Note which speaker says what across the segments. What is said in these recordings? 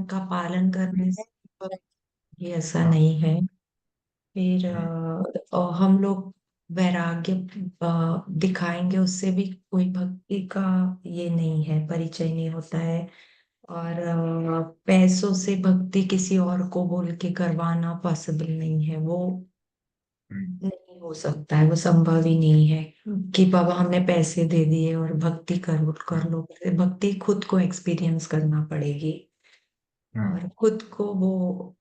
Speaker 1: का पालन करने से ये ऐसा
Speaker 2: हाँ।
Speaker 1: नहीं है। फिर
Speaker 2: हम्म।
Speaker 1: हम लोग वैराग्य दिखाएंगे, उससे भी कोई भक्ति का ये नहीं है, परिचय नहीं होता है। और पैसों से भक्ति किसी और को बोल के करवाना पॉसिबल नहीं है, वो
Speaker 2: हम्म।
Speaker 1: नहीं हो सकता है, वो संभव ही नहीं है कि बाबा हमने पैसे दे दिए और भक्ति कर कर
Speaker 2: हम्म।
Speaker 1: लो। भक्ति खुद को एक्सपीरियंस करना पड़ेगी,
Speaker 2: हम्म।
Speaker 1: और खुद को वो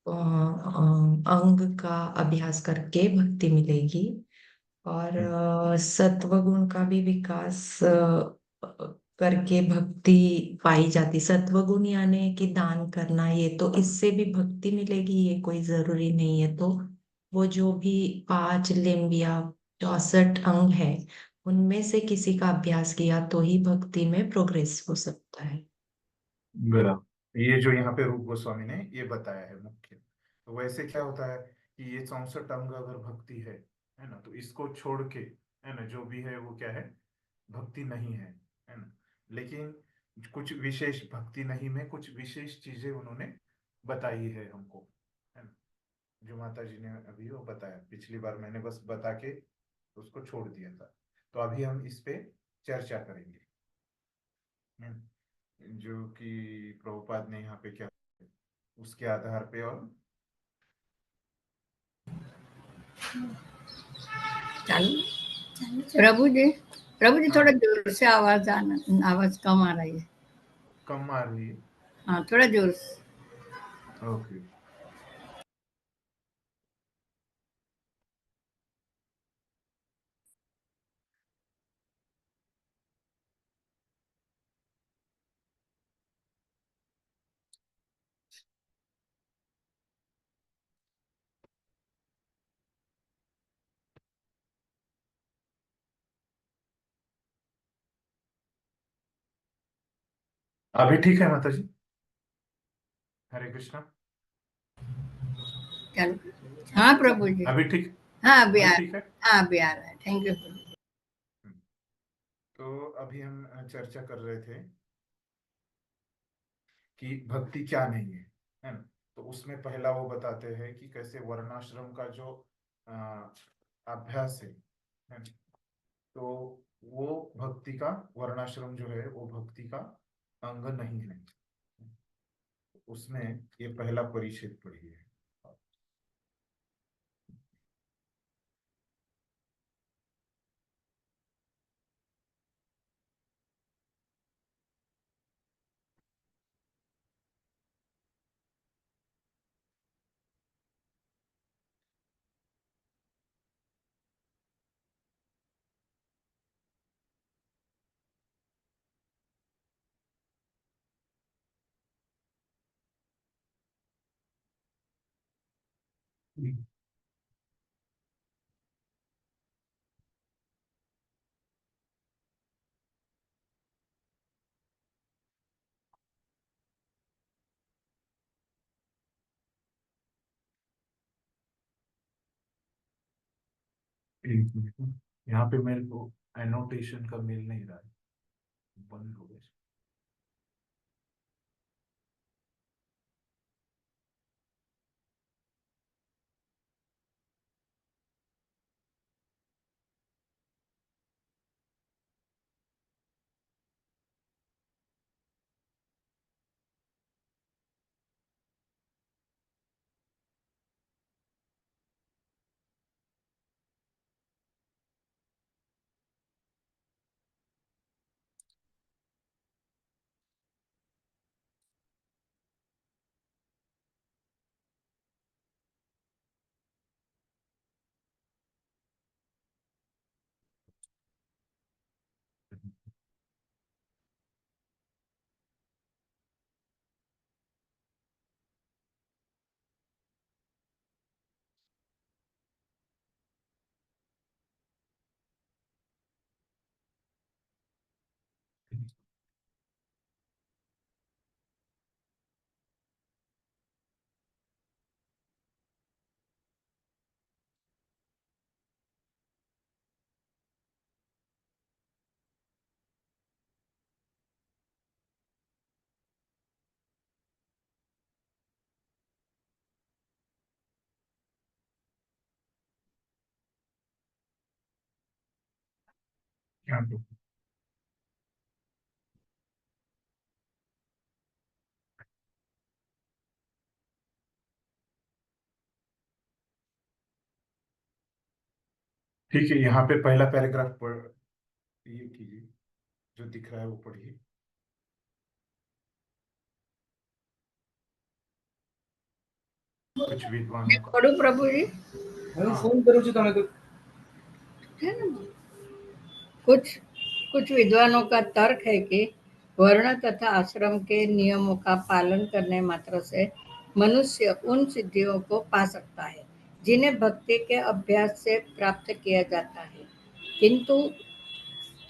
Speaker 1: अंग का अभ्यास करके भक्ति मिलेगी। और
Speaker 2: हम्म।
Speaker 1: सत्वगुण का भी विकास करके भक्ति पाई जाती। सत्वगुण यानी कि दान करना, ये तो इससे भी भक्ति मिलेगी, ये कोई जरूरी नहीं है। तो वो जो भी 5 लिंब या 64 अंग है, उनमें से किसी का अभ्यास किया तो ही भक्ति में प्रोग्रेस हो सकता है।
Speaker 2: बराबर, ये जो यहाँ पे रूप गोस्वामी ने ये बताया है मुख्य। तो वैसे क्या होता है कि ये 64 अंग अगर भक्ति है ना, तो इसको छोड़ के है ना जो भी है वो क्या है, भक्ति नहीं है ना। लेकिन कुछ विशेष भक्ति नहीं में कुछ विशेष चीजें उन्होंने बताई है हमको, है ना। जो माता जी ने अभी वो बताया, पिछली बार मैंने बस बता के उसको छोड़ दिया था। तो अभी हम इस पे चर्चा करेंगे, है ना। जो कि प्रभुपाद ने यहाँ पे क्या उसके आधार पे और
Speaker 3: चालू। प्रभु जी, प्रभु जी थोड़ा
Speaker 2: हाँ,
Speaker 3: जोर से आवाज आना, आवाज कम आ रही है।
Speaker 2: कम आ रही है।
Speaker 3: हाँ, थोड़ा जोर से।
Speaker 2: ओके। अभी ठीक है माता जी। हरे कृष्णा।
Speaker 3: चालू। हाँ प्रभु जी।
Speaker 2: अभी ठीक,
Speaker 3: हाँ अभी
Speaker 2: अभी
Speaker 3: आ
Speaker 2: ठीक है।
Speaker 3: रहा है, हाँ अभी आ रहा है, थैंक यू।
Speaker 2: हम्म। तो अभी हम चर्चा कर रहे थे कि भक्ति क्या नहीं है ना। तो उसमें पहला वो बताते हैं कि कैसे वर्णाश्रम का जो अ, अभ्यास है ना। तो वो भक्ति का, वर्णाश्रम जो है वो भक्ति का अंग नहीं है। उसमें ये पहला परिच्छेद पढ़ी है। एक मिनट, यहाँ पे मेरे को एनोटेशन का मिल नहीं रहा है, बंद हो गया। हाँ, तो ठीक है, यहाँ पे पहला पैराग्राफ पढ़ ये कीजिए, जो दिख रहा है वो पढ़िए। कुछ विद्वानों का,
Speaker 3: पढ़ू प्रभु जी।
Speaker 2: हाँ
Speaker 4: फोन करूँ છું તમે તો
Speaker 3: है ना? कुछ कुछ विद्वानों का तर्क है कि वर्ण तथा आश्रम के नियमों का पालन करने मात्र से मनुष्य उन सिद्धियों को पा सकता है जिन्हें भक्ति के अभ्यास से प्राप्त किया जाता है, किंतु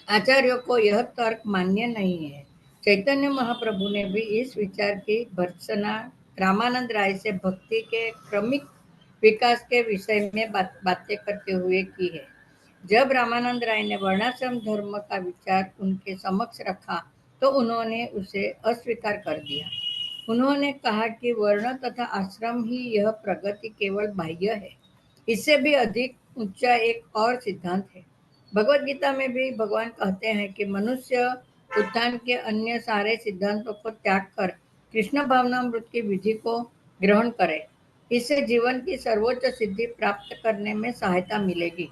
Speaker 3: आचार्यों को यह तर्क मान्य नहीं है। चैतन्य महाप्रभु ने भी इस विचार की भर्त्सना रामानंद राय से भक्ति के क्रमिक विकास के विषय में बातें करते हुए की है। जब रामानंद राय ने वर्णाश्रम धर्म का विचार उनके समक्ष रखा तो उन्होंने उसे अस्वीकार कर दिया। उन्होंने कहा कि वर्ण तथा आश्रम ही यह प्रगति केवल बाह्य है, इससे भी अधिक ऊंचा एक और सिद्धांत है। भगवत गीता में भी भगवान कहते हैं कि मनुष्य उत्थान के अन्य सारे सिद्धांतों को त्याग कर कृष्ण भावनामृत की विधि को ग्रहण करे, इससे जीवन की सर्वोच्च सिद्धि प्राप्त करने में सहायता मिलेगी।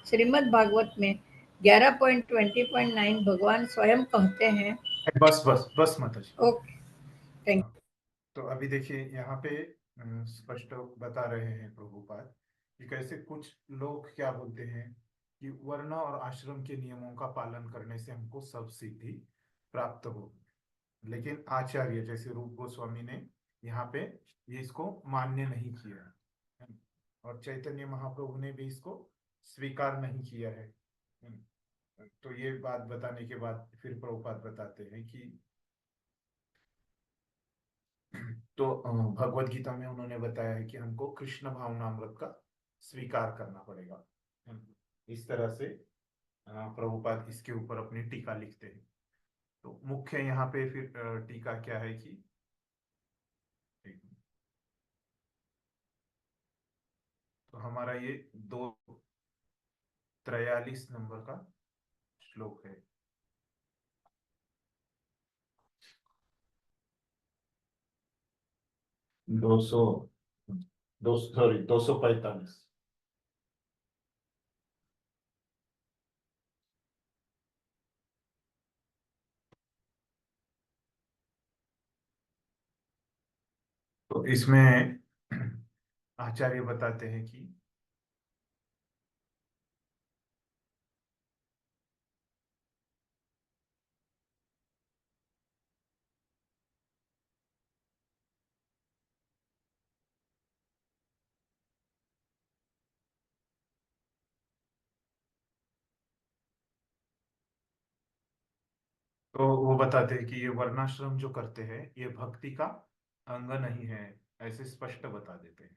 Speaker 3: श्रीमद् भागवत में 11.20.9 भगवान स्वयं कहते हैं।
Speaker 2: बस बस बस माता जी।
Speaker 3: ओके, थैंक
Speaker 2: हाँ, तो अभी देखिए यहाँ पे स्पष्ट बता रहे हैं प्रभुपाद कि कैसे कुछ लोग क्या बोलते हैं कि वर्ण और आश्रम के नियमों का पालन करने से हमको सब सिद्धि प्राप्त हो, लेकिन आचार्य जैसे रूप गोस्वामी ने यहाँ पे ये इसको मान्य नहीं किया है, और चैतन्य महाप्रभु ने भी इसको स्वीकार नहीं किया है। तो ये बात बताने के बाद फिर प्रभुपाद बताते हैं कि तो भगवत गीता में उन्होंने बताया है कि हमको कृष्ण भावनामृत का स्वीकार करना पड़ेगा। इस तरह से प्रभुपाद इसके ऊपर अपनी टीका लिखते हैं। तो मुख्य यहाँ पे फिर टीका क्या है कि तो हमारा ये 243 नंबर का श्लोक है। 245। तो इसमें आचार्य बताते हैं कि तो वो बताते हैं कि ये वर्णाश्रम जो करते हैं ये भक्ति का अंग नहीं है, ऐसे स्पष्ट बता देते हैं,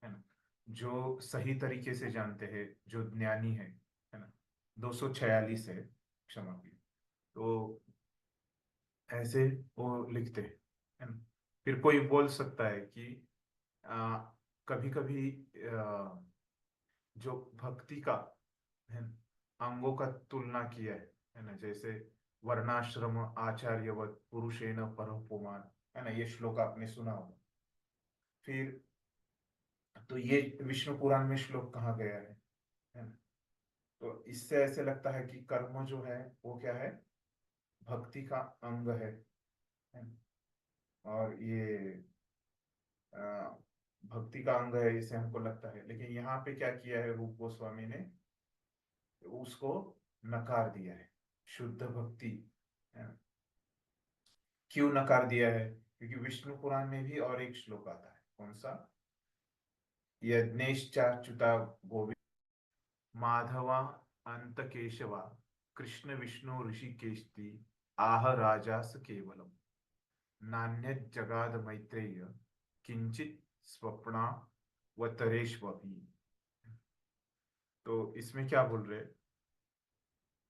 Speaker 2: है ना। जो सही तरीके से जानते हैं, जो ज्ञानी है ना। 246 है, क्षमा कीजिए। तो ऐसे वो लिखते हैं, है ना। फिर कोई बोल सकता है कि कभी कभी जो भक्ति का है ना, अंगों का तुलना किया है ना, जैसे वर्णाश्रम आचार्यवत पुरुषेण परपुमान, है ना, ये श्लोक आपने सुना होगा। फिर तो ये विष्णु पुराण में श्लोक कहाँ गया है ना। तो इससे ऐसे लगता है कि कर्म जो है वो क्या है, भक्ति का अंग है ना? और ये अ, भक्ति का अंग है, इसे हमको लगता है, लेकिन यहाँ पे क्या किया है रूप गोस्वामी ने, उसको नकार दिया है, शुद्ध भक्ति, है ना। क्यों नकार दिया है? क्योंकि विष्णु पुराण में भी और एक श्लोक आता है, कौन सा, यज्ञेश्चाच्युता गोविंद माधवा अंत केशवा कृष्ण विष्णु ऋषिकेशति आह राजास केवलम नान्य जगाद मैत्रेय किंचित स्वप्ना व तरेश्वपि। तो इसमें क्या बोल रहे,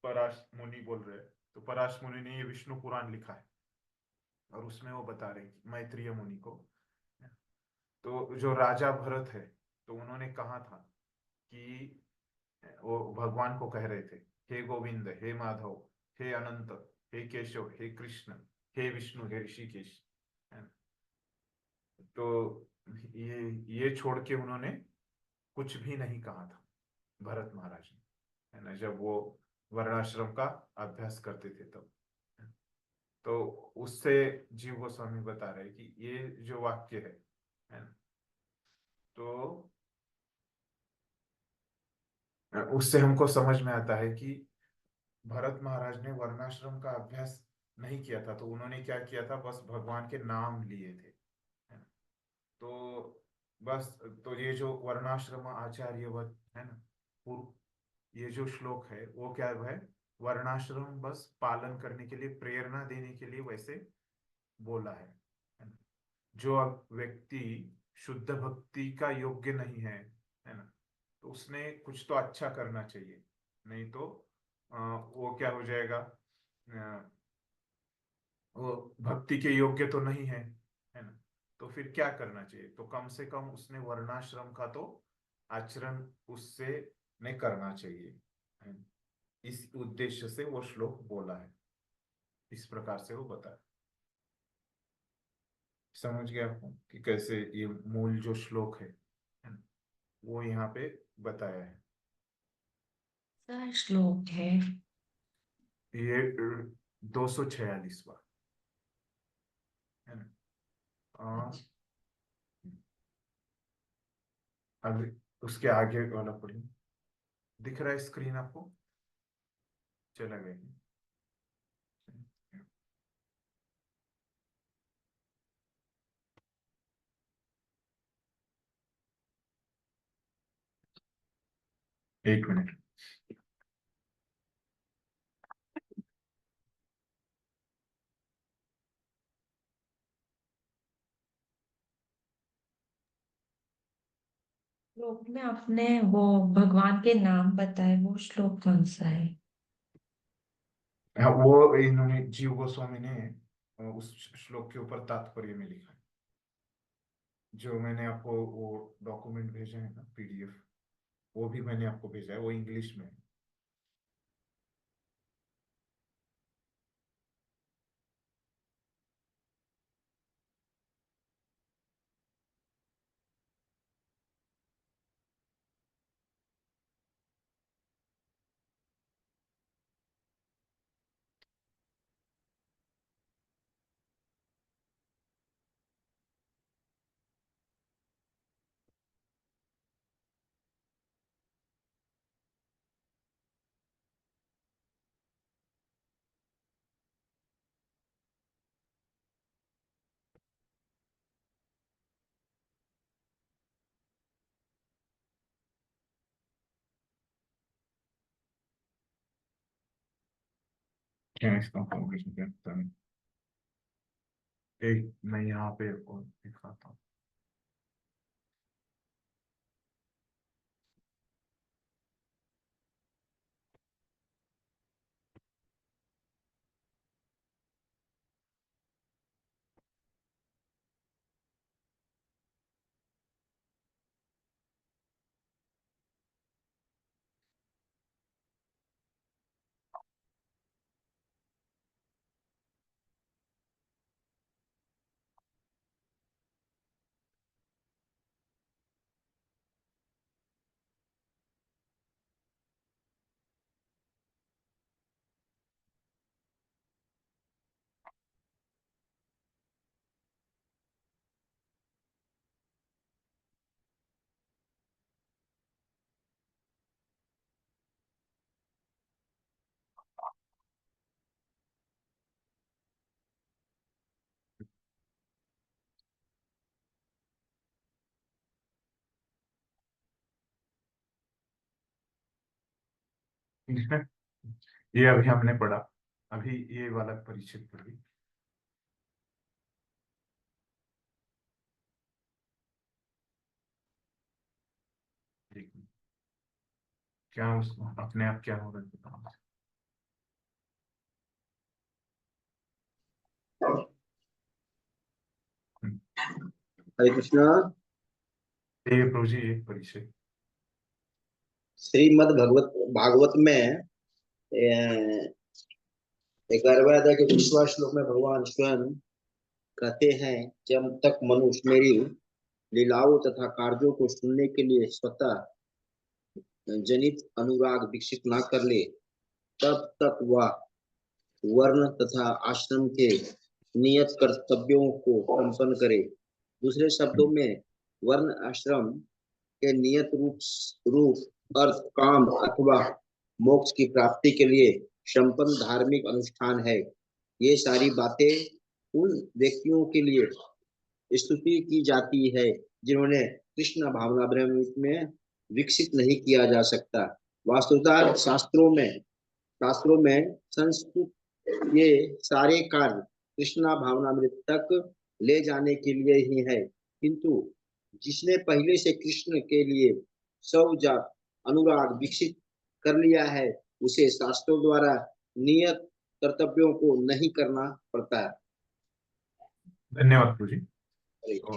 Speaker 2: पराश मुनि बोल रहे, तो पराश मुनि ने ये विष्णु पुराण लिखा है और उसमें वो बता रहे कि मैत्रेय मुनि को, तो जो राजा भरत है, तो उन्होंने कहा था कि वो भगवान को कह रहे थे हे गोविंद, हे माधव, हे अनंत, हे केशव, हे कृष्ण, हे विष्णु, हे ऋषिकेश, है ना। तो ये छोड़ के उन्होंने कुछ भी नहीं कहा था भरत महाराज ने, है ना, जब वो वर्णाश्रम का अभ्यास करते थे तब। तो उससे जीव गोस्वामी बता रहे कि ये जो वाक्य है ना, तो उससे हमको समझ में आता है कि भरत महाराज ने वर्णाश्रम का अभ्यास नहीं किया था, तो उन्होंने क्या किया था, बस भगवान के नाम लिए थे, है ना। तो बस, तो ये जो वर्णाश्रम आचार्यवत, है ना, पूर्व, ये जो श्लोक है वो क्या है, वर्णाश्रम बस पालन करने के लिए, प्रेरणा देने के लिए वैसे बोला है ना। जो अब व्यक्ति शुद्ध भक्ति का योग्य नहीं है ना, तो उसने कुछ तो अच्छा करना चाहिए, नहीं तो वो क्या हो जाएगा, वो भक्ति के योग्य तो नहीं है ना। तो फिर क्या करना चाहिए, तो कम से कम उसने वर्णाश्रम का तो आचरण उससे नहीं करना चाहिए, है ना? इस उद्देश्य से वो श्लोक बोला है, इस प्रकार से वो बताया। समझ गया आपको कि कैसे ये मूल जो श्लोक है ना, वो यहाँ पे बताया है।
Speaker 1: क्या श्लोक है?
Speaker 2: ये 246वां, है ना।
Speaker 1: अच्छा।
Speaker 2: अभी उसके आगे वाला पढ़िए, दिख रहा है स्क्रीन आपको, चला गया। एक मिनट।
Speaker 1: श्लोक में आपने वो भगवान के नाम बताए, वो श्लोक कौन सा है?
Speaker 2: हाँ, वो इन्होंने जीव गोस्वामी ने उस श्लोक के ऊपर तात्पर्य में लिखा है, जो मैंने आपको वो डॉक्यूमेंट भेजा है ना, पीडीएफ, वो भी मैंने आपको भेजा है, वो इंग्लिश में है। क्या इसका फॉर्मेशन क्या पता नहीं। एक मैं यहाँ पे और दिखाता हूँ। ये अभी हमने पढ़ा, अभी ये वाला परिचित पढ़ी। एक मिनट। क्या उसको अपने आप क्या हो रहा है बताओ।
Speaker 4: हरे कृष्णा।
Speaker 2: ये प्रभु जी एक परिचय।
Speaker 4: श्रीमद् भगवत भागवत में 11वां अध्याय के 20वां श्लोक में भगवान स्वयं कहते हैं, जब तक मनुष्य मेरी लीलाओं तथा कार्यों को सुनने के लिए स्वतः जनित अनुराग विकसित न कर ले, तब तक वह वर्ण तथा आश्रम के नियत कर्तव्यों को संपन्न करे। दूसरे शब्दों में वर्ण आश्रम के नियत रूप अर्थ, काम अथवा मोक्ष की प्राप्ति के लिए संपन्न धार्मिक अनुष्ठान है। ये सारी बातें उन व्यक्तियों के लिए स्तुति की जाती है जिन्होंने कृष्ण भावनामृत में विकसित नहीं किया जा सकता। वास्तुतः शास्त्रों में संस्कृत ये सारे कार्य कृष्णा भावनामृत तक ले जाने के लिए ही है, किंतु जिसने पहले से कृष्ण के लिए सौजात अनुराग विकसित कर लिया है, उसे शास्त्रों द्वारा नियत कर्तव्यों को नहीं करना पड़ता है।
Speaker 2: धन्यवाद प्रभु जी। तो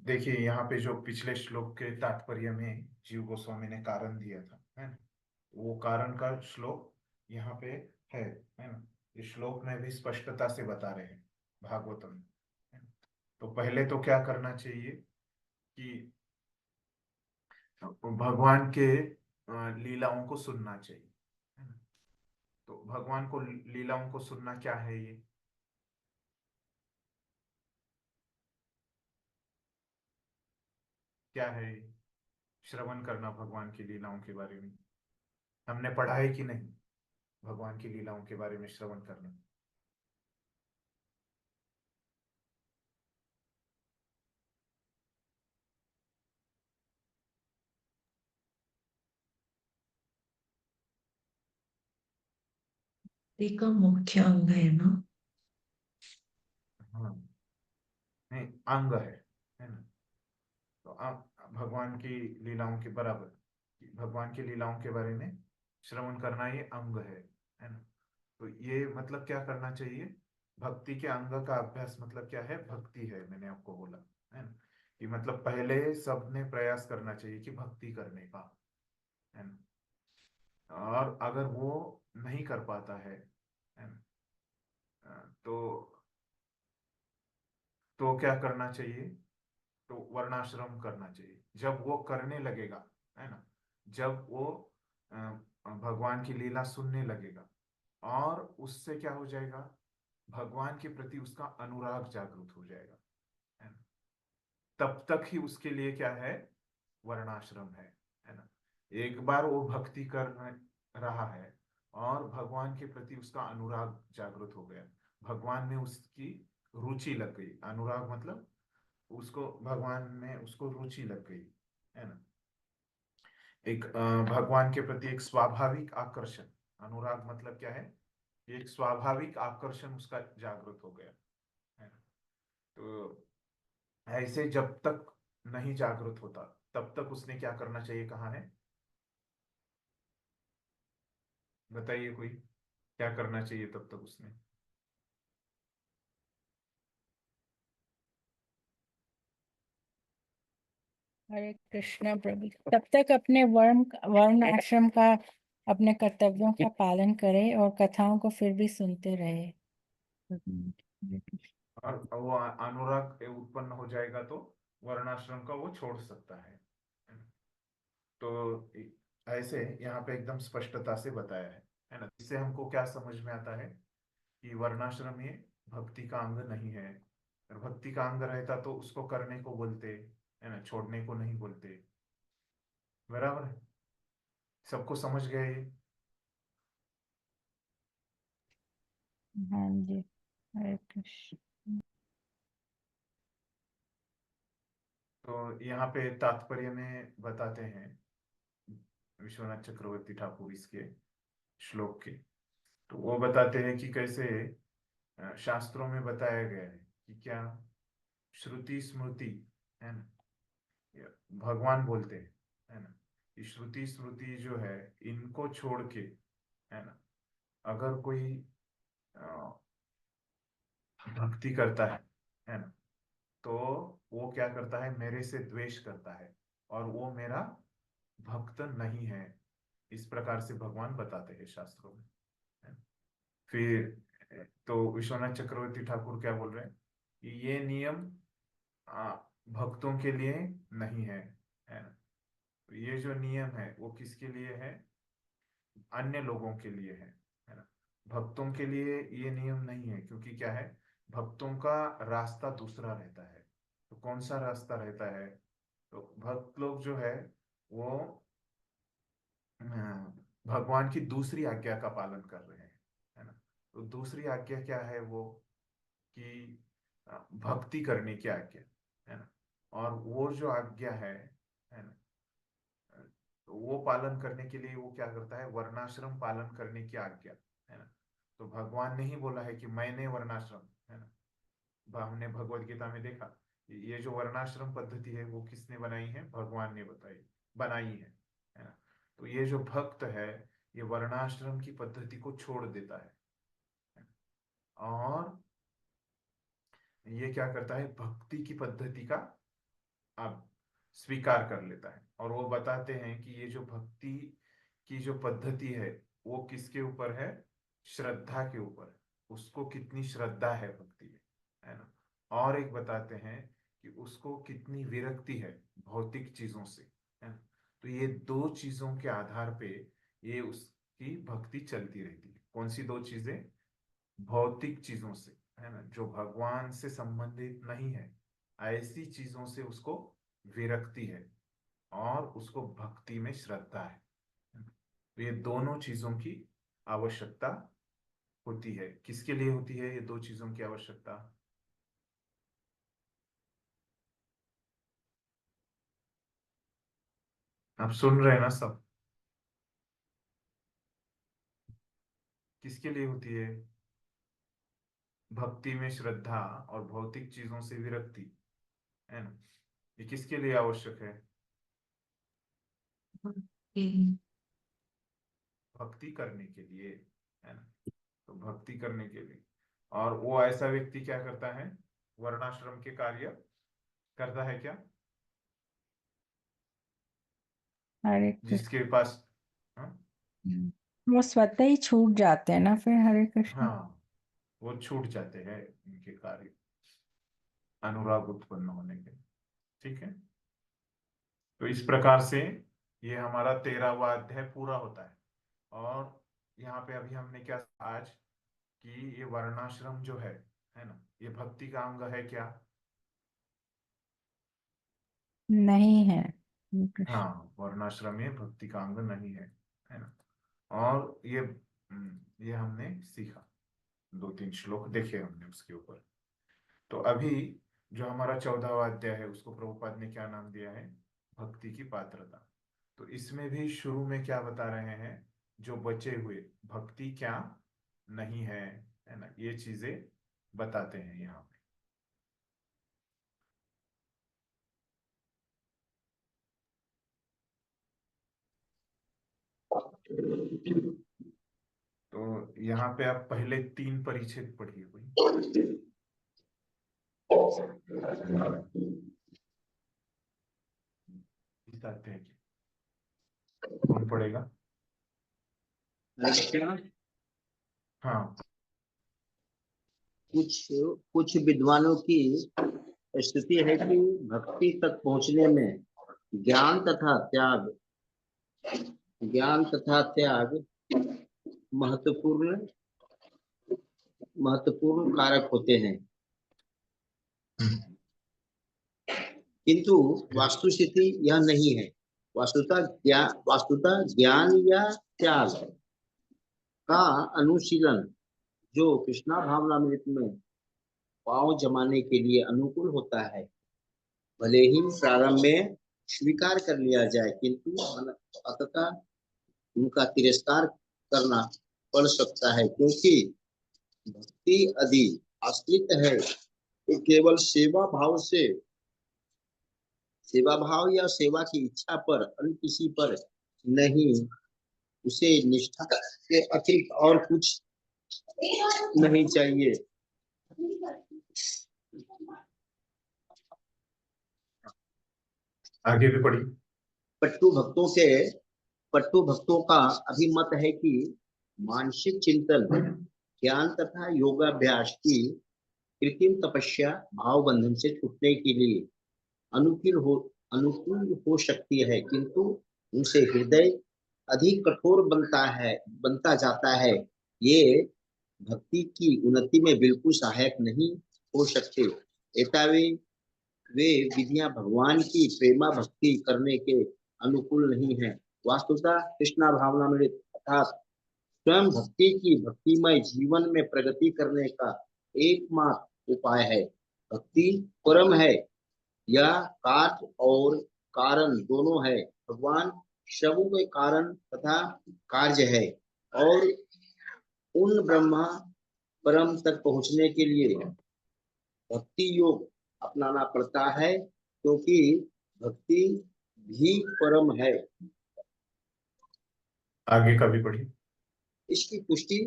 Speaker 2: देखिए यहाँ पे जो पिछले श्लोक के तात्पर्य में जीव गोस्वामी ने कारण दिया था, है ना, वो कारण का श्लोक यहाँ पे है ना। इस श्लोक में भी स्पष्टता से बता रहे हैं भागवतम में। तो पहले तो क्या करना चाहिए कि भगवान के लीलाओं को सुनना चाहिए, है ना। तो भगवान को लीलाओं को सुनना क्या है, ये क्या है? श्रवण करना भगवान की लीलाओं के बारे में। हमने पढ़ा है कि नहीं भगवान की लीलाओं के बारे में श्रवण करना?
Speaker 1: भक्ति का मुख्य अंग है ना।
Speaker 2: हाँ, नहीं, अंग है ना। तो आप भगवान की लीलाओं के बराबर, भगवान की लीलाओं के बारे में श्रवण करना ये अंग है ना। तो ये मतलब क्या करना चाहिए? भक्ति के अंग का अभ्यास मतलब क्या है? भक्ति है, मैंने आपको बोला, है ना, कि मतलब पहले सबने प्रयास करना चाहिए कि भक्ति करने का, है ना। और अगर वो नहीं कर पाता है ना, तो क्या करना चाहिए? तो वर्णाश्रम करना चाहिए। जब वो करने लगेगा, है ना, जब वो भगवान की लीला सुनने लगेगा, और उससे क्या हो जाएगा? भगवान के प्रति उसका अनुराग जागृत हो जाएगा, है ना। तब तक ही उसके लिए क्या है? वर्णाश्रम है ना। एक बार वो भक्ति कर रहा है और भगवान के प्रति उसका अनुराग जागृत हो गया, भगवान में उसकी रुचि लग गई। अनुराग मतलब उसको भगवान में उसको रुचि लग गई, है ना। एक भगवान के प्रति एक स्वाभाविक आकर्षण, अनुराग मतलब क्या है? एक स्वाभाविक आकर्षण उसका जागृत हो गया, है ना। तो ऐसे जब तक नहीं जागृत होता तब तक उसने क्या करना चाहिए? कहा है, बताइए कोई, क्या करना चाहिए तब तक उसने?
Speaker 5: हरे कृष्णा प्रभु। तब तक अपने वर्ण आश्रम का अपने कर्तव्यों का पालन करे और कथाओं को फिर भी सुनते रहे।
Speaker 2: और वो अनुराग उत्पन्न हो जाएगा तो वर्णाश्रम का वो छोड़ सकता है ना? तो ऐसे यहाँ पे एकदम स्पष्टता से बताया है ना। इससे हमको क्या समझ में आता है कि वर्णाश्रम ये भक्ति का अंग नहीं है। अगर भक्ति का अंग रहता तो उसको करने को बोलते, है ना, छोड़ने को नहीं बोलते। बराबर है, सबको समझ गए ये?
Speaker 5: हाँ जी, हरे कृष्ण।
Speaker 2: तो यहाँ पे तात्पर्य में बताते हैं विश्वनाथ चक्रवर्ती ठाकुर इसके श्लोक के। तो वो बताते हैं कि कैसे शास्त्रों में बताया गया है कि क्या श्रुति स्मृति, है ना, ये भगवान बोलते हैं, है ना, कि श्रुति स्मृति जो है इनको छोड़ के, है ना, अगर कोई भक्ति करता है ना, तो वो क्या करता है? मेरे से द्वेष करता है और वो मेरा भक्त नहीं है। इस प्रकार से भगवान बताते हैं शास्त्रों में। फिर तो विश्वनाथ चक्रवर्ती ठाकुर क्या बोल रहे हैं कि ये नियम भक्तों के लिए नहीं है ना। तो ये जो नियम है वो किसके लिए है? अन्य लोगों के लिए है ना। भक्तों के लिए ये नियम नहीं है, क्योंकि क्या है, भक्तों का रास्ता दूसरा रहता है। तो कौन सा रास्ता रहता है? तो भक्त लोग जो है वो भगवान की दूसरी आज्ञा का पालन कर रहे हैं, है ना। तो दूसरी आज्ञा क्या है? वो कि भक्ति करने की आज्ञा, है ना। और वो जो आज्ञा है ना, तो वो पालन करने के लिए वो क्या करता है? वर्णाश्रम पालन करने की आज्ञा, है ना। तो भगवान ने ही बोला है कि मैंने वर्णाश्रम, है ना। हमने भगवत गीता में देखा ये जो वर्णाश्रम पद्धति है वो किसने बनाई है? भगवान ने बनाई है ना। तो ये जो भक्त है ये वर्णाश्रम की पद्धति को छोड़ देता है ना? और ये क्या करता है? भक्ति की पद्धति का अब स्वीकार कर लेता है। और वो बताते हैं कि ये जो भक्ति की जो पद्धति है वो किसके ऊपर है? श्रद्धा के ऊपर है। उसको कितनी श्रद्धा है भक्ति में, है ना। और एक बताते हैं कि उसको कितनी विरक्ति है भौतिक चीजों से, है ना। तो ये दो चीजों के आधार पे ये उसकी भक्ति चलती रहती है। कौन सी दो चीजें? भौतिक चीजों से, है ना, जो भगवान से संबंधित नहीं है, ऐसी चीजों से उसको विरक्ति है और उसको भक्ति में श्रद्धा है। तो ये दोनों चीजों की आवश्यकता होती है। किसके लिए होती है ये दो चीजों की आवश्यकता? आप सुन रहे हैं ना सब? किसके लिए होती है? भक्ति में श्रद्धा और भौतिक चीजों से विरक्ति, है ना। ये किसके लिए आवश्यक है? भक्ति करने के लिए, है ना। तो भक्ति करने के लिए। और वो ऐसा व्यक्ति क्या करता है? वर्णाश्रम के कार्य करता है क्या?
Speaker 5: हरे कृष्ण।
Speaker 2: जिसके पास हाँ,
Speaker 5: वो स्वतः ही छूट जाते हैं ना फिर। हरे कृष्ण।
Speaker 2: हाँ, वो छूट जाते हैं उनके कार्य अनुराग उत्पन्न होने के। ठीक है। तो इस प्रकार से ये हमारा 13वां अध्याय पूरा होता है। और यहाँ पे अभी हमने क्या आज कि ये वर्णाश्रम जो है ना, ये भक्ति का अंग है क्या?
Speaker 5: नहीं है। हरे कृष्ण।
Speaker 2: हाँ, वर्णाश्रम ये भक्ति का अंग नहीं है ना। और ये हमने सीखा, 2-3 श्लोक देखे हमने उसके ऊपर। तो अभी जो हमारा 14वां अध्याय है उसको प्रभुपाद ने क्या नाम दिया है? भक्ति की पात्रता। तो इसमें भी शुरू में क्या बता रहे हैं? जो बचे हुए भक्ति क्या नहीं है ना, ये चीजें बताते हैं यहाँ पे। तो यहाँ पे आप पहले 3 परिच्छेद पढ़िए कोई। इस अध्याय के कौन पढ़ेगा? हाँ,
Speaker 4: कुछ विद्वानों की स्थिति है कि भक्ति तक पहुंचने में ज्ञान तथा त्याग महत्वपूर्ण महत्वपूर्ण कारक होते हैं, किंतु वास्तुस्थिति यह नहीं है। वास्तुतः ज्ञान या त्याग का अनुशीलन जो कृष्णा भावनामृत में पांव जमाने के लिए अनुकूल होता है, भले ही प्रारंभ में स्वीकार कर लिया जाए, किंतु अंततः उनका तिरस्कार करना पड़ सकता है, क्योंकि भक्ति यदि आश्रित है तो केवल सेवा भाव या सेवा की इच्छा पर, अन्य किसी पर नहीं। उसे निष्ठा के अतिरिक्त और कुछ नहीं चाहिए।
Speaker 2: आगे भी पढ़िए।
Speaker 4: पट्टू भक्तों का अभिमत है कि मानसिक चिंतन ज्ञान तथा योगाभ्यास की कृत्रिम तपस्या भाव बंधन से छूटने के लिए अनुकूल हो सकती है, किंतु उनसे हृदय अधिक कठोर बनता जाता है। ये भक्ति की उन्नति में बिल्कुल सहायक नहीं हो सकते। वे विधियां भगवान की प्रेमा भक्ति करने के अनुकूल नहीं है। वास्तुतः कृष्णा भावना में अर्थात स्वयं भक्तिमय जीवन में प्रगति करने का एकमात्र उपाय है। भक्ति परम है, यह कार्य और कारण दोनों है। भगवान सबों के कारण तथा कार्य है, और उन ब्रह्मा परम तक पहुंचने के लिए भक्ति योग अपनाना पड़ता है, क्योंकि भक्ति भी परम है।
Speaker 2: आगे का भी पढ़िए।
Speaker 4: इसकी पुष्टि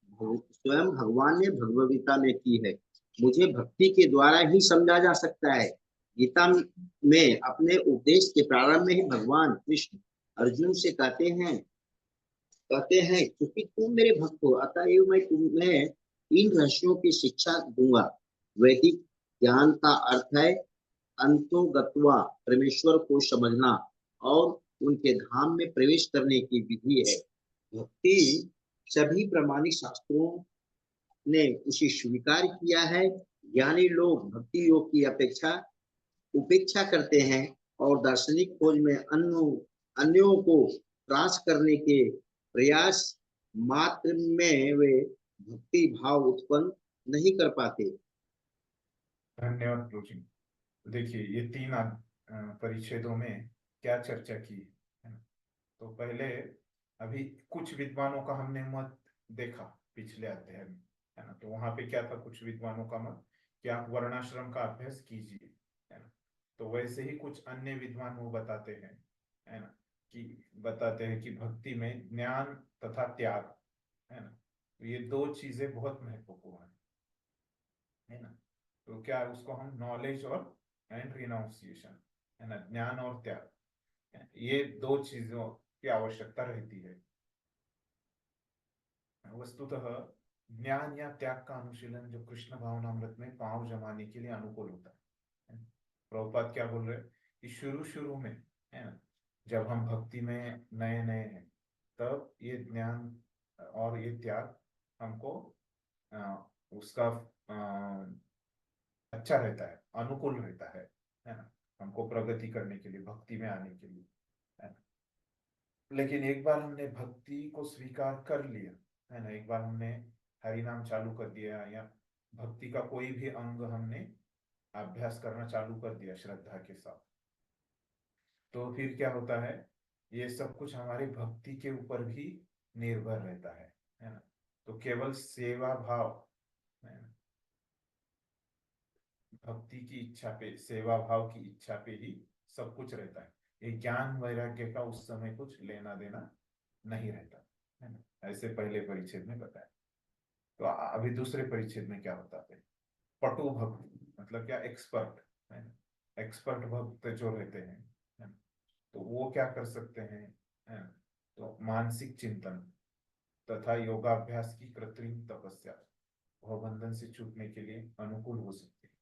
Speaker 4: स्वयं भगवान ने भगवद गीता में की है। मुझे भक्ति के द्वारा ही समझा जा सकता है। गीता में अपने उपदेश के प्रारंभ में ही भगवान कृष्ण अर्जुन से कहते हैं क्योंकि तुम मेरे भक्त हो, अतएव मैं तुम्हें इन रहस्यों की शिक्षा दूंगा। वैदिक ज्ञान का अर्थ है अंतोगत्वा परमेश्वर को समझना और उनके धाम में प्रवेश करने की विधि है। भक्ति सभी प्रमाणिक शास्त्रों ने उसे स्वीकार किया है। ज्ञानी लोग भक्ति योग की उपेक्षा करते हैं और दार्शनिक खोज में अन्यों को त्रास करने के प्रयास मात्र में वे भक्ति भाव उत्पन्न नहीं कर पाते।
Speaker 2: धन्यवाद प्रभु जी। देखिए ये 3 परिच्छेदों में क्या चर्चा की है ना। तो पहले अभी कुछ विद्वानों का हमने मत देखा पिछले अध्याय में, है ना। तो वहां पे क्या था, कुछ विद्वानों का मत कि आप वर्णाश्रम का अभ्यास कीजिए, है ना। तो वैसे ही कुछ अन्य विद्वान वो बताते हैं, है ना, कि भक्ति में ज्ञान तथा त्याग, है ना, तो ये 2 चीजें बहुत महत्वपूर्ण है ना। तो क्या उसको हम नॉलेज और रिनाउंसिएशन, है ना, ज्ञान और त्याग, ये 2 चीजों की आवश्यकता रहती है। वस्तुतः ज्ञान या त्याग का अनुशीलन जो कृष्ण भावनामृत में पांव जमाने के लिए अनुकूल होता है। प्रभुपाद क्या बोल रहे हैं कि शुरू में, है ना, जब हम भक्ति में नए हैं, तब ये ज्ञान और ये त्याग हमको उसका अच्छा रहता है, अनुकूल रहता है ना, हमको प्रगति करने के लिए, भक्ति में आने के लिए, है ना। लेकिन एक बार हमने भक्ति को स्वीकार कर लिया, है ना, एक बार हमने हरि नाम चालू कर दिया या भक्ति का कोई भी अंग हमने अभ्यास करना चालू कर दिया श्रद्धा के साथ, तो फिर क्या होता है, ये सब कुछ हमारी भक्ति के ऊपर भी निर्भर रहता है ना। तो केवल सेवा भाव, है ना, भक्ति की इच्छा पे, सेवा भाव की इच्छा पे ही सब कुछ रहता है। ये ज्ञान वैराग्य का उस समय कुछ लेना देना नहीं रहता, है ना। ऐसे पहले परिच्छेद में बताया। तो अभी दूसरे परिच्छेद में क्या होता है, पटु भक्त मतलब क्या, एक्सपर्ट, है ना। एक्सपर्ट भक्त जो रहते हैं, है ना, तो वो क्या कर सकते हैं, है ना, तो मानसिक चिंतन तथा योगाभ्यास की कृत्रिम तपस्या भवबंधन से छूटने के लिए अनुकूल हो सकती है,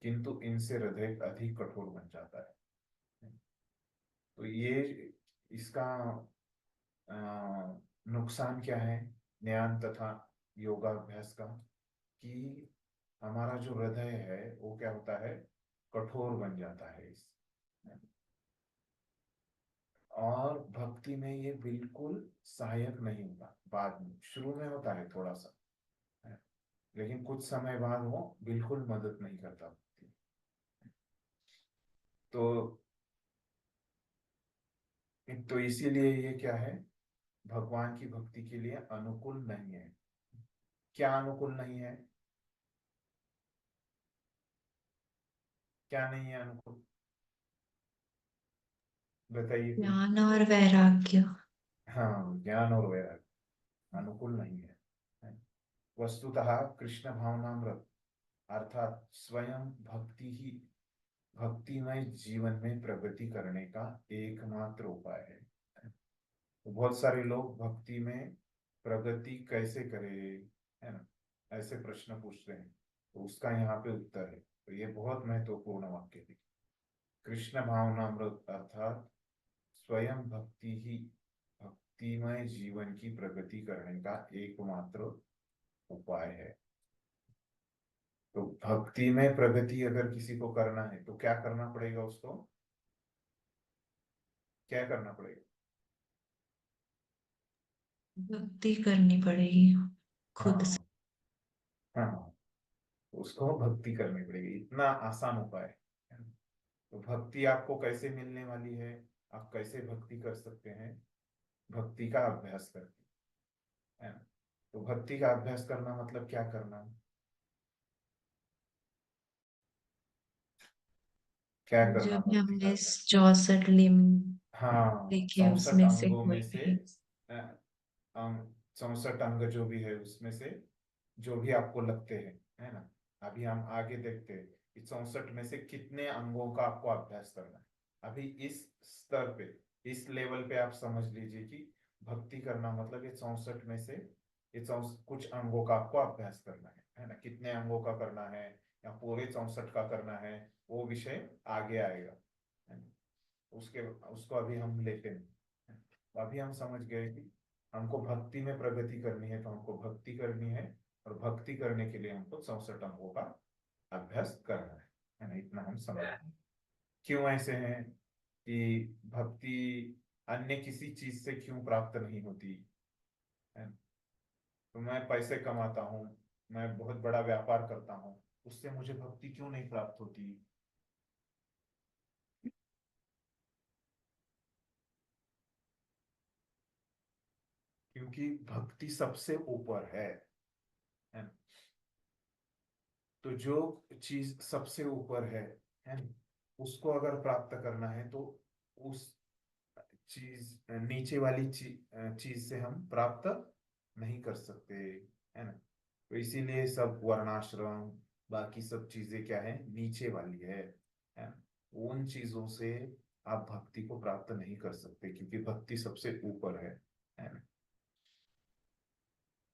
Speaker 2: किंतु इनसे हृदय अधिक कठोर बन जाता है। तो ये इसका नुकसान क्या है ज्ञान तथा योगाभ्यास का, कि हमारा जो हृदय है वो क्या होता है, कठोर बन जाता है और भक्ति में ये बिल्कुल सहायक नहीं होता। बाद में शुरू में होता है थोड़ा सा, है, लेकिन कुछ समय बाद वो बिल्कुल मदद नहीं करता भक्ति। तो इसीलिए ये क्या है, भगवान की भक्ति के लिए अनुकूल नहीं है। क्या अनुकूल नहीं है, क्या नहीं है अनुकूल, बताइए कोई।
Speaker 1: ज्ञान और वैराग्य।
Speaker 2: हाँ, ज्ञान और वैराग्य अनुकूल नहीं है। वस्तुतः कृष्ण भावनामृत अर्थात स्वयं भक्तिमय जीवन में प्रगति करने का एकमात्र उपाय है। तो बहुत सारे लोग भक्ति में प्रगति कैसे करें, है ना, ऐसे प्रश्न पूछते हैं, तो उसका यहाँ पे उत्तर है। तो ये बहुत महत्वपूर्ण वाक्य है। कृष्ण भावनामृत अर्थात स्वयं भक्ति ही भक्तिमय जीवन की प्रगति करने का एकमात्र उपाय है। तो भक्ति में प्रगति अगर किसी को करना है तो क्या करना पड़ेगा, उसको क्या करना पड़ेगा?
Speaker 1: भक्ति करनी पड़ेगी खुद से।
Speaker 2: हाँ हाँ, उसको भक्ति करनी पड़ेगी, इतना आसान उपाय है। तो भक्ति आपको कैसे मिलने वाली है, आप कैसे भक्ति कर सकते हैं? भक्ति का अभ्यास करके, है ना। तो भक्ति का अभ्यास करना मतलब क्या करना, क्या करना
Speaker 1: जब भी
Speaker 2: भक्ति का
Speaker 1: हमने
Speaker 2: अभ्यास?
Speaker 1: 64 लिम्ब
Speaker 2: हाँ,
Speaker 1: देखे
Speaker 2: 64
Speaker 1: उसमें से
Speaker 2: अंगों
Speaker 1: कोई
Speaker 2: में से
Speaker 1: भी।
Speaker 2: 64 अंग जो भी है उसमें से जो भी आपको लगते हैं, है ना। अभी हम आगे देखते हैं कि 64 में से कितने अंगों का आपको अभ्यास करना है। अभी इस स्तर पे, इस लेवल पे आप समझ लीजिए कि भक्ति करना मतलब ये 64 में से ये कुछ अंगों का आपको अभ्यास करना है ना। कितने अंगों का करना है या पूरे 64 का करना है, वो विषय आगे आएगा, है ना। उसके उसको अभी हम लेते हैं। तो अभी हम समझ गए कि हमको भक्ति में प्रगति करनी है, तो हमको भक्ति करनी है, और भक्ति करने के लिए हमको 64 अंगों का अभ्यास करना है ना। इतना हम समझ गए। क्यों ऐसे है कि भक्ति अन्य किसी चीज से क्यों प्राप्त नहीं होती है? तो मैं पैसे कमाता हूँ, मैं बहुत बड़ा व्यापार करता हूँ, उससे मुझे भक्ति क्यों नहीं प्राप्त होती? क्योंकि भक्ति सबसे ऊपर है ना? तो जो चीज सबसे ऊपर है ना, उसको अगर प्राप्त करना है तो उस चीज नीचे वाली चीज से हम प्राप्त नहीं कर सकते, है ना। तो इसीलिए सब वर्णाश्रम बाकी सब चीजें क्या है, नीचे वाली है ना। उन चीजों से आप भक्ति को प्राप्त नहीं कर सकते, क्योंकि भक्ति सबसे ऊपर है ना।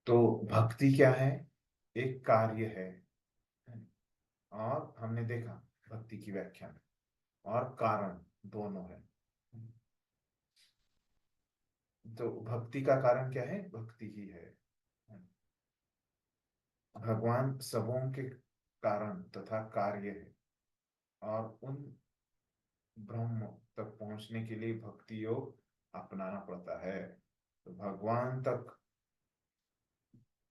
Speaker 2: तो भक्ति क्या है, एक कार्य है ना? और हमने देखा भक्ति की व्याख्या में, और कारण दोनों है। तो भक्ति का कारण क्या है, भक्ति ही है। भगवान सबों के कारण तथा कार्य है, और उन ब्रह्म तक पहुंचने के लिए भक्ति योग अपनाना पड़ता है। तो भगवान तक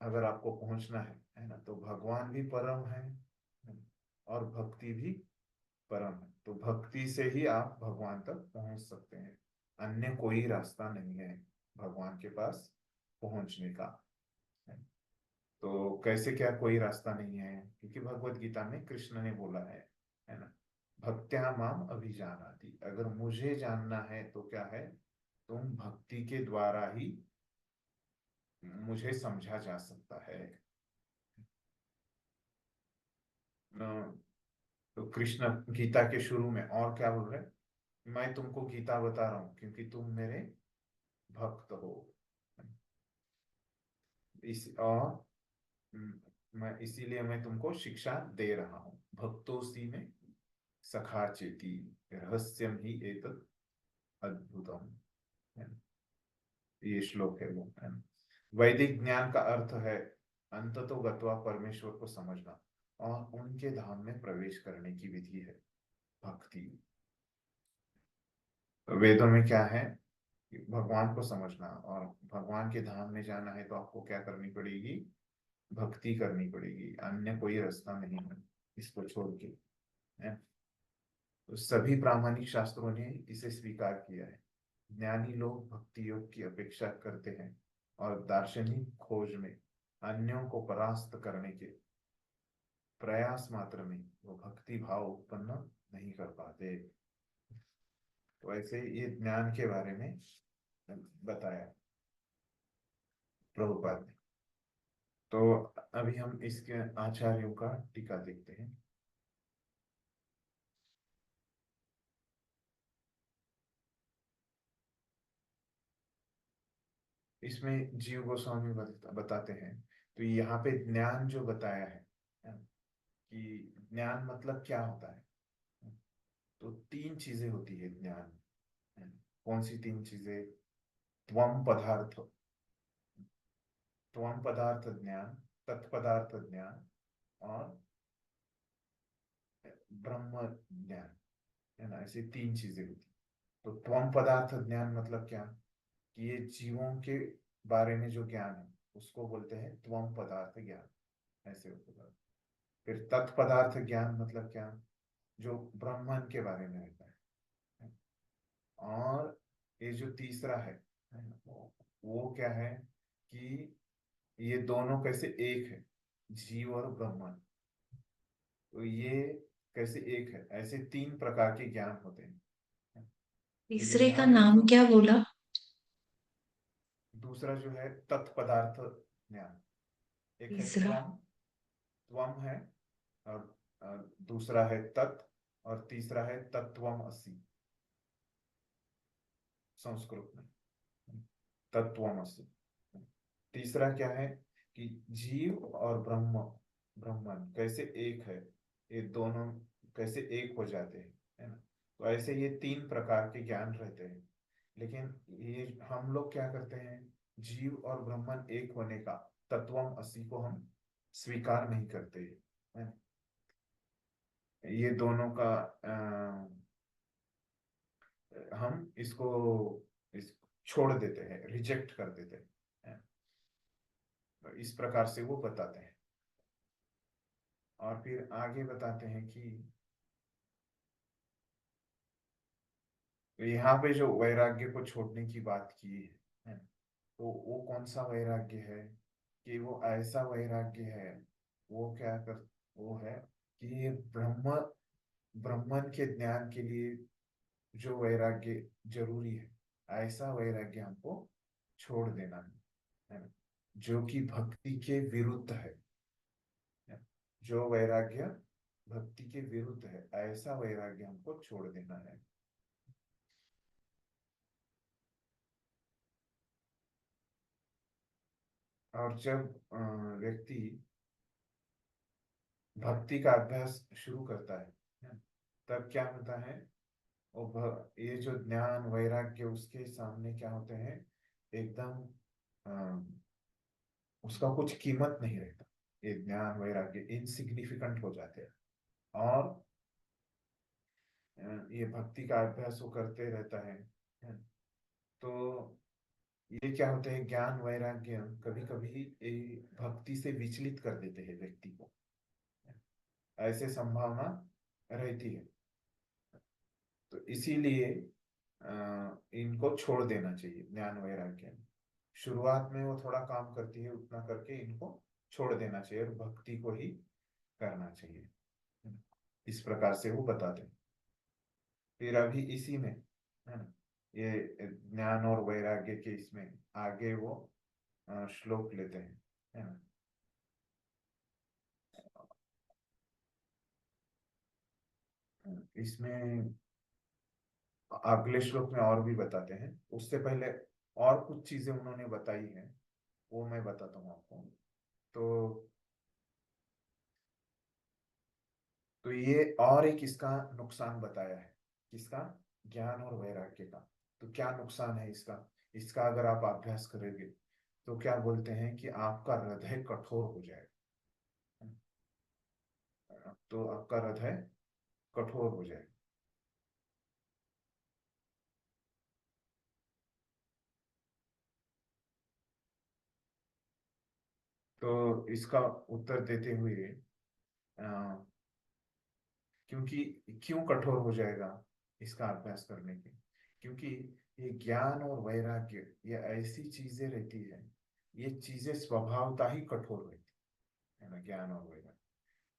Speaker 2: अगर आपको पहुंचना है ना, तो भगवान भी परम है और भक्ति भी परम है। तो भक्ति से ही आप भगवान तक पहुंच सकते हैं, अन्य कोई रास्ता नहीं है भगवान के पास पहुंचने का। तो कैसे क्या कोई रास्ता नहीं है, क्योंकि भगवत गीता में कृष्ण ने बोला है ना, भक्त्या माम अभिजानाति, अगर मुझे जानना है तो क्या है, तुम भक्ति के द्वारा ही मुझे समझा जा सकता है। तो कृष्ण गीता के शुरू में और क्या बोल रहे हैं, मैं तुमको गीता बता रहा हूं क्योंकि तुम मेरे भक्त हो। इस और मैं इसीलिए मैं तुमको शिक्षा दे रहा हूँ। भक्तोसी में सखा चेती रहस्यम ही एतत् अद्भुतम, है ना? ये श्लोक है वो, है ना। वैदिक ज्ञान का अर्थ है अंततो गत्वा परमेश्वर को समझना और उनके धाम में प्रवेश करने की विधि है भक्ति। वेदों में क्या है, भगवान को समझना, और भगवान के धाम में जाना है तो आपको क्या करनी पड़ेगी, भक्ति करनी पड़ेगी, अन्य कोई रास्ता नहीं है इसको छोड़ के, है। तो सभी प्रामाणिक शास्त्रों ने इसे स्वीकार किया है। ज्ञानी लोग भक्ति योग की अपेक्षा करते हैं और दार्शनिक खोज में अन्यों को परास्त करने के प्रयास मात्र में वो भक्ति भाव उत्पन्न नहीं कर पाते। तो ऐसे ये ज्ञान के बारे में बताया प्रभुपाद ने। तो अभी हम इसके आचार्यों का टीका देखते हैं। इसमें जीव गोस्वामी बताते हैं तो यहाँ पे ज्ञान जो बताया है कि ज्ञान मतलब क्या होता है, तो तीन चीजें होती है ज्ञान में। कौन सी तीन चीजें? त्वम पदार्थ, त्वम पदार्थ ज्ञान, तत्पदार्थ ज्ञान और ब्रह्म ज्ञान, है ना। ऐसी तीन चीजें होती। तो त्वम पदार्थ ज्ञान मतलब क्या? कि ये जीवों के बारे में जो ज्ञान है उसको बोलते हैं त्वम पदार्थ ज्ञान, ऐसे होता है। फिर तत्पदार्थ ज्ञान मतलब क्या? जो ब्रह्मन के बारे में रहता है। और ये जो तीसरा है ना, वो क्या है कि ये दोनों कैसे एक है, जीव और ब्रह्मन। तो ये कैसे एक है, ऐसे तीन प्रकार के ज्ञान होते हैं। लेकिन
Speaker 1: तीसरे का
Speaker 2: यहाँ पे
Speaker 1: नाम
Speaker 2: जो
Speaker 1: क्या बोला?
Speaker 2: दूसरा जो है तत्पदार्थ ज्ञान। एक है
Speaker 1: तीसरा?
Speaker 2: त्वम, त्वम है, और दूसरा है तत्, और तीसरा है तत्त्वमसि संस्कृत में, तत्त्वमसि। तीसरा क्या है कि जीव और ब्रह्मन कैसे एक है, ये दोनों कैसे एक हो जाते हैं, है ना। तो ऐसे ये तीन प्रकार के ज्ञान रहते हैं। लेकिन ये हम लोग क्या करते हैं, जीव और ब्रह्मन एक होने का तत्वम असि को हम स्वीकार नहीं करते, है ना। ये दोनों का हम इस छोड़ देते हैं, रिजेक्ट कर देते हैं। तो इस प्रकार से वो बताते हैं। और फिर आगे बताते हैं कि तो यहाँ पे जो वैराग्य को छोड़ने की बात की है, तो वो कौन सा वैराग्य है? कि वो ऐसा वैराग्य है, वो क्या कर वो है कि ये ब्रह्मन के ज्ञान के लिए जो वैराग्य जरूरी है, ऐसा वैराग्य हमको छोड़ देना है ना, जो कि भक्ति के विरुद्ध है। जो वैराग्य भक्ति के विरुद्ध है, ऐसा वैराग्य हमको छोड़ देना है। और जब व्यक्ति भक्ति का अभ्यास शुरू करता है, तब क्या होता है, ये जो ज्ञान वैराग्य उसके सामने क्या होते हैं, एकदम उसका कुछ कीमत नहीं रहता। ये ज्ञान वैराग्य इनसिग्निफिकेंट हो जाते हैं। और ये भक्ति का अभ्यास वो करते रहता है। तो ये क्या होते हैं, ज्ञान वैराग्य कभी कभी भक्ति से विचलित कर देते हैं व्यक्ति को, ऐसे संभावना रहती है। तो इसीलिए इनको छोड़ देना चाहिए ज्ञान वैराग्य। शुरुआत में वो थोड़ा काम करती है, उतना करके इनको छोड़ देना चाहिए और भक्ति को ही करना चाहिए। इस प्रकार से वो बताते हैं। फिर अभी इसी में, है ना, ये ज्ञान और वैराग्य के इसमें आगे वो श्लोक लेते हैं, है ना। इसमें अगले श्लोक में और भी बताते हैं, उससे पहले और कुछ चीजें उन्होंने बताई हैं, वो मैं बताता हूँ आपको। तो ये और एक इसका नुकसान बताया है, किसका? ज्ञान और वैराग्य का। तो क्या नुकसान है इसका? इसका अगर आप अभ्यास करेंगे तो क्या बोलते हैं कि आपका हृदय कठोर हो जाएगा। तो आपका हृदय कठोर हो जाएगा। तो इसका उत्तर देते हुए क्योंकि क्यों कठोर हो जाएगा इसका अभ्यास करने के? क्योंकि ये ज्ञान और वैराग्य ये ऐसी चीजें रहती है, ये चीजें स्वभावतः ही कठोर रहती है ना, ज्ञान और वैराग्य।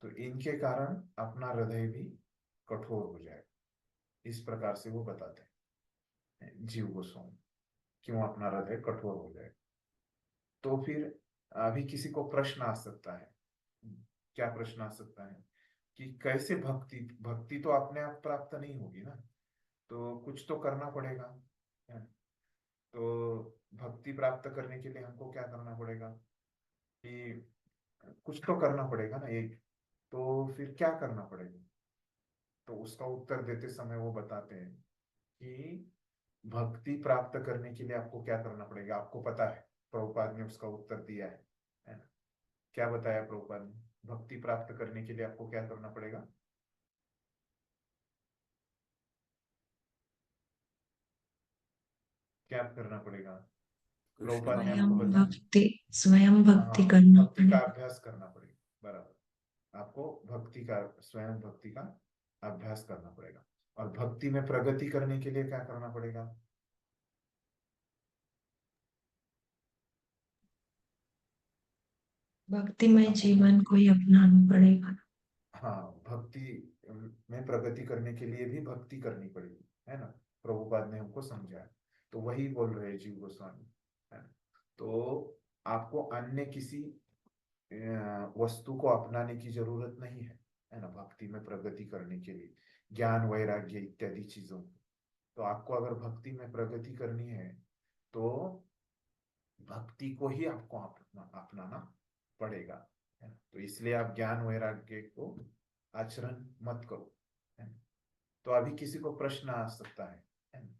Speaker 2: तो इनके कारण अपना हृदय भी कठोर हो जाएगा। इस प्रकार से वो बताते हैं जीव गोस्वामी, क्यों अपना हृदय कठोर हो जाएगा। तो फिर अभी किसी को प्रश्न आ सकता है, क्या प्रश्न आ सकता है कि कैसे भक्ति भक्ति तो अपने आप प्राप्त नहीं होगी ना, तो कुछ तो करना पड़ेगा, है ना? तो भक्ति प्राप्त करने के लिए हमको क्या करना पड़ेगा? कि कुछ तो करना पड़ेगा ना एक, तो फिर क्या करना पड़ेगा? तो उसका उत्तर देते समय वो बताते हैं कि भक्ति प्राप्त करने के लिए आपको क्या करना पड़ेगा, आपको पता है, प्रभुपाद ने उसका उत्तर दिया है ना? क्या बताया प्रभुपाद ने? भक्ति प्राप्त करने के लिए आपको क्या करना पड़ेगा? क्या करना पड़ेगा? प्रभुपाद ने आपको बताया।
Speaker 1: स्वयं भक्ति
Speaker 2: हाँ,
Speaker 1: करना
Speaker 2: भक्ति का
Speaker 1: पड़ेगा।
Speaker 2: अभ्यास करना पड़ेगा, बराबर। आपको भक्ति का, स्वयं भक्ति का अभ्यास करना पड़ेगा। और भक्ति में प्रगति करने के लिए क्या करना पड़ेगा?
Speaker 1: भक्तिमय
Speaker 2: आपको
Speaker 1: जीवन
Speaker 2: भक्ति,
Speaker 1: को ही अपनाना पड़ेगा।
Speaker 2: हाँ, भक्ति में प्रगति करने के लिए भी भक्ति करनी पड़ेगी, है ना? प्रभुपाद ने हमको समझाया। तो वही बोल रहे हैं जीव गोस्वामी, है ना? तो आपको अन्य किसी वस्तु को अपनाने की जरूरत नहीं है ना, भक्ति में प्रगति करने के लिए, ज्ञान वैराग्य इत्यादि चीजों को। तो आपको अगर भक्ति में प्रगति करनी है तो भक्ति को ही आपको अपनाना पड़ेगा, है ना? तो इसलिए आप ज्ञान वैराग्य को आचरण मत करो, है ना? तो अभी किसी को प्रश्न आ सकता है ना?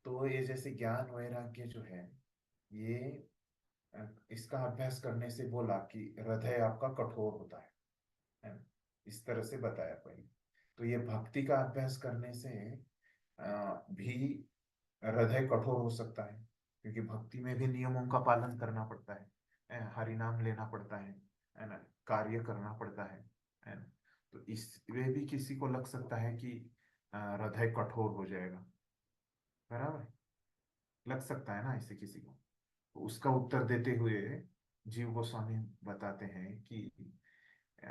Speaker 2: तो ये जैसे ज्ञान वैराग्य जो है, ये इसका अभ्यास करने से बोला कि हृदय आपका कठोर होता है ना? इस तरह से बताया पहले। तो ये भक्ति का अभ्यास करने से भी हृदय कठोर हो सकता है, क्योंकि भक्ति में भी नियमों का पालन करना पड़ता है, हरि नाम लेना पड़ता है ना, कार्य करना पड़ता है ना? तो इसमें भी किसी को लग सकता है कि हृदय कठोर हो जाएगा, बराबर, लग सकता है ना इसे किसी को। तो उसका उत्तर देते हुए जीव गोस्वामी बताते हैं कि अ,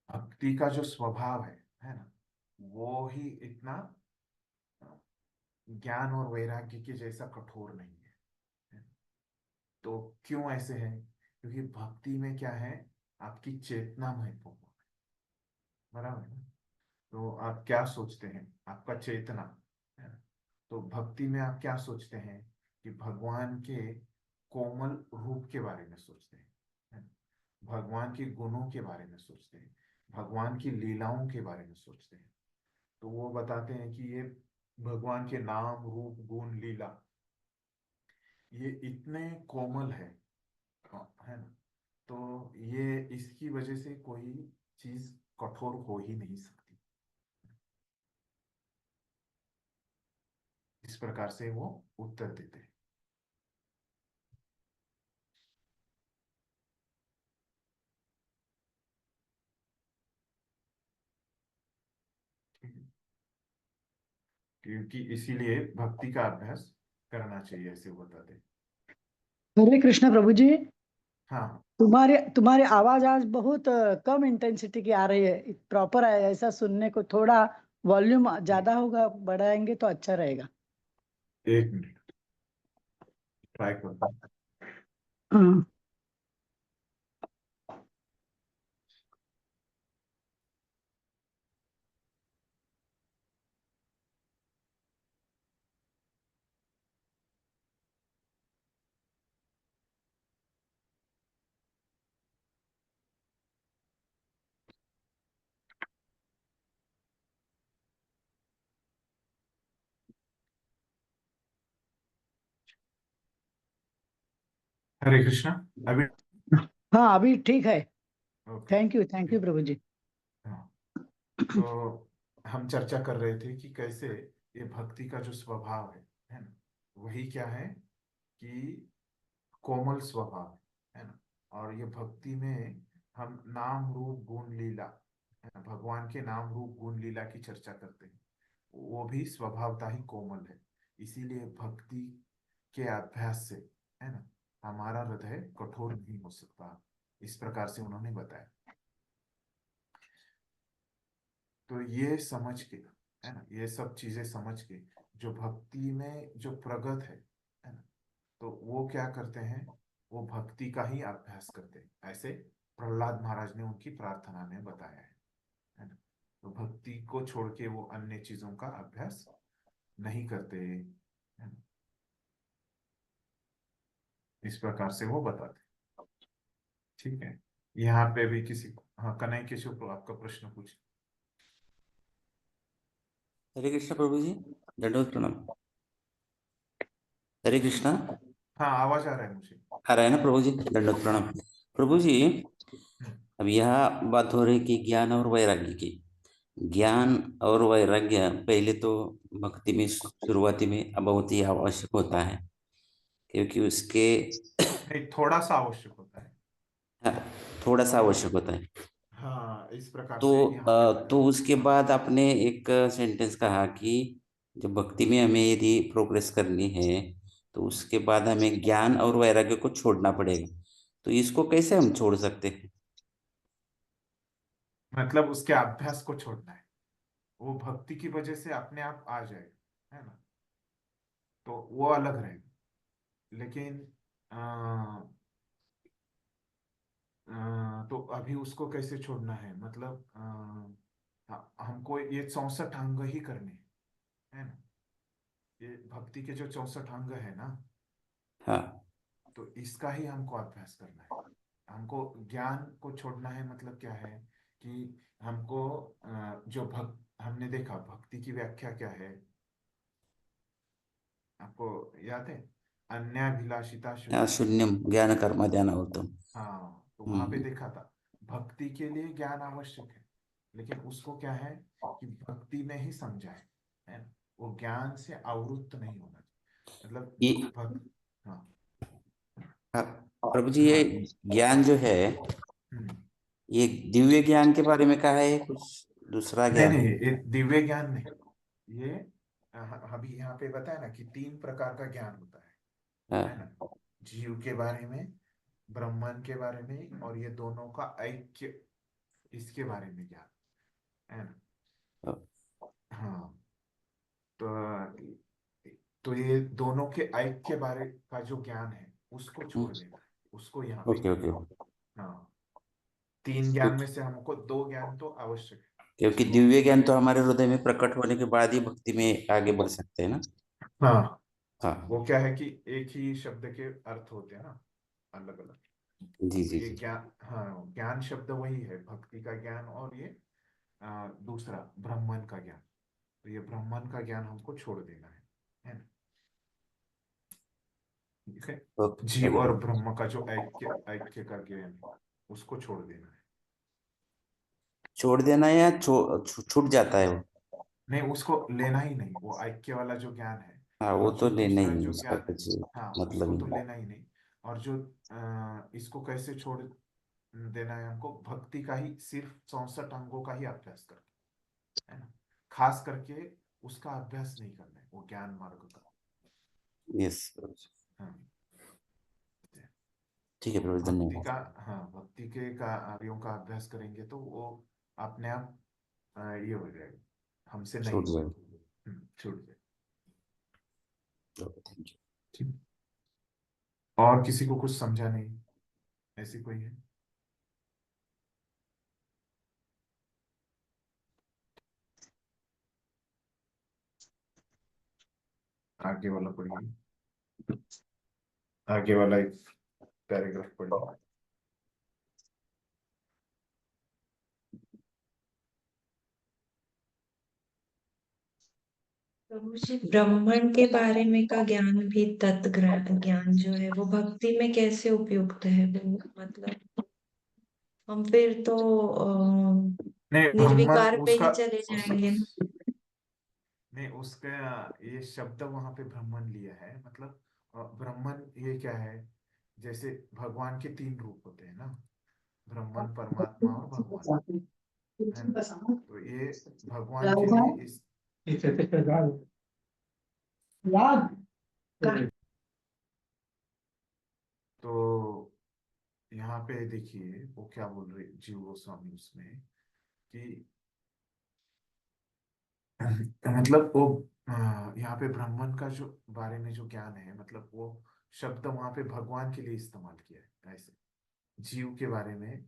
Speaker 2: भक्ति का जो स्वभाव है ना, वो ही इतना ज्ञान और वैराग्य के जैसा कठोर नहीं है। तो क्यों ऐसे है? क्योंकि भक्ति में क्या है, आपकी चेतना महत्वपूर्ण है, बराबर है ना? तो आप क्या सोचते हैं, आपका चेतना, है ना? तो भक्ति में आप क्या सोचते हैं कि भगवान के कोमल रूप के बारे में सोचते हैं, भगवान के गुणों के बारे में सोचते हैं, भगवान की लीलाओं के बारे में सोचते हैं। तो वो बताते हैं कि ये भगवान के नाम रूप गुण लीला, ये इतने कोमल है ना? तो ये इसकी वजह से कोई चीज कठोर हो ही नहीं सकती। इस प्रकार से वो उत्तर देते हैं। ठीक है? क्योंकि इसीलिए भक्ति का अभ्यास करना चाहिए, ऐसे वो बताते हैं।
Speaker 6: हरे कृष्णा प्रभु जी,
Speaker 2: हाँ,
Speaker 6: तुम्हारे तुम्हारी आवाज आज बहुत कम इंटेंसिटी की आ रही है, प्रॉपर है ऐसा सुनने को। थोड़ा वॉल्यूम ज्यादा होगा, बढ़ाएंगे तो अच्छा रहेगा।
Speaker 2: एक मिनट ट्राई करता हूँ।
Speaker 6: हाँ।
Speaker 2: हरे कृष्णा। अभी
Speaker 6: हाँ, अभी ठीक है।
Speaker 2: ओके।
Speaker 6: थैंक यू प्रभु जी।
Speaker 2: हाँ, तो हम चर्चा कर रहे थे कि कैसे ये भक्ति का जो स्वभाव है ना, वही क्या है कि कोमल स्वभाव है ना? और ये भक्ति में हम नाम रूप गुण लीला, है ना, भगवान के नाम रूप गुण लीला की चर्चा करते हैं, वो भी स्वभावता ही कोमल है। इसीलिए भक्ति के अभ्यास से, है ना, हमारा हृदय कठोर नहीं हो सकता। इस प्रकार से उन्होंने बताया। तो ये समझ के, है ना, ये सब चीजें समझ के, जो भक्ति में जो प्रगत है ना, तो वो क्या करते हैं, वो भक्ति का ही अभ्यास करते हैं। ऐसे प्रहलाद महाराज ने उनकी प्रार्थना में बताया है ना? तो भक्ति को छोड़ के वो अन्य चीजों का अभ्यास नहीं करते, है ना? इस प्रकार से वो बताते हैं। ठीक है, यहाँ पे भी किसी को, हाँ कन्हैया केशव आपका प्रश्न पूछे।
Speaker 7: हरे कृष्ण प्रभु जी, दंडवत प्रणाम। हरे कृष्णा।
Speaker 2: हाँ आवाज आ रहा है मुझे।
Speaker 7: आ रहा है ना प्रभु जी? दंडवत प्रणाम प्रभु जी।
Speaker 2: हम्म,
Speaker 7: अब यह बात हो रही कि ज्ञान और वैराग्य की। ज्ञान और वैराग्य पहले तो भक्ति में शुरुआती में बहुत ही आवश्यक होता है, क्योंकि उसके
Speaker 2: नहीं थोड़ा सा आवश्यक होता है।
Speaker 7: हाँ, थोड़ा सा आवश्यक होता है।
Speaker 2: हाँ इस प्रकार
Speaker 7: तो
Speaker 2: से यहाँ पे
Speaker 7: तो
Speaker 2: बताया।
Speaker 7: उसके बाद आपने एक सेंटेंस कहा कि जब भक्ति में हमें यदि प्रोग्रेस करनी है तो उसके बाद हमें ज्ञान और वैराग्य को छोड़ना पड़ेगा। तो इसको कैसे हम छोड़ सकते हैं?
Speaker 2: मतलब उसके अभ्यास को छोड़ना है, वो भक्ति की वजह से अपने आप आ जाएगा, है ना, तो वो अलग रहेगा। लेकिन तो अभी उसको कैसे छोड़ना है, मतलब हमको ये 64 अंग ही करने हैं, है ना, ये भक्ति के जो 64 अंग है ना,
Speaker 7: हाँ।
Speaker 2: तो इसका ही हमको अभ्यास करना है। हमको ज्ञान को छोड़ना है, मतलब क्या है कि हमको जो भक्त हमने देखा भक्ति की व्याख्या क्या है, आपको याद है, अन्याभिलाषिता
Speaker 7: हाँ,
Speaker 2: शून्य।
Speaker 7: शून्यम ज्ञान कर्म ध्यान होतम।
Speaker 2: हाँ तो वहां पे देखा था भक्ति के लिए ज्ञान आवश्यक है, लेकिन उसको क्या है कि भक्ति में ही समझा है ना, वो ज्ञान से आवृत्त नहीं होना चाहिए, मतलब
Speaker 7: ये
Speaker 2: जो भक्त। हाँ
Speaker 7: हाँ, प्रभु जी, ये
Speaker 2: हाँ।
Speaker 7: ज्ञान जो है,
Speaker 2: हम्म,
Speaker 7: ये दिव्य ज्ञान के बारे में कहा है, कुछ दूसरा
Speaker 2: नहीं
Speaker 7: ज्ञान?
Speaker 2: नहीं ये दिव्य ज्ञान नहीं, ये अभी यहाँ पे बताया ना कि 3 प्रकार का ज्ञान होता है
Speaker 7: हाँ।
Speaker 2: ना, जीव के बारे में, ब्रह्मन के बारे में, और ये दोनों का ऐक्य, इसके बारे में ज्ञान, है ना। हाँ तो ये दोनों के ऐक्य के बारे का जो ज्ञान है उसको छोड़ देना है, उसको यहाँ पे
Speaker 7: ओके ओके।
Speaker 2: कहते हैं। हाँ 3 ज्ञान में से हमको 2 ज्ञान तो आवश्यक है,
Speaker 7: क्योंकि
Speaker 2: उसको।
Speaker 7: दिव्य ज्ञान तो हमारे हृदय में प्रकट होने के बाद ही भक्ति में आगे बढ़ सकते हैं ना।
Speaker 2: हाँ
Speaker 7: हाँ।
Speaker 2: वो क्या है कि एक ही शब्द के अर्थ होते हैं ना, अलग अलग।
Speaker 7: जी
Speaker 2: तो
Speaker 7: जी
Speaker 2: ये
Speaker 7: जी।
Speaker 2: ज्ञान, हाँ ज्ञान शब्द वही है, भक्ति का ज्ञान और ये दूसरा ब्राह्मण का ज्ञान। तो ये ब्राह्मण का ज्ञान हमको छोड़ देना है ना, ठीक है।
Speaker 7: ओके
Speaker 2: जीव
Speaker 7: ओके।
Speaker 2: और ब्रह्म का जो ऐक्य ऐक्य का ज्ञान है, उसको छोड़ देना है।
Speaker 7: छोड़ देना या छूट जाता है वो?
Speaker 2: नहीं उसको लेना ही नहीं, वो ऐक्य वाला जो ज्ञान है,
Speaker 7: हाँ, वो
Speaker 2: और
Speaker 7: तो
Speaker 2: जो
Speaker 7: लेना ही
Speaker 2: दूसरा
Speaker 7: नहीं,
Speaker 2: जो
Speaker 7: उसका
Speaker 2: ज्ञान है,
Speaker 7: कुछ
Speaker 2: हाँ
Speaker 7: मतलब
Speaker 2: उसको
Speaker 7: ही
Speaker 2: तो
Speaker 7: नहीं।
Speaker 2: लेना ही नहीं। और जो इसको कैसे छोड़ देना है हमको, भक्ति का ही सिर्फ 64 अंगों का ही अभ्यास करके, है ना, खास करके उसका अभ्यास नहीं करना है, वो ज्ञान मार्ग का।
Speaker 7: यस।
Speaker 2: हाँ
Speaker 7: ठीक है प्रभु,
Speaker 2: भक्ति
Speaker 7: धन्यवाद।
Speaker 2: का, हाँ भक्ति के कार्यों का अभ्यास करेंगे तो वो अपने आप ये हो जाएगा, हमसे नहीं
Speaker 7: छूट
Speaker 2: होगा।
Speaker 7: जाएगा।
Speaker 2: छूट जाए।
Speaker 7: Thank you.
Speaker 2: ठीक। और किसी को कुछ समझा नहीं, ऐसी कोई है? आगे वाला पढ़िए, आगे वाला एक पैराग्राफ पढ़िए।
Speaker 1: प्रभु जी, ब्रह्मांड के बारे में का ज्ञान भी तत्व ज्ञान जो है वो भक्ति में कैसे उपयुक्त है वो, मतलब हम फिर तो
Speaker 2: नहीं ब्रह्मन
Speaker 1: निर्विकार पे
Speaker 2: उसका
Speaker 1: ही चले जाएंगे ना।
Speaker 2: नहीं उसका ये शब्द वहां पे ब्रह्मन लिया है, मतलब ब्रह्मन ये क्या है, जैसे भगवान के 3 रूप होते हैं ना, ब्रह्मन परमात्मा और भगवान, है ना। तो ये भगवान के लिए इस, तो यहाँ पे देखिए वो क्या बोल रहे जीव गोस्वामी उसमें कि मतलब वो यहाँ पे ब्राह्मण का जो बारे में जो ज्ञान है, मतलब वो शब्द वहां पे भगवान के लिए इस्तेमाल किया है, ऐसे जीव के बारे में,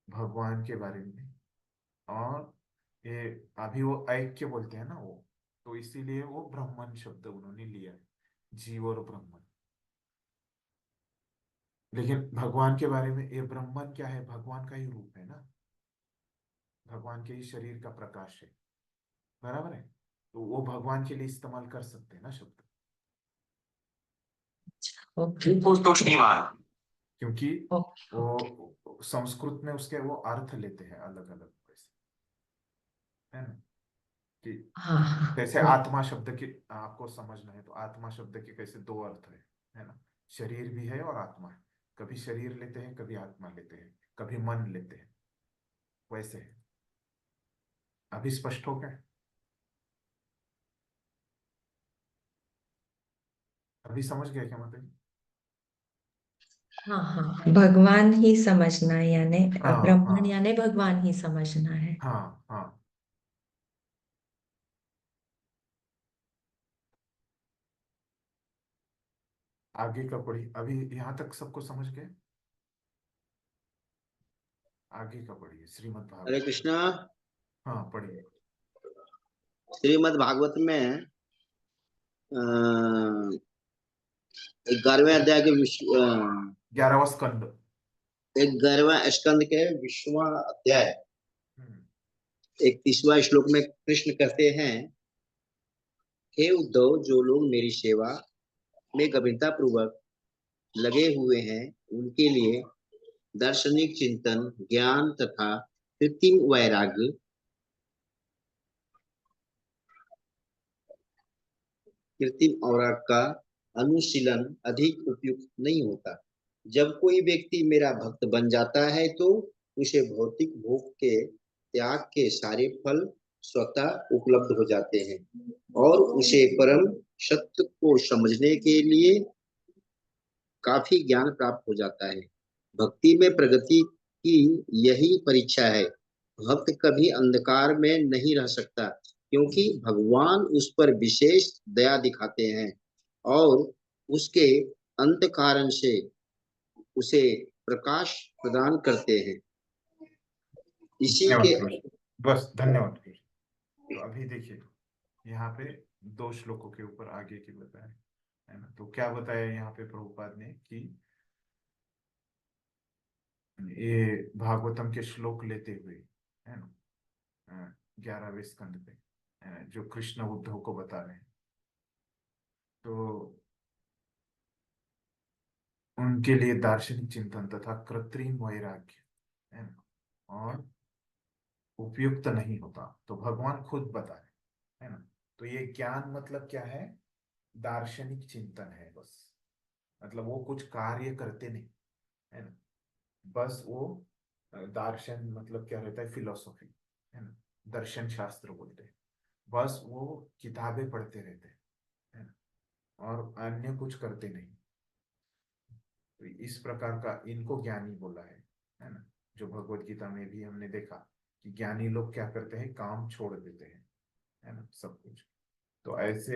Speaker 2: भगवान के बारे में, और ये अभी वो ऐक्य बोलते हैं ना वो, तो इसीलिए वो ब्राह्मण शब्द उन्होंने लिया है, जीव और ब्राह्मण। लेकिन भगवान के बारे में, ये ब्रह्मन क्या है? भगवान का ही रूप है ना, भगवान के ही शरीर का प्रकाश है, बराबर है। तो वो भगवान के लिए इस्तेमाल कर सकते हैं ना शब्द,
Speaker 1: ओके।
Speaker 2: क्योंकि
Speaker 1: ओके।
Speaker 2: वो संस्कृत में उसके वो अर्थ लेते हैं अलग अलग वैसे, है ना। कि
Speaker 1: हाँ हाँ।
Speaker 2: जैसे
Speaker 1: ओके।
Speaker 2: आत्मा शब्द के आपको समझना है तो आत्मा शब्द के कैसे दो अर्थ है ना। शरीर भी है और आत्मा है। कभी शरीर लेते हैं, कभी आत्मा लेते हैं, कभी मन लेते हैं, वैसे है। अभी स्पष्ट हो गया? अभी समझ गया क्या मतलब?
Speaker 1: हाँ हाँ, भगवान ही समझना है, यानी
Speaker 2: हाँ
Speaker 1: ब्राह्मण
Speaker 2: हाँ
Speaker 1: यानी भगवान ही समझना है।
Speaker 2: हाँ हाँ। आगे का पढ़ी, अभी यहाँ तक सबको समझ गए? आगे का पढ़िए श्रीमद्
Speaker 4: हरे
Speaker 2: भागवत में।
Speaker 4: कृष्णा।
Speaker 2: हाँ पढ़िए।
Speaker 4: श्रीमद् भागवत में 11वें अध्याय के
Speaker 2: 11वां स्कंद।
Speaker 4: 11वें स्कंद के 20वां अध्याय
Speaker 2: हम्म,
Speaker 4: 31वां श्लोक में कृष्ण कहते हैं, हे उद्धव, जो लोग मेरी सेवा में गंभीरता पूर्वक लगे हुए हैं, उनके लिए दार्शनिक चिंतन, ज्ञान तथा कृत्रिम वैराग्य और का अनुशीलन अधिक उपयुक्त नहीं होता। जब कोई व्यक्ति मेरा भक्त बन जाता है तो उसे भौतिक भोग के त्याग के सारे फल स्वतः उपलब्ध हो जाते हैं और उसे परम सत्य को समझने के लिए काफी ज्ञान प्राप्त हो जाता है। भक्ति में प्रगति की यही परीक्षा है। भक्त कभी अंधकार में नहीं रह सकता, क्योंकि भगवान उस पर विशेष दया दिखाते हैं और उसके अंत कारण से उसे प्रकाश प्रदान करते हैं। इसी
Speaker 2: धन्यवाद
Speaker 4: के
Speaker 2: कृष्ण। बस धन्यवाद कृष्ण। तो अभी देखिए यहाँ पे दो श्लोकों के ऊपर आगे की बताया है ना। तो क्या बताया यहाँ पे प्रभुपाद ने कि ये भागवतम के श्लोक लेते हुए, है ना, 11वें स्कंद पे, है ना, जो कृष्ण उद्धव को बता रहे हैं, तो उनके लिए दार्शनिक चिंतन तथा कृत्रिम वैराग्य, है ना, और उपयुक्त नहीं होता। तो भगवान खुद बता रहे, है ना। तो ये ज्ञान मतलब क्या है? दार्शनिक चिंतन है बस। मतलब वो कुछ कार्य करते नहीं, है ना। बस वो दार्शन मतलब क्या रहता है? फिलोसॉफी, है ना, दर्शन शास्त्र बोलते हैं। बस वो किताबें पढ़ते रहते हैं, है ना, और अन्य कुछ करते नहीं। तो इस प्रकार का इनको ज्ञानी बोला है ना। जो भगवत गीता में भी हमने देखा कि ज्ञानी लोग क्या करते हैं? काम छोड़ देते हैं, है ना, सब कुछ। तो ऐसे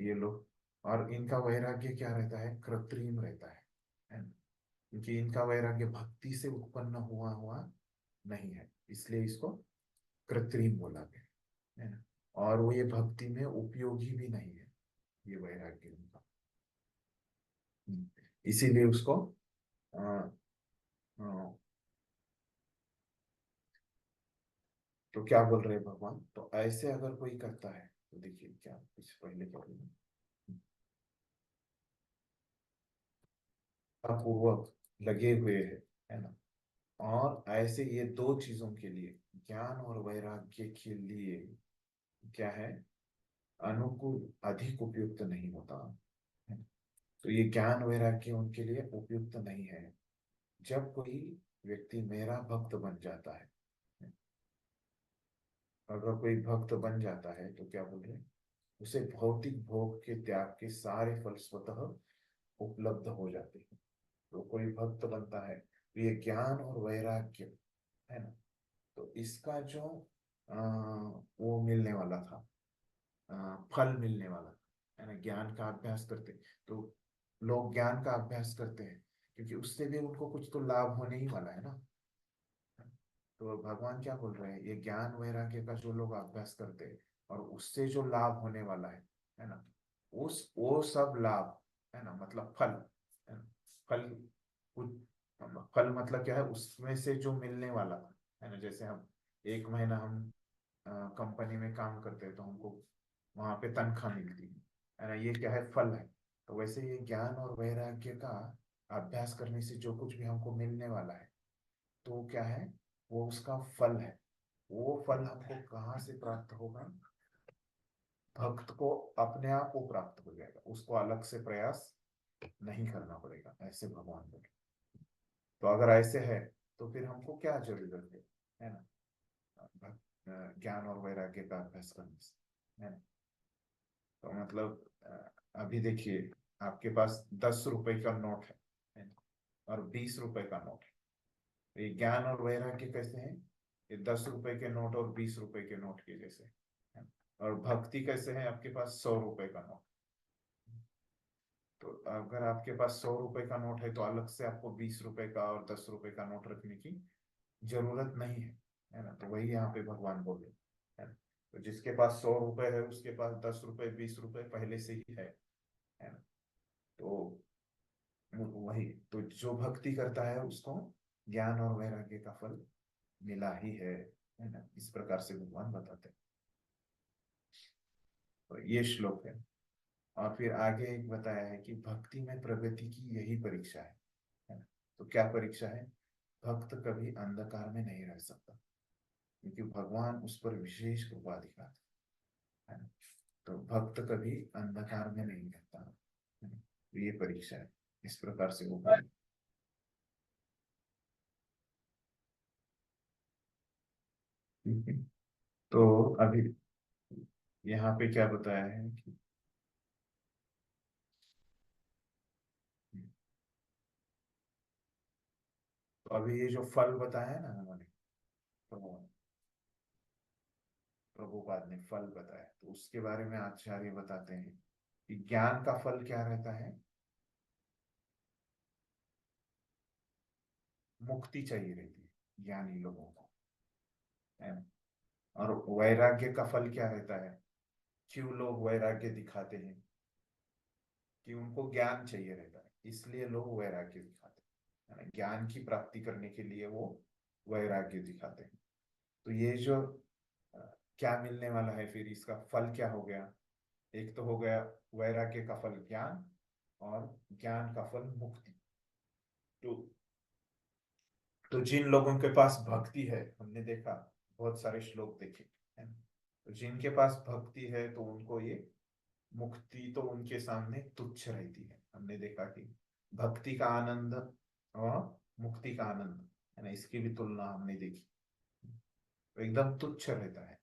Speaker 2: ये लोग, और इनका वैराग्य क्या रहता है? कृत्रिम रहता है ना। क्योंकि इनका वैराग्य भक्ति से उत्पन्न हुआ हुआ नहीं है, इसलिए इसको कृत्रिम बोला गया, है ना। और वो ये भक्ति में उपयोगी भी नहीं है, ये वैराग्य उनका। इसीलिए उसको अ, अ, तो क्या बोल रहे हैं भगवान? तो ऐसे अगर कोई करता है तो देखिए क्या कुछ पहले क्या बोले, पूर्वक लगे हुए है ना। और ऐसे ये दो चीजों के लिए, ज्ञान और वैराग्य के लिए क्या है? अनुकूल, अधिक उपयुक्त नहीं होता है। तो ये ज्ञान वैराग्य उनके लिए उपयुक्त नहीं है। जब कोई व्यक्ति मेरा भक्त बन जाता है, अगर कोई भक्त बन जाता है तो क्या बोल रहे हैं? उसे भौतिक भोग के त्याग के सारे फल स्वतः उपलब्ध हो जाते हैं। तो कोई भक्त बनता है तो ये ज्ञान और वैराग्य, है ना, तो इसका जो वो मिलने वाला था, फल मिलने वाला, है ना। ज्ञान का अभ्यास करते तो लोग ज्ञान का अभ्यास करते हैं क्योंकि उससे भी उनको कुछ तो लाभ होने ही वाला है ना। तो भगवान क्या बोल रहे हैं? ये ज्ञान वैराग्य का जो लोग अभ्यास करते हैं और उससे जो लाभ होने वाला है ना, उस वो सब लाभ, है ना, मतलब फल, है ना, फल कुछ फल मतलब क्या है, उसमें से जो मिलने वाला है ना। जैसे हम 1 महीना हम कंपनी में काम करते हैं तो हमको वहां पे तनख्वाह मिलती है ना, ये क्या है, फल है। तो वैसे ये ज्ञान और वैराग्य का अभ्यास करने से जो कुछ भी हमको मिलने वाला है, तो क्या है, वो उसका फल है। वो फल हमको कहाँ से प्राप्त होगा? भक्त को अपने आप वो प्राप्त हो जाएगा, उसको अलग से प्रयास नहीं करना पड़ेगा, ऐसे भगवान बोले। तो अगर ऐसे है तो फिर हमको क्या जरूरत है ना, ज्ञान और वैराग्य का अभ्यास करने से, है ना। तो मतलब अभी देखिए, आपके पास 10 रुपए का नोट है ना? और 20 रुपए का नोट है। तो ये ज्ञान और वैराग्य कैसे हैं? ये 10 रुपए के नोट और 20 रुपए के नोट के जैसे है। और भक्ति कैसे है? आपके पास 100 रुपए का नोट। तो अगर आपके पास 100 रुपए का नोट है तो अलग से आपको 20 रुपए का और 10 रुपए का नोट रखने की जरूरत नहीं है ना। तो वही यहाँ पे भगवान बोले, है ना। तो जिसके पास 100 रुपए है उसके पास 10 रुपए 20 रुपए पहले से ही है ना। तो वही, तो जो भक्ति करता है उसको ज्ञान और वैराग्य का फल मिला ही है ना। इस प्रकार से भगवान बताते हैं। तो ये श्लोक है। और फिर आगे एक बताया है कि भक्ति में प्रगति की यही परीक्षा है ना। तो क्या परीक्षा है? भक्त कभी अंधकार में नहीं रह सकता, क्योंकि भगवान उस पर विशेष कृपा दिखाते हैं ना। तो भक्त कभी अंधकार में नहीं रहता है ना। तो ये परीक्षा है, इस प्रकार से वो बोले। ठीक है। तो अभी यहाँ पे क्या बताया है कि तो अभी ये जो फल बताया है ना हमारे प्रभु प्रभुपाद ने फल बताया, तो उसके बारे में आचार्य बताते हैं कि ज्ञान का फल क्या रहता है? मुक्ति चाहिए रहती है ज्ञानी लोगों को, है ना। और वैराग्य का फल क्या रहता है? क्यों लोग वैराग्य दिखाते हैं? कि उनको ज्ञान चाहिए रहता है, इसलिए लोग वैराग्य दिखाते हैं, है ना। ज्ञान की प्राप्ति करने के लिए वो वैराग्य दिखाते हैं। तो ये जो अ, क्या मिलने वाला है, फिर इसका फल क्या हो गया? एक तो हो गया वैराग्य का फल ज्ञान, और ज्ञान का फल मुक्ति। तो जिन लोगों के पास भक्ति है, हमने देखा बहुत सारे श्लोक देखे, है ना। तो जिनके पास भक्ति है तो उनको ये मुक्ति तो उनके सामने तुच्छ रहती है। हमने देखा कि भक्ति का आनंद और मुक्ति का आनंद, है ना, इसकी भी तुलना हमने देखी। तो एकदम तुच्छ रहता है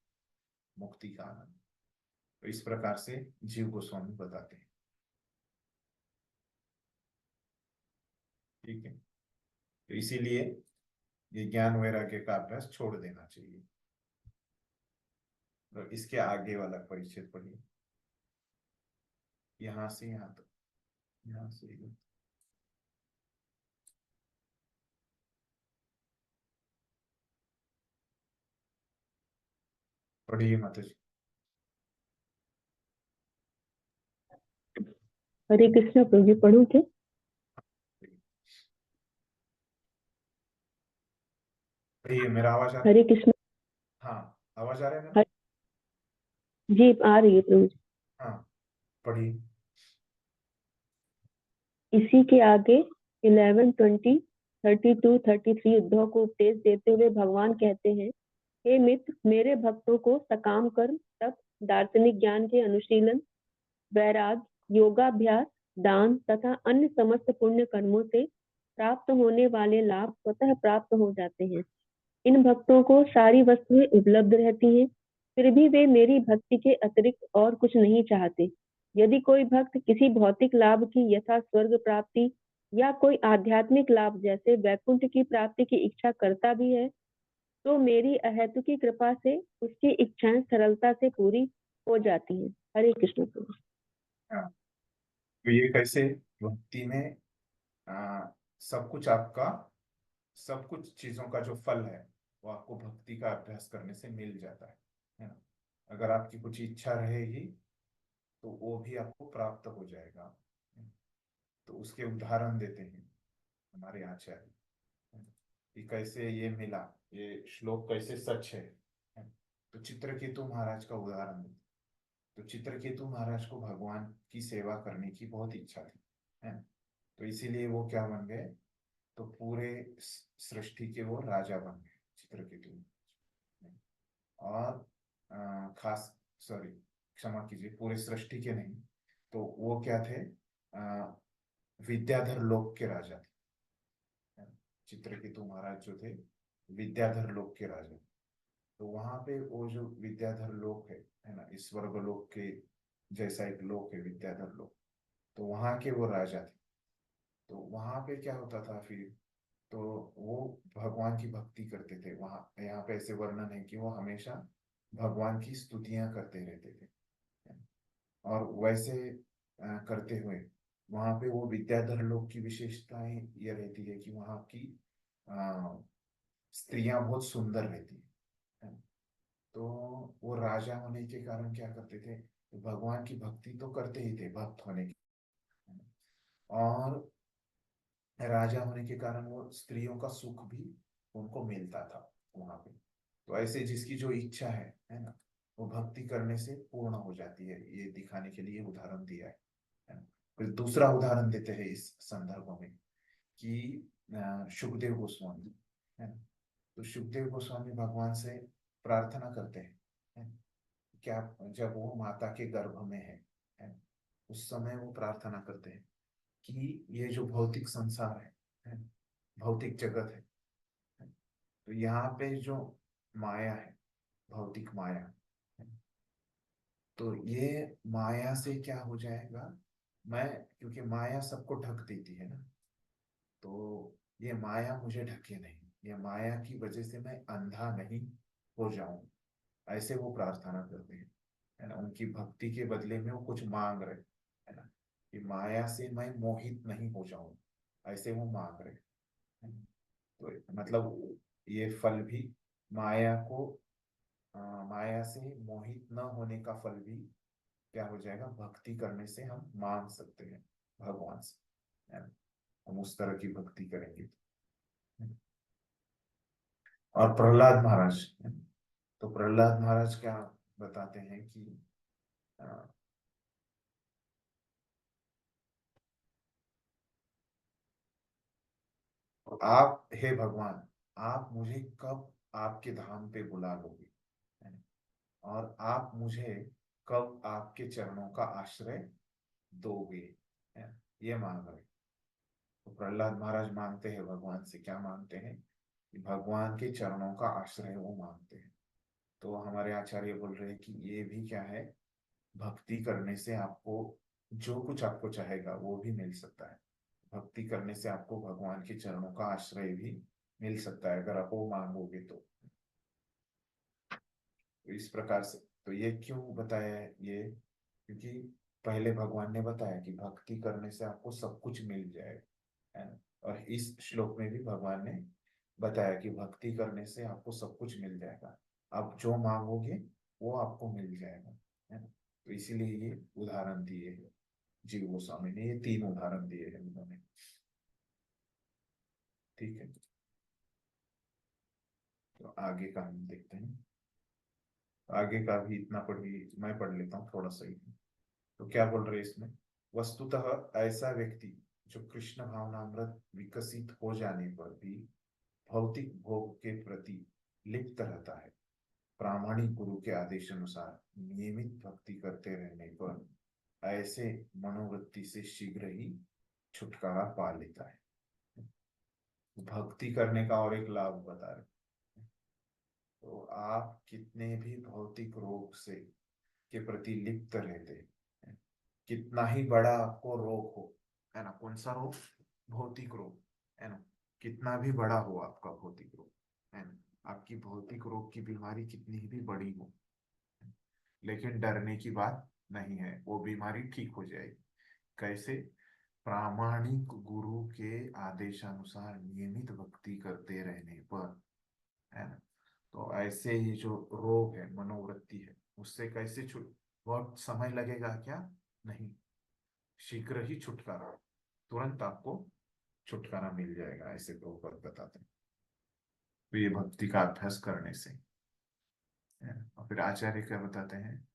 Speaker 2: मुक्ति का आनंद। तो इस प्रकार से जीव गोस्वामी बताते हैं। ठीक है। तो इसीलिए ये ज्ञान वैराग्य का अभ्यास छोड़ देना चाहिए। तो इसके आगे वाला परिच्छेद पढ़िए, यहाँ से यहाँ तक, यहाँ से यहाँ तक। पढ़िए माता जी।
Speaker 8: हरे कृष्णा प्रभु जी, पढ़ूं क्या?
Speaker 2: पढ़िए, मेरा आवाज आ रहा है?
Speaker 8: हरे कृष्णा।
Speaker 2: हाँ, आवाज आ रहा है मेरा?
Speaker 8: हर... जी आ रही है प्रभु जी।
Speaker 2: हाँ, पढ़िए।
Speaker 8: इसी के आगे 11, 20, 32, 33 उद्धव को उपदेश देते हुए भगवान कहते हैं, हे मित्र, मेरे भक्तों को सकाम कर्म, तप, दार्शनिक ज्ञान के अनुशीलन, वैराग्य, योगाभ्यास, दान तथा अन्य समस्त पुण्य कर्मों से प्राप्त होने वाले लाभ स्वतः प्राप्त हो जाते हैं। इन भक्तों को सारी वस्तुएं उपलब्ध रहती हैं, फिर भी वे मेरी भक्ति के अतिरिक्त और कुछ नहीं चाहते। यदि कोई भक्त किसी भौतिक लाभ की यथा स्वर्ग प्राप्ति या कोई आध्यात्मिक लाभ जैसे वैकुंठ की प्राप्ति की इच्छा करता भी है, तो मेरी अहेतुकी कृपा से उसकी इच्छाएं सरलता से पूरी हो जाती हैं। हरे कृष्ण प्रभु।
Speaker 2: हाँ, तो ये कैसे भक्ति में सब कुछ आपका, सब कुछ चीजों का जो फल है वो आपको भक्ति का अभ्यास करने से मिल जाता है ना। अगर आपकी कुछ इच्छा रहेगी तो वो भी आपको प्राप्त हो जाएगा। तो उसके उदाहरण देते हैं हमारे आचार्य, कि कैसे ये मिला, ये श्लोक कैसे सच है। तो चित्रकेतु महाराज का उदाहरण देते। तो चित्रकेतु महाराज को भगवान की सेवा करने की बहुत इच्छा थी, है। तो इसीलिए वो क्या बन गए, तो पूरे सृष्टि के वो राजा बन गए चित्रकेतु। और खास, सॉरी क्षमा कीजिए, पूरे सृष्टि के नहीं, तो वो क्या थे, विद्याधर लोक के राजा थे। चित्रकेतु महाराज जो थे विद्याधर लोक के राजा। तो वहां पे वो जो विद्याधर लोक है ना, इस स्वर्ग लोक के जैसा एक लोक है विद्याधर लोक, तो वहां के वो राजा थे। तो वहां पे क्या होता था फिर, तो वो भगवान की भक्ति करते थे। वहां यहाँ पे ऐसे वर्णन है कि वो हमेशा भगवान की स्तुतियां करते रहते थे। और वैसे करते हुए वहां पे वो विद्याधर लोक की विशेषताएं ये रहती है कि वहां की स्त्रियां बहुत सुंदर रहती है। तो वो राजा होने के कारण क्या करते थे, भगवान की भक्ति तो करते ही थे भक्त होने के, और राजा होने के कारण वो स्त्रियों का सुख भी उनको मिलता था वहां पे। तो ऐसे जिसकी जो इच्छा है ना, वो भक्ति करने से पूर्ण हो जाती है, ये दिखाने के लिए उदाहरण दिया है ना। फिर दूसरा उदाहरण देते हैं इस संदर्भ में कि सुखदेव गोस्वामी है ना। तो सुखदेव गोस्वामी भगवान से प्रार्थना करते हैं, है ना? क्या, जब वो माता के गर्भ में है ना? उस समय वो प्रार्थना करते हैं कि ये जो भौतिक संसार है ना? भौतिक जगत है, तो यहाँ पे जो माया है, भौतिक माया है, तो ये माया से क्या हो जाएगा, मैं, क्योंकि माया सबको ढक देती है ना, तो ये माया मुझे ढके नहीं, ये माया की वजह से मैं अंधा नहीं हो जाऊं, ऐसे वो प्रार्थना करते हैं, है ना। उनकी भक्ति के बदले में वो कुछ मांग रहे, है ना, कि माया से मैं मोहित नहीं हो जाऊं, ऐसे वो मांग रहे, है ना? तो मतलब ये फल भी माया को, माया से मोहित न होने का फल भी क्या हो जाएगा, भक्ति करने से हम मांग सकते हैं भगवान से, है ना। हम उस तरह की भक्ति करेंगे। और प्रहलाद महाराज, तो प्रहलाद महाराज क्या बताते हैं कि आप, हे भगवान, आप मुझे कब आपके धाम पे बुला लोगे, है ना? और आप मुझे कब आपके चरणों का आश्रय दोगे, है ना? ये मांग रहे। तो प्रहलाद महाराज मांगते हैं भगवान से, क्या मांगते हैं, कि भगवान के चरणों का आश्रय वो मांगते हैं। तो हमारे आचार्य बोल रहे हैं कि ये भी क्या है, भक्ति करने से आपको जो कुछ आपको चाहेगा वो भी मिल सकता है। भक्ति करने से आपको भगवान के चरणों का आश्रय भी मिल सकता है अगर आप वो मांगोगे तो इस प्रकार से। तो ये क्यों बताया है ये, क्योंकि पहले भगवान ने बताया कि भक्ति करने से आपको सब कुछ मिल जाएगा, है ना। और इस श्लोक में भी भगवान ने बताया कि भक्ति करने से आपको सब कुछ मिल जाएगा, आप जो मांगोगे वो आपको मिल जाएगा, है ना। तो इसीलिए ये उदाहरण दिए हैं जीव गोस्वामी ने, ये 3 उदाहरण दिए हैं उन्होंने। ठीक है, तो आगे का हम देखते हैं। आगे का भी इतना पढ़ी, मैं पढ़ लेता हूँ थोड़ा सा ही। तो क्या बोल रहे हैं इसमें, वस्तुतः ऐसा व्यक्ति जो कृष्ण भावनामृत विकसित हो जाने पर भी भौतिक भोग के प्रति लिप्त रहता है, प्रामाणिक गुरु के आदेश अनुसार नियमित भक्ति करते रहने पर ऐसे मनोवृत्ति से शीघ्र ही छुटकारा पा लेता है। भक्ति करने का और एक लाभ बता रहे, तो आप कितने भी भौतिक रोग से के प्रति लिप्त रहते हैं, कितना ही बड़ा आपको रोग हो, है ना, कौन सा रोग, भौतिक रोग, है ना, कितना भी बड़ा हो आपका भौतिक रोग, है ना, आपकी भौतिक रोग की बीमारी कितनी ही भी बड़ी हो, लेकिन डरने की बात नहीं है, वो बीमारी ठीक हो जाएगी। कैसे, प्रामाणिक गुरु के आदेशानुसार नियमित भक्ति करते रहने पर, है ना। तो ऐसे ही जो रोग है, मनोवृत्ति है, उससे कैसे छूट, बहुत समय लगेगा क्या, नहीं, शीघ्र ही छुटकारा, तुरंत आपको छुटकारा मिल जाएगा, ऐसे प्रभुपाद बताते हैं। तो ये भक्ति का अभ्यास करने से है। और फिर आचार्य क्या बताते हैं,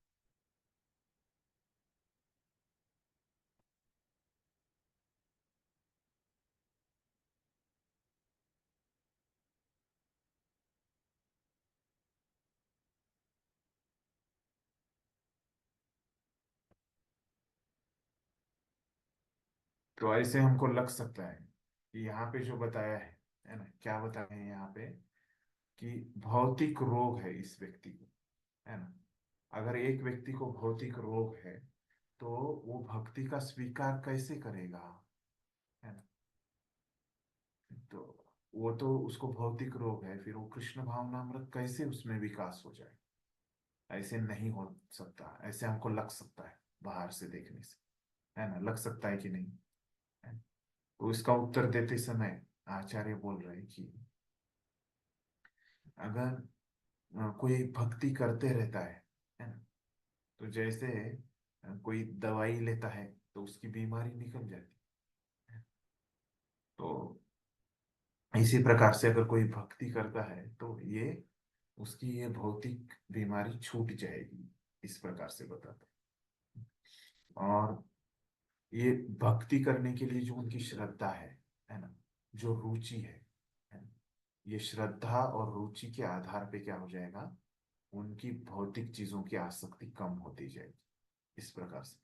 Speaker 2: तो ऐसे हमको लग सकता है कि यहाँ पे जो बताया है ना, क्या बताया है यहाँ पे, कि भौतिक रोग है इस व्यक्ति को, है ना। अगर एक व्यक्ति को भौतिक रोग है तो वो भक्ति का स्वीकार कैसे करेगा, है ना। तो वो तो उसको भौतिक रोग है, फिर वो कृष्ण भावनामृत कैसे उसमें विकास हो जाए, ऐसे नहीं हो सकता। ऐसे हमको लग सकता है बाहर से देखने से, है ना, लग सकता है कि नहीं, है। तो इसका उत्तर देते समय आचार्य बोल रहे हैं कि अगर कोई भक्ति करते रहता है ना, तो जैसे कोई दवाई लेता है तो उसकी बीमारी निकल जाती है। तो इसी प्रकार से अगर कोई भक्ति करता है तो ये उसकी ये भौतिक बीमारी छूट जाएगी, इस प्रकार से बताते हैं। और ये भक्ति करने के लिए जो उनकी श्रद्धा है ना, जो रुचि है ना, ये श्रद्धा और रुचि के आधार पे क्या हो जाएगा, उनकी भौतिक चीजों की आसक्ति कम होती जाएगी, इस प्रकार से।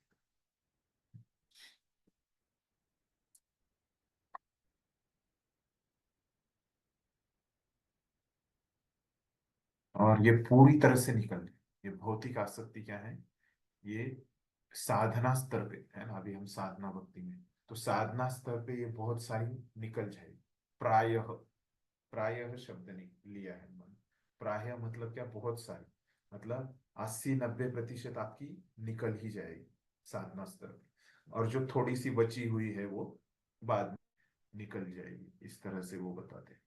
Speaker 2: और ये पूरी तरह से निकल जाए। ये भौतिक आसक्ति क्या है, ये साधना स्तर पे है ना, अभी हम साधना भक्ति में, तो साधना स्तर पे ये बहुत सारी निकल जाएगी। प्रायः, प्रायः शब्द लिया है मन, प्रायः मतलब क्या, बहुत सारी, मतलब 80-90% आपकी निकल ही जाएगी साधना स्तर पे, और जो थोड़ी सी बची हुई है वो बाद में निकल जाएगी, इस तरह से वो बताते हैं।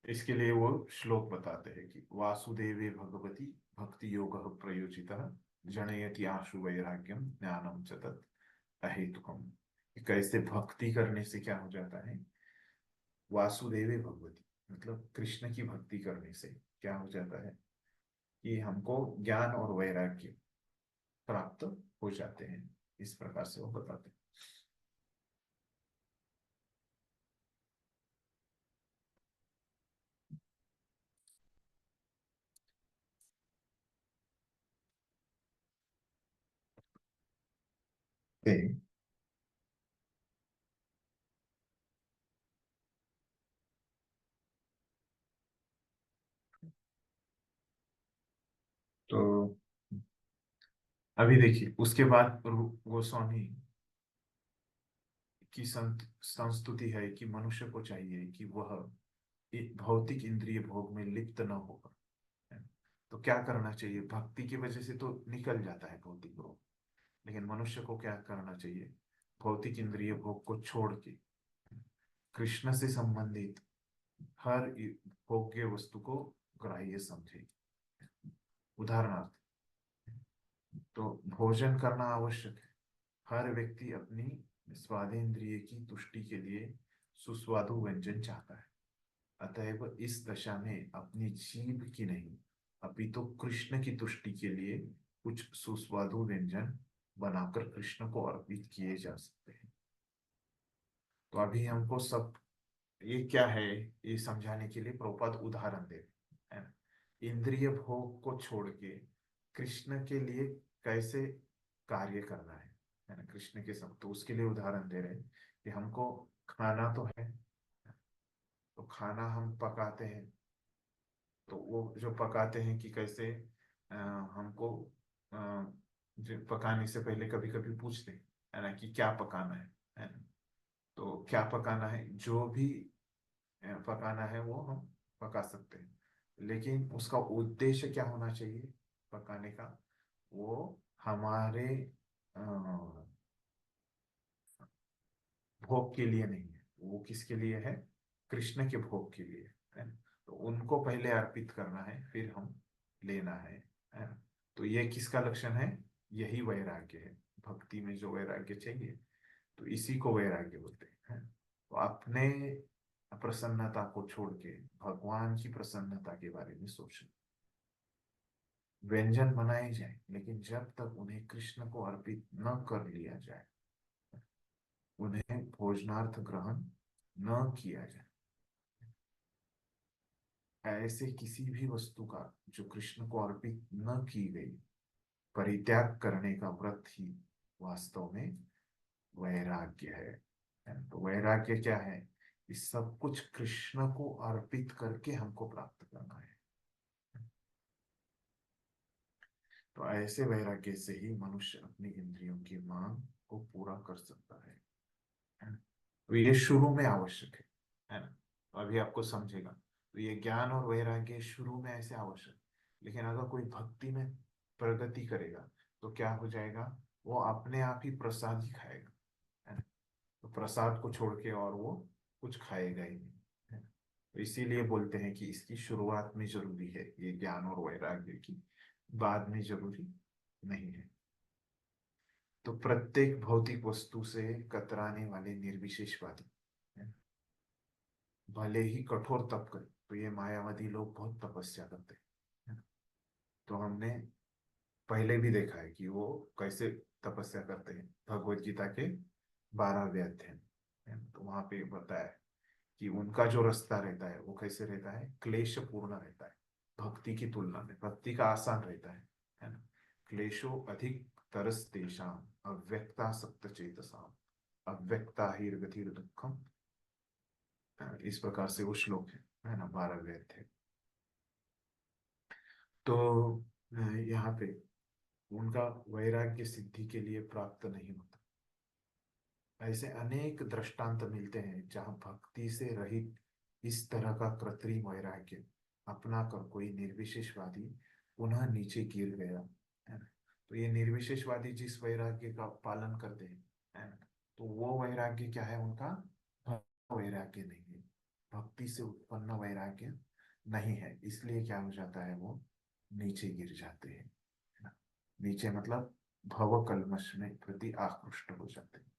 Speaker 2: इसके लिए वो श्लोक बताते हैं कि वासुदेवे भगवती भक्ति योग प्रयोजितः जनयति आशु वैराग्यम ज्ञानम च तत् अहेतुकम। कैसे भक्ति करने से क्या हो जाता है, वासुदेवे भगवती मतलब कृष्ण की भक्ति करने से क्या हो जाता है कि हमको ज्ञान और वैराग्य प्राप्त हो जाते हैं, इस प्रकार से वो बताते हैं। तो अभी देखिए उसके बाद गोस्वामी की संस्तुति है कि मनुष्य को चाहिए कि वह भौतिक इंद्रिय भोग में लिप्त न होकर, है। तो क्या करना चाहिए, भक्ति की वजह से तो निकल जाता है भौतिक भोग, लेकिन मनुष्य को क्या करना चाहिए, भौतिक इंद्रिय भोग को छोड़ के कृष्ण से संबंधित हर भोग्य वस्तु को ग्राह्य समझे। उदाहरणार्थ, तो भोजन करना आवश्यक है। हर व्यक्ति अपनी स्वादेंद्रिय की तुष्टि के लिए सुस्वादु व्यंजन चाहता है। अतएव इस दशा में अपनी जीभ की नहीं, अपितु कृष्ण की तुष्टि के लिए कुछ सुस्वादु व्यंजन बनाकर कृष्ण को अर्पित किए जा सकते हैं। तो अभी हमको सब ये क्या है ये समझाने के लिए प्रभुपाद उदाहरण दे रहे हैं, है ना। इंद्रिय भोग को छोड़ के कृष्ण के लिए कैसे कार्य करना है ना, कृष्ण के सब, तो उसके लिए उदाहरण दे रहे हैं कि हमको खाना तो है, तो खाना हम पकाते हैं, तो वो जो पकाते हैं कि कैसे हमको अ, जो पकाने से पहले कभी कभी पूछते हैं, है ना, कि क्या पकाना है ना। तो क्या पकाना है, जो भी पकाना है वो हम पका सकते हैं, लेकिन उसका उद्देश्य क्या होना चाहिए पकाने का, वो हमारे अ, भोग के लिए नहीं है, वो किसके लिए है, कृष्ण के भोग के लिए है ना। तो उनको पहले अर्पित करना है, फिर हम लेना है ना। तो ये किसका लक्षण है, यही वैराग्य है, भक्ति में जो वैराग्य चाहिए, तो इसी को वैराग्य बोलते हैं। तो अपने प्रसन्नता को छोड़ के भगवान की प्रसन्नता के बारे में सोचना। व्यंजन बनाए जाए, लेकिन जब तक उन्हें कृष्ण को अर्पित न कर लिया जाए, उन्हें भोजनार्थ ग्रहण न किया जाए, ऐसे किसी भी वस्तु का जो कृष्ण को अर्पित न की गई परित्याग करने का व्रत ही वास्तव में वैराग्य है। तो वैराग्य क्या है? इस सब कुछ कृष्ण को अर्पित करके हमको प्राप्त करना है। तो ऐसे वैराग्य से ही मनुष्य अपनी इंद्रियों की मांग को पूरा कर सकता है ना? तो ये शुरू में आवश्यक है ना? तो अभी आपको समझेगा। तो ये ज्ञान और वैराग्य शुरू में ऐसे आवश्यक, लेकिन अगर कोई भक्ति में प्रगति करेगा तो क्या हो जाएगा? वो अपने आप ही प्रसाद ही खाएगा, है ना? तो प्रसाद को छोड़ के और वो कुछ खाएगा ही नहीं, है ना? तो इसीलिए बोलते हैं कि इसकी शुरुआत में जरूरी है ये ज्ञान और वैराग्य की, बाद में जरूरी नहीं है। तो प्रत्येक भौतिक वस्तु से कतराने वाले निर्विशेषवादी, भले ही कठोर तप करे, तो ये मायावादी लोग बहुत तपस्या करते हैं। तो हमने पहले भी देखा है कि वो कैसे तपस्या करते हैं। भगवत गीता के 12वें अध्याय में तो वहां पे बताया है कि उनका जो रास्ता रहता है वो कैसे रहता है, क्लेश पूर्ण रहता है भक्ति की तुलना में। भक्ति का आसान रहता है ना? क्लेशो अधिक तरस तेषाम अव्यक्ता सक्त चेतसाम अव्यक्ता हीर्गतिर दुखम, इस प्रकार से वो श्लोक है ना, 12वें अध्याय। तो यहाँ पे उनका वैराग्य सिद्धि के लिए प्राप्त नहीं होता। ऐसे अनेक दृष्टांत मिलते हैं जहाँ भक्ति से रहित इस तरह का कृत्रिम वैराग्य अपना कर कोई निर्विशेषवादी पुनः नीचे गिर गया, है ना? तो ये निर्विशेषवादी जिस वैराग्य का पालन करते हैं, है ना, तो वो वैराग्य क्या है? उनका वैराग्य नहीं है, भक्ति से उत्पन्न वैराग्य नहीं है। इसलिए क्या हो जाता है? वो नीचे गिर जाते हैं, है ना? नीचे मतलब भव कल्मश में प्रति आकृष्ट हो जाते हैं,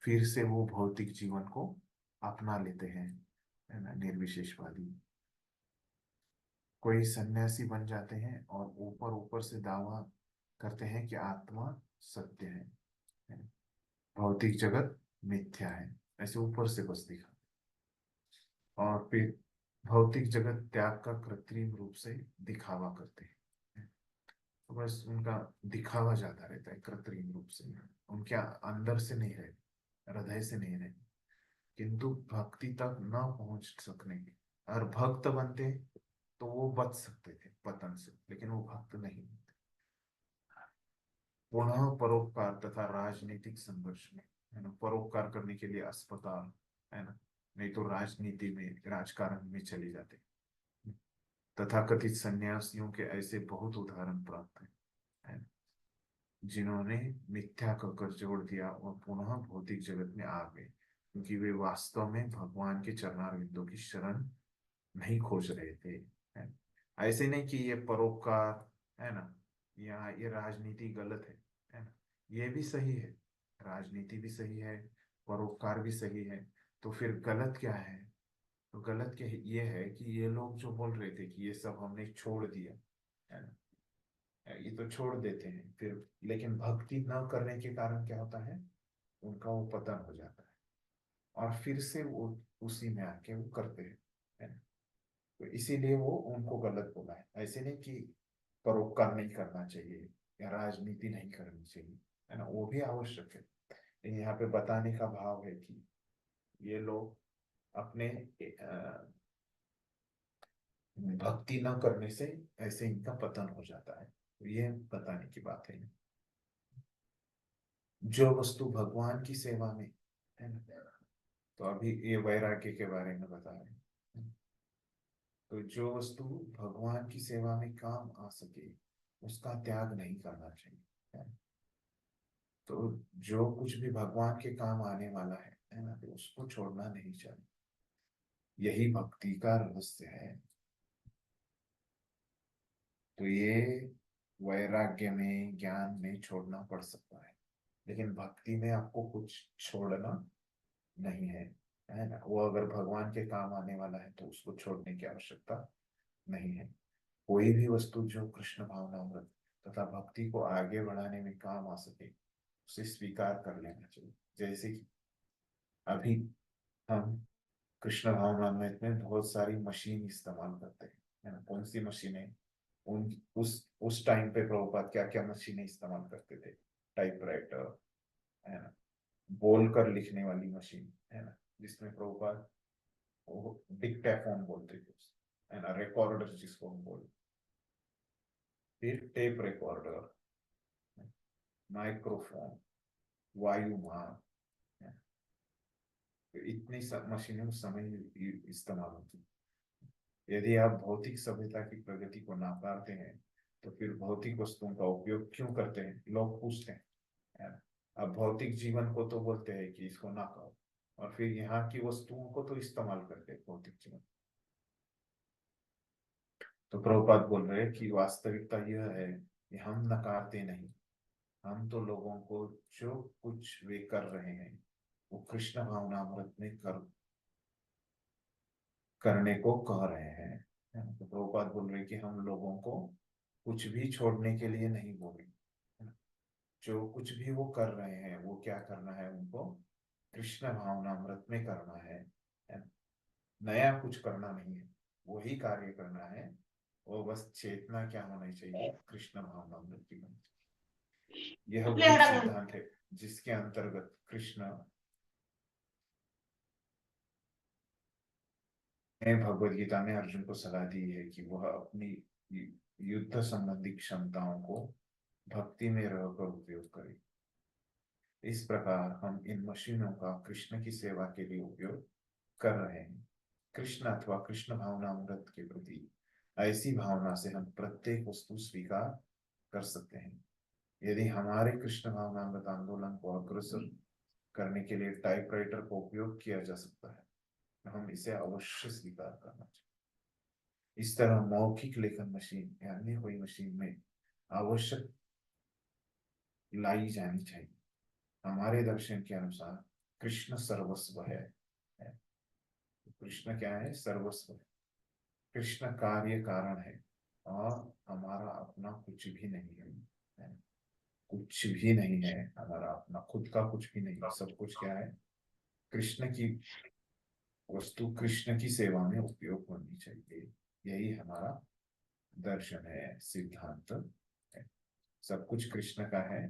Speaker 2: फिर से वो भौतिक जीवन को अपना लेते हैं, है ना, निर्विशेषवादी। कोई सन्यासी बन जाते हैं और ऊपर ऊपर से दावा करते हैं कि आत्मा सत्य है, भौतिक जगत मिथ्या है, ऐसे ऊपर से बस दिखा। और फिर भौतिक जगत त्याग का कृत्रिम रूप से दिखावा करते हैं। तो बस उनका दिखावा जाता रहता है कृत्रिम रूप से, उनके अंदर से नहीं रहे, हृदय से नहीं रहे, किंतु भक्ति तक न पहुंच सकने के। अगर भक्त बनते तो वो बच सकते थे पतन से, लेकिन वो भक्त नहीं बनते। पुनः परोपकार तथा राजनीतिक संघर्ष में, है ना, परोपकार करने के लिए अस्पताल, है ना, नहीं तो राजनीति में, राजकारण में चले जाते। तथा कथित सन्यासियों के ऐसे बहुत उदाहरण प्राप्त हैं, जिन्होंने मिथ्या कहकर जोड़ दिया और पुनः भौतिक जगत में आ गए, क्योंकि वे वास्तव में भगवान के चरणारविंदों की शरण नहीं खोज रहे थे, है? ऐसे नहीं कि ये परोपकार, है ना, या ये राजनीति गलत है ना? ये भी सही है, राजनीति भी सही है, परोपकार भी सही है। तो फिर गलत क्या है? तो गलत क्या ये है कि ये लोग जो बोल रहे थे कि ये सब हमने छोड़ दिया, है ना, ये तो छोड़ देते हैं फिर, लेकिन भक्ति न करने के कारण क्या होता है? उनका वो पतन हो जाता है और फिर से वो उसी में आके वो करते हैं, है ना? तो इसीलिए वो उनको गलत बोला है। ऐसे नहीं कि परोपकार नहीं करना चाहिए या राजनीति नहीं करनी चाहिए, है ना, वो भी आवश्यक है। लेकिन यहाँ पे बताने का भाव है कि ये लोग अपने भक्ति न करने से ऐसे इनका पतन हो जाता है। तो ये बताने की बात है। जो वस्तु भगवान की सेवा में, है ना, तो अभी ये वैराग्य के बारे में बता रहे हैं। तो जो वस्तु भगवान की सेवा में काम आ सके उसका त्याग नहीं करना चाहिए। तो जो कुछ भी भगवान के काम आने वाला है ना, तो उसको छोड़ना नहीं चाहिए। यही भक्ति का रहस्य है। तो ये वैराग्य में, ज्ञान में छोड़ना पड़ सकता है। लेकिन भक्ति में आपको कुछ छोड़ना नहीं है ना। वो अगर भगवान के काम आने वाला है तो उसको छोड़ने की आवश्यकता नहीं है। कोई भी वस्तु जो कृष्ण भावनामृत तथा भक्ति को आगे बढ़ाने में काम आ सके उसे स्वीकार कर लेना चाहिए। जैसे कि अभी हम कृष्ण भावनामृत में बहुत सारी मशीन इस्तेमाल करते हैं, है ना। कौन सी मशीनें, उन उस टाइम पे प्रभुपाद क्या क्या मशीनें इस्तेमाल करते थे? टाइपराइटर, है ना, बोल कर लिखने वाली मशीन, है ना, जिसमें प्रभुपाद वो डिक्टाफोन बोलते थे है ना, रिकॉर्डर जिसको हम बोलते, फिर टेप रिकॉर्डर, माइक्रोफोन, वायुमान, इतनी सब मशीनें उस समय इस्तेमाल होती। यदि आप भौतिक सभ्यता की प्रगति को नकारते हैं तो फिर भौतिक वस्तुओं का उपयोग क्यों करते हैं, लोग पूछते हैं, है ना। अब भौतिक जीवन को तो बोलते हैं कि इसको ना करो, और फिर यहाँ की वस्तुओं को तो इस्तेमाल करते हैं भौतिक जीवन। तो प्रभुपाद बोल रहे हैं कि वास्तविकता यह है कि हम नकारते नहीं, हम तो लोगों को जो कुछ वे कर रहे हैं वो कृष्ण भावनामृत में करने को कह रहे हैं। तो प्रभुपाद बोल रहे कि हम लोगों को कुछ भी छोड़ने के लिए नहीं बोले, जो कुछ भी वो कर रहे हैं वो क्या करना है, उनको कृष्ण भावनामृत में करना है। नया कुछ करना नहीं है, वही कार्य करना है। वो बस चेतना क्या होनी चाहिए, कृष्ण भावनामृत की होनी चाहिए। यह वही सिद्धांत है जिसके अंतर्गत कृष्ण ने भगवद गीता में अर्जुन को सलाह दी है कि वह अपनी युद्ध संबंधी क्षमताओं को भक्ति में रहकर उपयोग करे। इस प्रकार हम इन मशीनों का कृष्ण की सेवा के लिए उपयोग कर रहे हैं। कृष्ण अथवा कृष्ण भावनामृत के प्रति ऐसी भावना से हम प्रत्येक वस्तु स्वीकार कर सकते हैं। यदि हमारे कृष्ण भावनामृत आंदोलन को अग्रसर करने के लिए टाइपराइटर का उपयोग किया जा सकता है तो हम इसे अवश्य स्वीकार करना चाहिए। इस तरह मौखिक लेखन मशीन या अन्य कोई मशीन में आवश्यक लाई जानी चाहिए। हमारे दर्शन के अनुसार कृष्ण सर्वस्व है। कृष्ण क्या है? सर्वस्व है। कृष्ण कार्य कारण है और हमारा अपना कुछ भी नहीं है। कुछ भी नहीं है हमारा अपना, खुद का कुछ भी नहीं। सब कुछ क्या है? कृष्ण की वस्तु, कृष्ण की सेवा में उपयोग होनी चाहिए। यही हमारा दर्शन है, सिद्धांत है। सब कुछ कृष्ण का है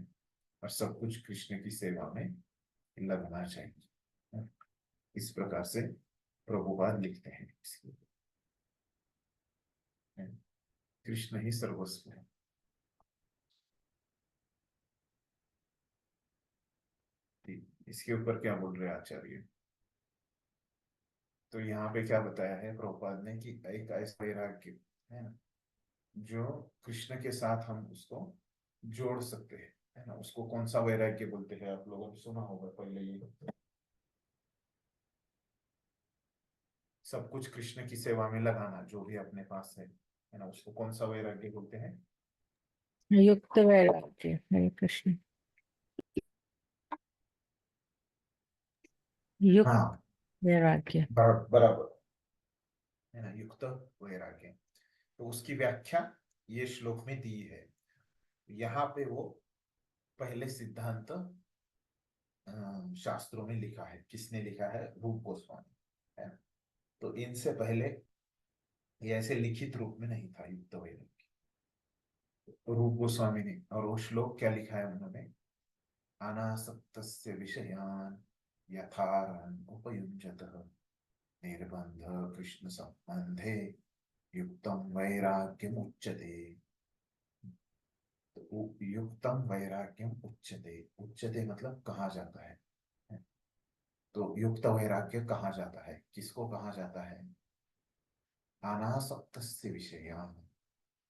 Speaker 2: और सब कुछ कृष्ण की सेवा में लगना चाहिए। इस प्रकार से प्रभुपाद लिखते हैं इसके, कृष्ण ही सर्वस्व है। इसके ऊपर क्या बोल रहे आचार्य? तो यहाँ पे क्या बताया है प्रभुपाद ने कि एक ऐसा वैराग्य है ना जो कृष्ण के साथ हम उसको जोड़ सकते हैं, है ना। उसको कौन सा वैराग्य बोलते हैं? आप लोगों ने सुना होगा पहले, ये सब कुछ कृष्ण की सेवा में लगाना जो भी अपने पास है ना, उसको कौन सा वैराग्य बोलते हैं?
Speaker 5: युक्त वैराग्य। हरे कृष्ण। युक्त
Speaker 2: हाँ,
Speaker 5: वैराग्य।
Speaker 2: बराबर, है ना, युक्त वैराग्य। तो उसकी व्याख्या ये श्लोक में दी है। यहाँ पे वो पहले सिद्धांत शास्त्रों में लिखा है। किसने लिखा है? रूप गोस्वामी, है ना। तो इनसे पहले ये ऐसे लिखित रूप में नहीं था युक्त वैराग्य। रूप गोस्वामी ने, और वो श्लोक क्या लिखा है उन्होंने? अनासक्तस्य विषयान् यथारन् उपयुञ्जतः निर्बन्ध कृष्ण संबंधे युक्तम वैराग्यम उच्यते। तो युक्तम वैराग्यम उच्यते, उच्यते मतलब कहा जाता है। तो युक्त वैराग्य कहा जाता है, किसको कहा जाता है? अनासक्तस्य विषयान्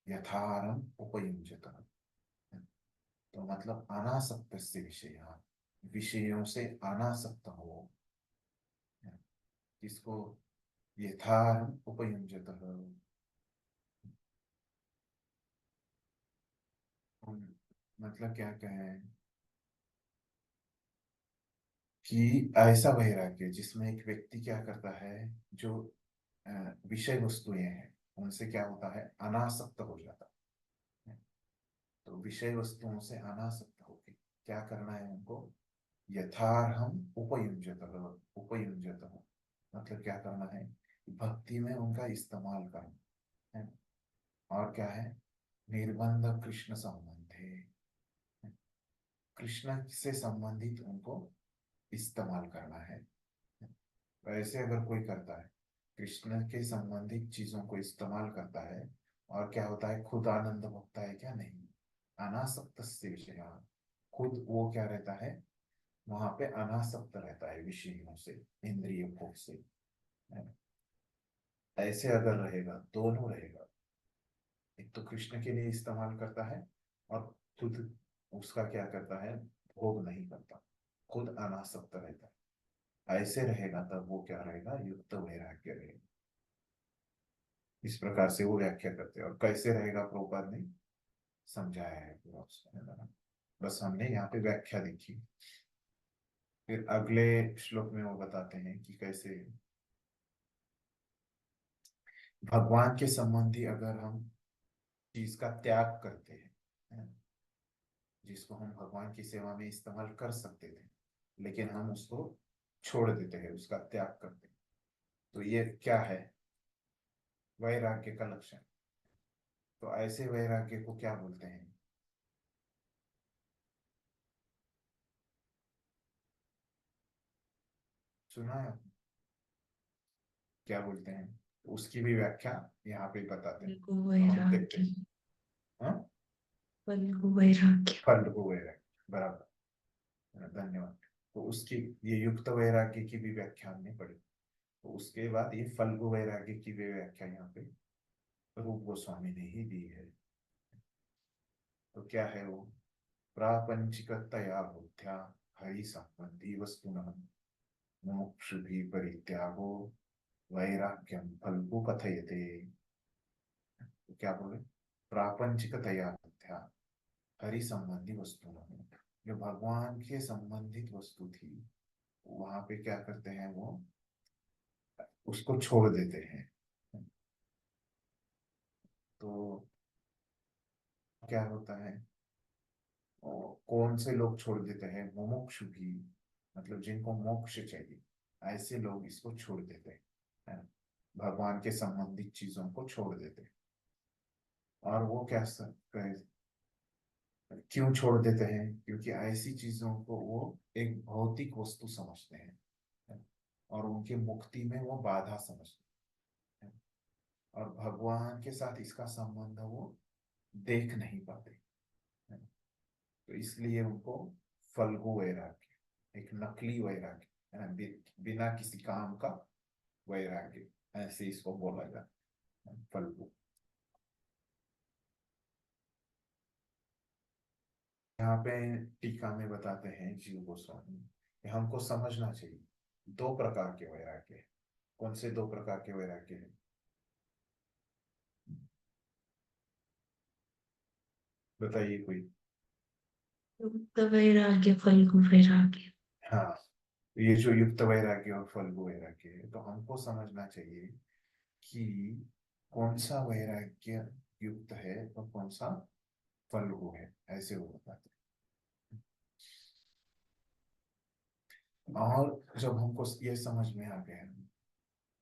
Speaker 2: यथारम् उपयुञ्जतः। तो मतलब अनासक्तस्य विषयान्, विषयों से अनासक्त हो। किसको? यथारम् उपयुञ्जतः। मतलब क्या कहें? कि ऐसा वैराग्य जिसमें एक व्यक्ति क्या करता है, जो विषय वस्तुएं हैं उनसे क्या होता है, अनासक्त हो जाता है। तो विषय वस्तुओं से अनासक्त होके क्या करना है उनको, यथार्हम उपयुंजत मतलब क्या करना है, भक्ति में उनका इस्तेमाल करना है। और क्या है, निर्बंध कृष्ण संबंध है, कृष्ण से संबंधित उनको इस्तेमाल करना है। वैसे अगर कोई करता है, कृष्ण के संबंधित चीजों को इस्तेमाल करता है, और क्या होता है, खुद आनंद भोगता है क्या, नहीं, अनासक्त से विषय, खुद वो क्या रहता है, वहां पे अनासक्त रहता है विषयों से, इंद्रिय भोग से। ऐसे अगर रहेगा, दोनों रहेगा, एक तो कृष्ण के लिए इस्तेमाल करता है और खुद उसका क्या करता है, भोग नहीं करता, खुद अनासक्त रहता है। ऐसे रहेगा तब वो क्या रहेगा, युक्त वैराग्य रहेगा। इस प्रकार से वो व्याख्या करते हैं। और कैसे रहेगा प्रभुपाद ने समझाया है पूरा उसका, है ना। बस हमने यहाँ पे व्याख्या देखी, फिर अगले श्लोक में वो बताते हैं कि कैसे भगवान के संबंधी अगर हम चीज का त्याग करते हैं, है ना, जिसको हम भगवान की सेवा में इस्तेमाल कर सकते थे, लेकिन हम उसको छोड़ देते हैं, उसका त्याग करते हैं, तो ये क्या है, वैराग्य का लक्षण। तो ऐसे वैराग्य को क्या बोलते हैं, सुना है आपने? क्या बोलते हैं, तो उसकी भी व्याख्या यहाँ पे बताते हैं,
Speaker 1: फल्गु
Speaker 2: तो हम देखते
Speaker 1: वैराग्य।
Speaker 2: हैं। हाँ,
Speaker 1: फल्गु वैराग्य।
Speaker 2: फल्गु वैराग्य, बराबर, धन्यवाद। तो उसकी, ये युक्त वैराग्य की भी व्याख्या हमने पढ़ी। तो उसके बाद ये फल्गु वैराग्य की भी व्याख्या यहाँ पे रूप गोस्वामी ने ही दी है। तो क्या है वो, प्रापंचिकतया बुद्ध्या हरि संबंधी वस्तुनः मोक्षुभिः परित्यागो वैराग्यम फल्गु कथयते। तो क्या बोले, प्रापंचिकतया बुद्ध्या हरि संबंधी वस्तुनः, जो भगवान के संबंधित वस्तु थी, वहां पे क्या करते हैं, वो उसको छोड़ देते हैं। तो क्या होता है, कौन से लोग छोड़ देते हैं, मुमुक्षु भी, मतलब जिनको मोक्ष चाहिए, ऐसे लोग इसको छोड़ देते हैं, है ना? भगवान के संबंधित चीजों को छोड़ देते हैं। और वो क्या क्यों छोड़ देते हैं, क्योंकि ऐसी चीजों को वो एक भौतिक वस्तु समझते हैं, है ना? और उनके मुक्ति में वो बाधा समझते हैं, और भगवान के साथ इसका संबंध वो देख नहीं पाते, है ना? तो इसलिए उनको फल्गु वैराग्य, एक नकली वैराग्य, है ना, बिना किसी काम का वैराग्य, ऐसे इसको बोला जाता है, फल्गु। यहाँ पे टीका में बताते हैं जीव गोस्वामी कि हमको समझना चाहिए दो प्रकार के वैराग्य हैं। कौन से दो प्रकार के वैराग्य हैं, बताइए कोई।
Speaker 1: युक्त वैराग्य, फल्गु वैराग्य।
Speaker 2: हाँ, ये जो युक्त वैराग्य और फल्गु वैराग्य है, तो हमको समझना चाहिए कि कौन सा वैराग्य युक्त है और कौन सा फल्गु है, ऐसे वो बताते हैं। और जब हमको ये समझ में आ गया,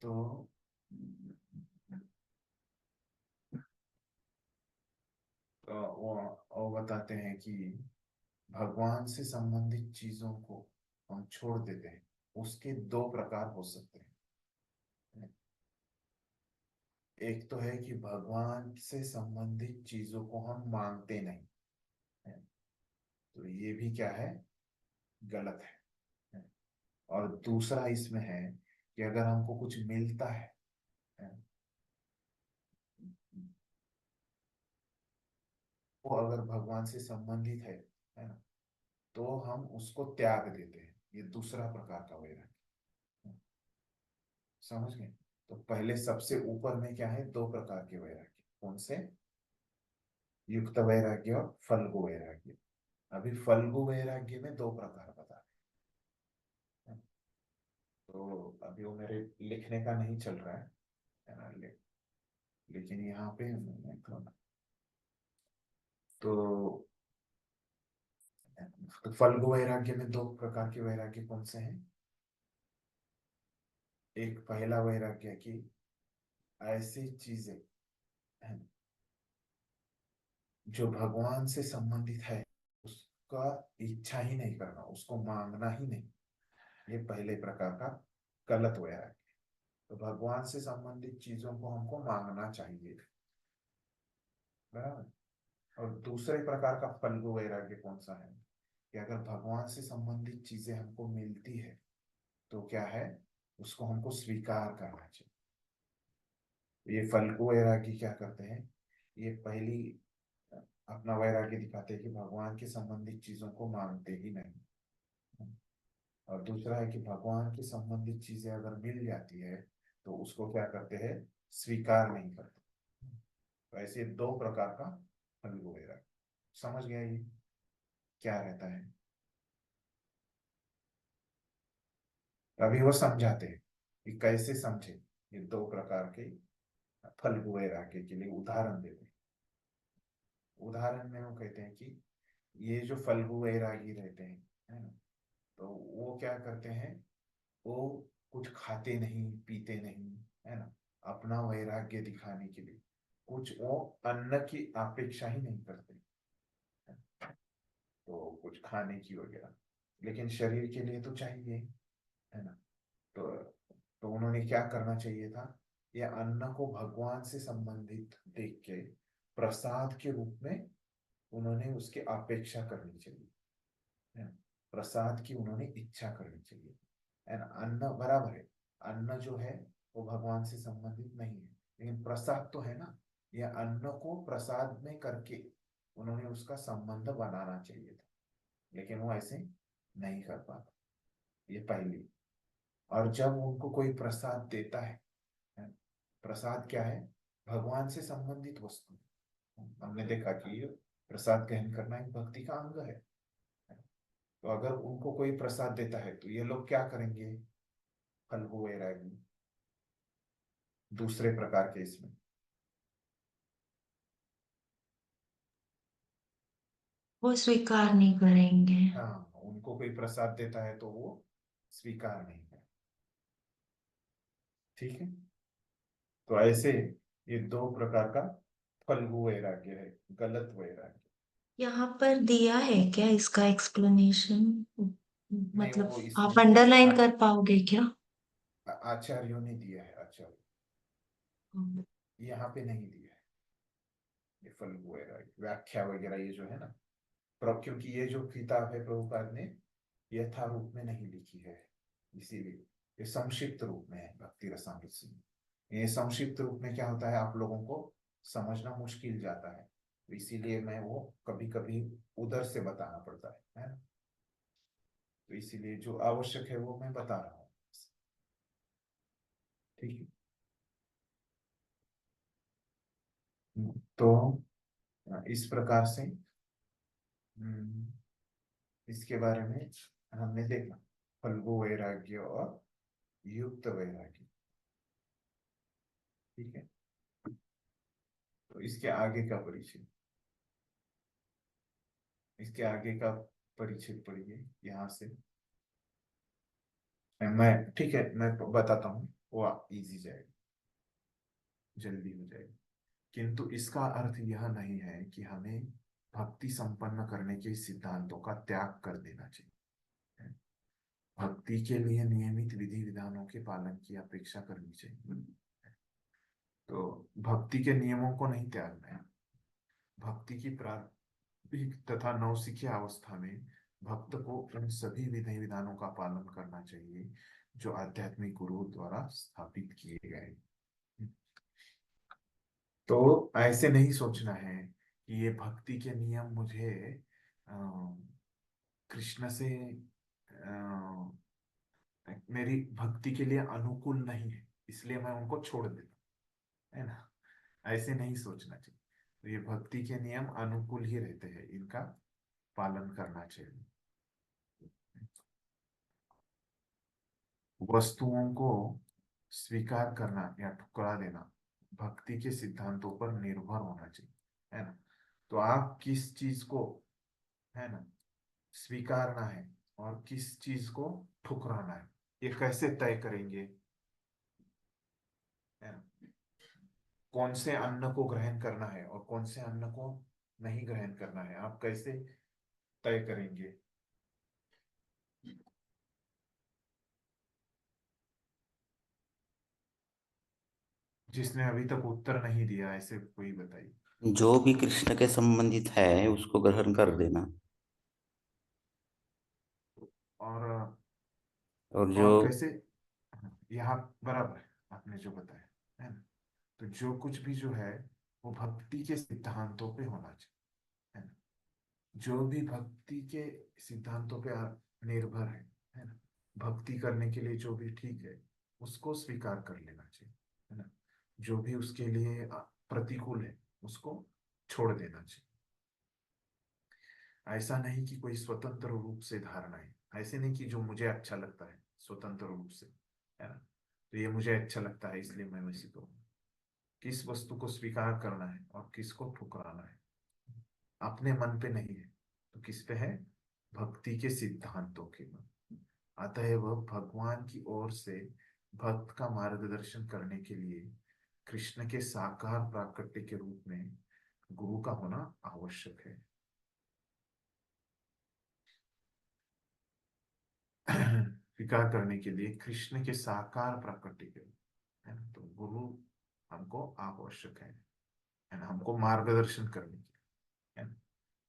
Speaker 2: तो वो बताते हैं कि भगवान से संबंधित चीजों को हम छोड़ देते हैं, उसके दो प्रकार हो सकते हैं। एक तो है कि भगवान से संबंधित चीजों को हम मांगते नहीं है, तो ये भी क्या है, गलत है। और दूसरा इसमें है कि अगर हमको कुछ मिलता है, वो अगर भगवान से संबंधित है ना, तो हम उसको त्याग देते हैं। ये दूसरा प्रकार का वैराग्य, समझ गए। तो पहले सबसे ऊपर में क्या है, दो प्रकार के वैराग्य, कौन से, युक्त वैराग्य और फल्गु वैराग्य। अभी फल्गु वैराग्य में दो प्रकार बता रहे, तो अभी वो मेरे लिखने का नहीं चल रहा है ना, लेकिन यहाँ पे तो फल्गु वैराग्य में दो प्रकार के वैराग्य कौन से हैं? एक पहला वैराग्य की ऐसी चीजें हैं जो भगवान से संबंधित है उसका इच्छा ही नहीं करना, उसको मांगना ही नहीं, ये पहले प्रकार का गलत वैराग्य। तो भगवान से संबंधित चीजों को हमको मांगना चाहिए, बराबर। और दूसरे प्रकार का फल्गु वैराग्य कौन सा है कि अगर भगवान से संबंधित चीजें हमको मिलती है तो क्या है, उसको हमको स्वीकार करना चाहिए। ये फल्गु वैराग्य क्या करते हैं, ये पहली अपना वैराग्य दिखाते हैं कि भगवान के संबंधित चीजों को मांगते ही नहीं। और दूसरा है कि भगवान के संबंधित चीजें अगर मिल जाती है तो उसको क्या करते हैं, स्वीकार नहीं करते। तो ऐसे दो प्रकार का फल्गु वैराग्य। समझ गया ये क्या रहता है? अभी वो समझाते हैं कि कैसे समझे ये दो प्रकार के फल्गु वैराग्य के लिए उदाहरण देते हैं। उदाहरण में वो कहते हैं कि ये जो फल्गु वैरागी रहते हैं, है ना, तो वो क्या करते हैं, वो कुछ खाते नहीं पीते नहीं, है ना, अपना वैराग्य दिखाने के लिए कुछ वो अन्न की अपेक्षा ही नहीं करते, तो कुछ खाने की वगैरह, लेकिन शरीर के लिए तो चाहिए, है ना। तो उन्होंने क्या करना चाहिए था, ये अन्न को भगवान से संबंधित देख के प्रसाद के रूप में उन्होंने उसकी अपेक्षा करनी चाहिए, है ना? प्रसाद की उन्होंने इच्छा करनी चाहिए, है ना। अन्न बराबर है, अन्न जो है वो भगवान से संबंधित नहीं है, लेकिन प्रसाद तो है ना, यह अन्न को प्रसाद में करके उन्होंने उसका संबंध बनाना चाहिए था, लेकिन वो ऐसे नहीं कर पाता, ये पहली। और जब उनको कोई प्रसाद देता है, प्रसाद क्या है, भगवान से संबंधित वस्तु। हमने देखा कि प्रसाद ग्रहण करना एक भक्ति का अंग है। तो अगर उनको कोई प्रसाद देता है तो ये लोग क्या करेंगे, फल्गु वैरागी दूसरे प्रकार के इसमें
Speaker 1: वो स्वीकार नहीं करेंगे।
Speaker 2: हाँ, उनको कोई प्रसाद देता है तो वो स्वीकार नहीं है, ठीक है। तो ऐसे ये दो प्रकार का फल्गु वैराग्य है, गलत वैराग्य।
Speaker 1: यहाँ पर दिया है क्या इसका एक्सप्लेनेशन?
Speaker 2: नहीं,
Speaker 1: मतलब
Speaker 2: वो
Speaker 1: आप
Speaker 2: इसमें
Speaker 1: अंडरलाइन कर पाओगे क्या?
Speaker 2: आचार्यों ने दिया है, आचार्य यहाँ पे नहीं दिया है ये फल्गु वैराग्य व्याख्या वगैरह, ये जो है ना, क्योंकि ये जो किताब है प्रभुपाद ने यथा रूप में नहीं लिखी है, इसीलिए ये संक्षिप्त रूप में है भक्ति रसामृत सिंह। ये संक्षिप्त रूप में क्या होता है, आप लोगों को समझना मुश्किल जाता है, तो इसीलिए मैं वो कभी कभी उधर से बताना पड़ता है ना। तो इसीलिए जो आवश्यक है वो मैं बता रहा हूँ, ठीक है। तो इस प्रकार से इसके बारे में हमने देखा, फल्गु वैराग्य और युक्त वैराग्य, ठीक है। तो इसके आगे का परिचय, इसके आगे का परिचय पढ़िए यहाँ से। मैं ठीक है, मैं बताता हूँ, वो इजी जाएगा, जल्दी हो जाएगा। किंतु इसका अर्थ यह नहीं है कि हमें भक्ति संपन्न करने के सिद्धांतों का त्याग कर देना चाहिए। भक्ति के लिए नियमित विधि विधानों के पालन की अपेक्षा करनी चाहिए। तो भक्ति के नियमों को नहीं त्यागना है। भक्ति की प्रारंभिक तथा नौसिखिया अवस्था में भक्त को उन सभी विधि विधानों का पालन करना चाहिए जो आध्यात्मिक गुरु द्वारा स्थापित किए गए। तो ऐसे नहीं सोचना है कि ये भक्ति के नियम मुझे कृष्ण से मेरी भक्ति के लिए अनुकूल नहीं है, इसलिए मैं उनको छोड़ देता, है ना। ऐसे नहीं सोचना चाहिए। तो ये भक्ति के नियम अनुकूल ही रहते हैं, इनका पालन करना चाहिए। वस्तुओं को स्वीकार करना या ठुकरा देना भक्ति के सिद्धांतों पर निर्भर होना चाहिए, है ना। तो आप किस चीज को, है ना, स्वीकारना है और किस चीज को ठुकराना है, ये कैसे तय करेंगे, है ना। कौन से अन्न को ग्रहण करना है और कौन से अन्न को नहीं ग्रहण करना है, आप कैसे तय करेंगे। जिसने अभी तक उत्तर नहीं दिया ऐसे कोई बताइए।
Speaker 7: जो भी कृष्ण के संबंधित है उसको ग्रहण कर देना,
Speaker 2: और
Speaker 7: और जो
Speaker 2: और कैसे, यहाँ बराबर है आपने जो बताया, है ना। तो जो कुछ भी जो है वो भक्ति के सिद्धांतों पे होना चाहिए, है ना। जो भी भक्ति के सिद्धांतों पे निर्भर है ना, भक्ति करने के लिए जो भी ठीक है उसको स्वीकार कर लेना चाहिए, है ना। जो भी उसके लिए प्रतिकूल है उसको छोड़ देना चाहिए। ऐसा नहीं कि कोई स्वतंत्र रूप से धारणा है, ऐसे नहीं कि जो मुझे अच्छा लगता है स्वतंत्र रूप से, है ना, तो ये मुझे अच्छा लगता है इसलिए मैं वैसे करूँ। किस वस्तु को स्वीकार करना है और किसको ठुकराना है अपने मन पे नहीं है, तो किस पे है, भक्ति के सिद्धांतों के मन। अतएव भगवान की ओर से भक्त का मार्गदर्शन करने के लिए कृष्ण के साकार प्राकट्य के रूप में गुरु का होना आवश्यक है। स्वीकार करने के लिए कृष्ण के साकार प्राकट्य के रूप, है ना, तो गुरु हमको आवश्यक है ना, हमको मार्गदर्शन करने के लिए, है ना,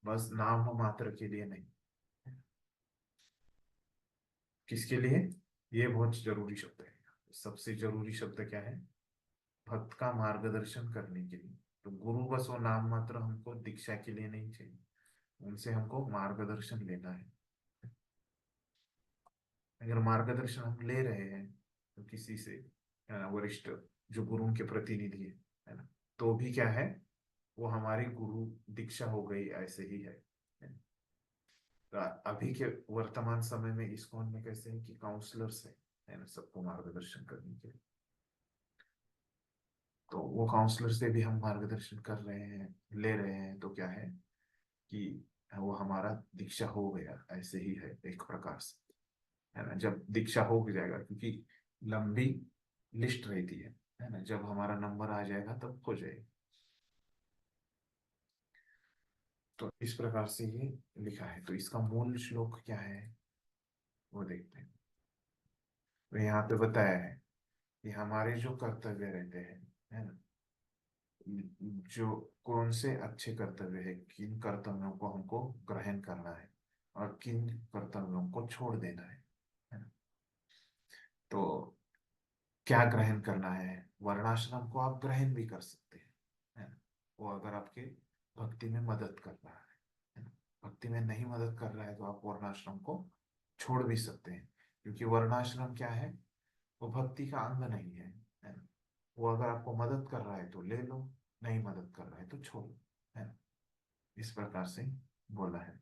Speaker 2: बस नाम मात्र के लिए नहीं। किसके लिए, ये बहुत जरूरी शब्द है, सबसे जरूरी शब्द क्या है, भक्त का मार्गदर्शन करने के लिए। तो गुरु बस वो नाम मात्र हमको दीक्षा के लिए नहीं चाहिए, उनसे हमको मार्गदर्शन लेना है। अगर मार्गदर्शन हम ले रहे हैं तो किसी से, है ना, वरिष्ठ जो गुरु के प्रतिनिधि है ना, तो भी क्या है, वो हमारी गुरु दीक्षा हो गई ऐसे ही है। तो अभी के वर्तमान समय में इस्कॉन में कैसे है कि काउंसलर्स है ना, सबको मार्गदर्शन करने के लिए। तो वो काउंसलर से भी हम मार्गदर्शन कर रहे हैं, ले रहे हैं, तो क्या है कि वो हमारा दीक्षा हो गया ऐसे ही है एक प्रकार से, है ना। जब दीक्षा हो जाएगा, क्योंकि लंबी लिस्ट रहती है ना, जब हमारा नंबर आ जाएगा तब हो जाएगा। तो इस प्रकार से ये लिखा है। तो इसका मूल श्लोक क्या है वो देखते हैं। तो यहाँ पे बताया है कि हमारे जो कर्तव्य रहते हैं, है ना, जो कौन से अच्छे कर्तव्य है, किन कर्तव्यों को हमको ग्रहण करना है और किन कर्तव्यों को छोड़ देना है ना। तो क्या ग्रहण करना है, वर्णाश्रम को आप ग्रहण भी कर सकते हैं, है ना, वो अगर आपके भक्ति में मदद कर रहा है ना। भक्ति में नहीं मदद कर रहा है तो आप वर्णाश्रम को छोड़ भी सकते हैं, क्योंकि वर्णाश्रम क्या है, वो भक्ति का अंग नहीं है ना। वो अगर आपको मदद कर रहा है तो ले लो, नहीं मदद कर रहा है तो छोड़ो, है ना। इस प्रकार से बोला है।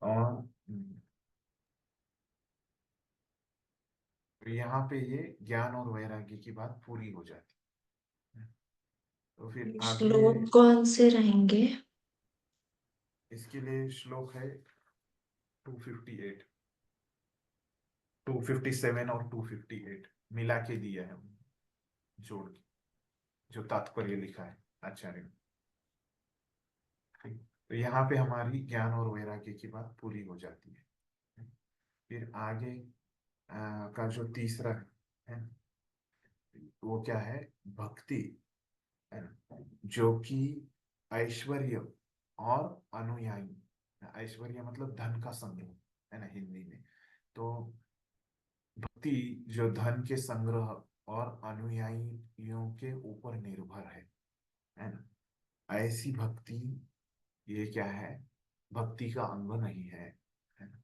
Speaker 2: और तो यहाँ पे ये ज्ञान और वैराग्य की बात पूरी हो जाती है। तो फिर आगे
Speaker 1: श्लोक कौन से रहेंगे?
Speaker 2: इसके लिए श्लोक है 258, 257 और 258 मिला के दिया है, जोड़ के जो तात्पर्य लिखा है आचार्य ने। ठीक। तो यहाँ पे हमारी ज्ञान और वैराग्य की बात पूरी हो जाती है। फिर आगे का जो तीसरा है वो क्या है, भक्ति, है ना, जो कि ऐश्वर्य और अनुयायी, ऐश्वर्य मतलब धन का संग्रह, है ना हिंदी में। तो भक्ति जो धन के संग्रह और अनुयायियों के ऊपर निर्भर है ना, ऐसी भक्ति, ये क्या है, भक्ति का अंग नहीं है ना।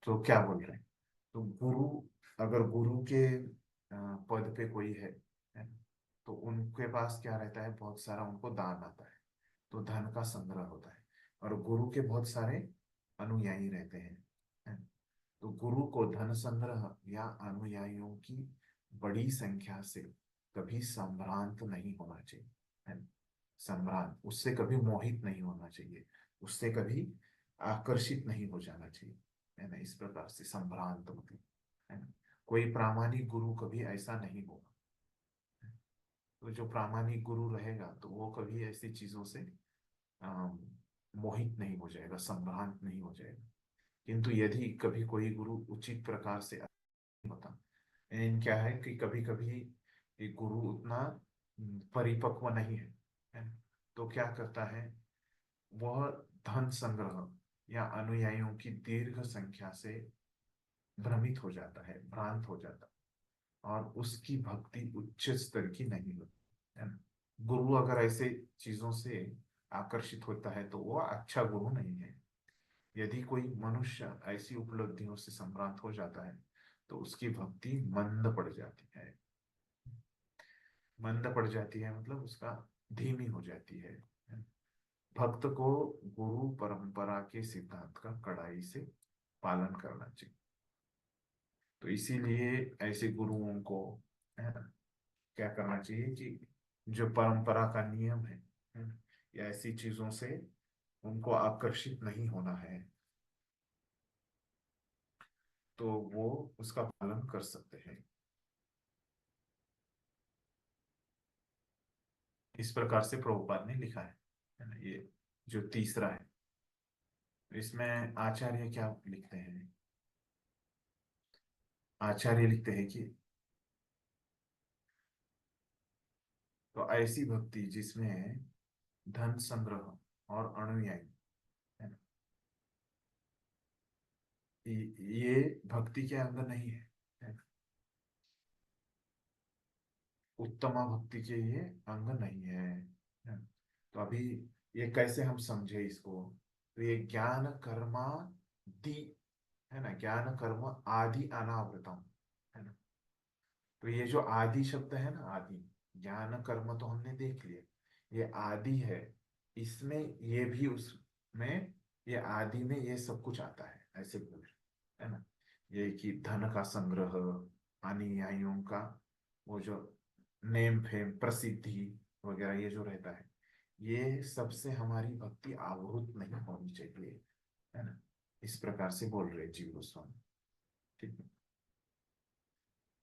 Speaker 2: तो क्या बोल रहे हैं, तो गुरु, अगर गुरु के पद पे कोई है ना, तो उनके पास क्या रहता है, बहुत सारा उनको दान आता है। तो धन का संग्रह होता है। और गुरु के बहुत सारे अनुयायी रहते हैं, है? तो गुरु को धन संग्रह या अनुयायियों की बड़ी संख्या से कभी संभ्रांत नहीं होना चाहिए, है? संभ्रांत, उससे कभी मोहित नहीं होना चाहिए, उससे कभी आकर्षित नहीं हो जाना चाहिए, है ना। इस प्रकार से संभ्रांत मतलब, है ना, कोई प्रामाणिक गुरु कभी ऐसा नहीं होगा। तो जो प्रामाणिक गुरु रहेगा तो वो कभी ऐसी चीजों से मोहित नहीं हो जाएगा, संभ्रांत नहीं हो जाएगा। किंतु यदि कभी कोई गुरु उचित प्रकार से होता, इन क्या है कि कभी कभी ये गुरु उतना परिपक्व नहीं है ना? तो क्या करता है, वह धन संग्रह या अनुयायियों की दीर्घ संख्या से भ्रमित हो जाता है, भ्रांत हो जाता है, और उसकी भक्ति उच्च स्तर की नहीं होती, है ना। गुरु अगर ऐसे चीजों से आकर्षित होता है तो वो अच्छा गुरु नहीं है। यदि कोई मनुष्य ऐसी उपलब्धियों से संभ्रांत हो जाता है तो उसकी भक्ति मंद पड़ जाती है। मंद पड़ जाती है मतलब उसका धीमी हो जाती है। भक्त को गुरु परंपरा के सिद्धांत का कड़ाई से पालन करना चाहिए। तो इसीलिए ऐसे गुरुओं को, है ना, क्या करना चाहिए कि जो परंपरा का नियम है ना, या ऐसी चीजों से उनको आकर्षित नहीं होना है, तो वो उसका पालन कर सकते हैं। इस प्रकार से प्रभुपाद ने लिखा है ना। ये जो तीसरा है, इसमें आचार्य क्या लिखते हैं, आचार्य लिखते हैं कि तो ऐसी भक्ति जिसमें धन संग्रह और अनुयायी, है ना, ये भक्ति के अंग नहीं है, है ना? उत्तम भक्ति के ये अंग नहीं है। तो अभी ये कैसे हम समझे इसको, तो ये ज्ञान कर्मा दी, है ना, ज्ञान कर्म आदि अनावृतम, है ना। तो ये जो आदि शब्द है ना, आदि, ज्ञान कर्म तो हमने देख लिया, ये आदि है, इसमें ये भी उसमें, ये आदि में ये सब कुछ आता है, ऐसे बोल, है ना। ये कि धन का संग्रह, अनुयायियों का वो जो नेम फेम प्रसिद्धि वगैरह ये जो रहता है, ये सबसे हमारी भक्ति आवृत नहीं होनी चाहिए, है ना। इस प्रकार से बोल रहे जीव गोस्वामी, ठीक है।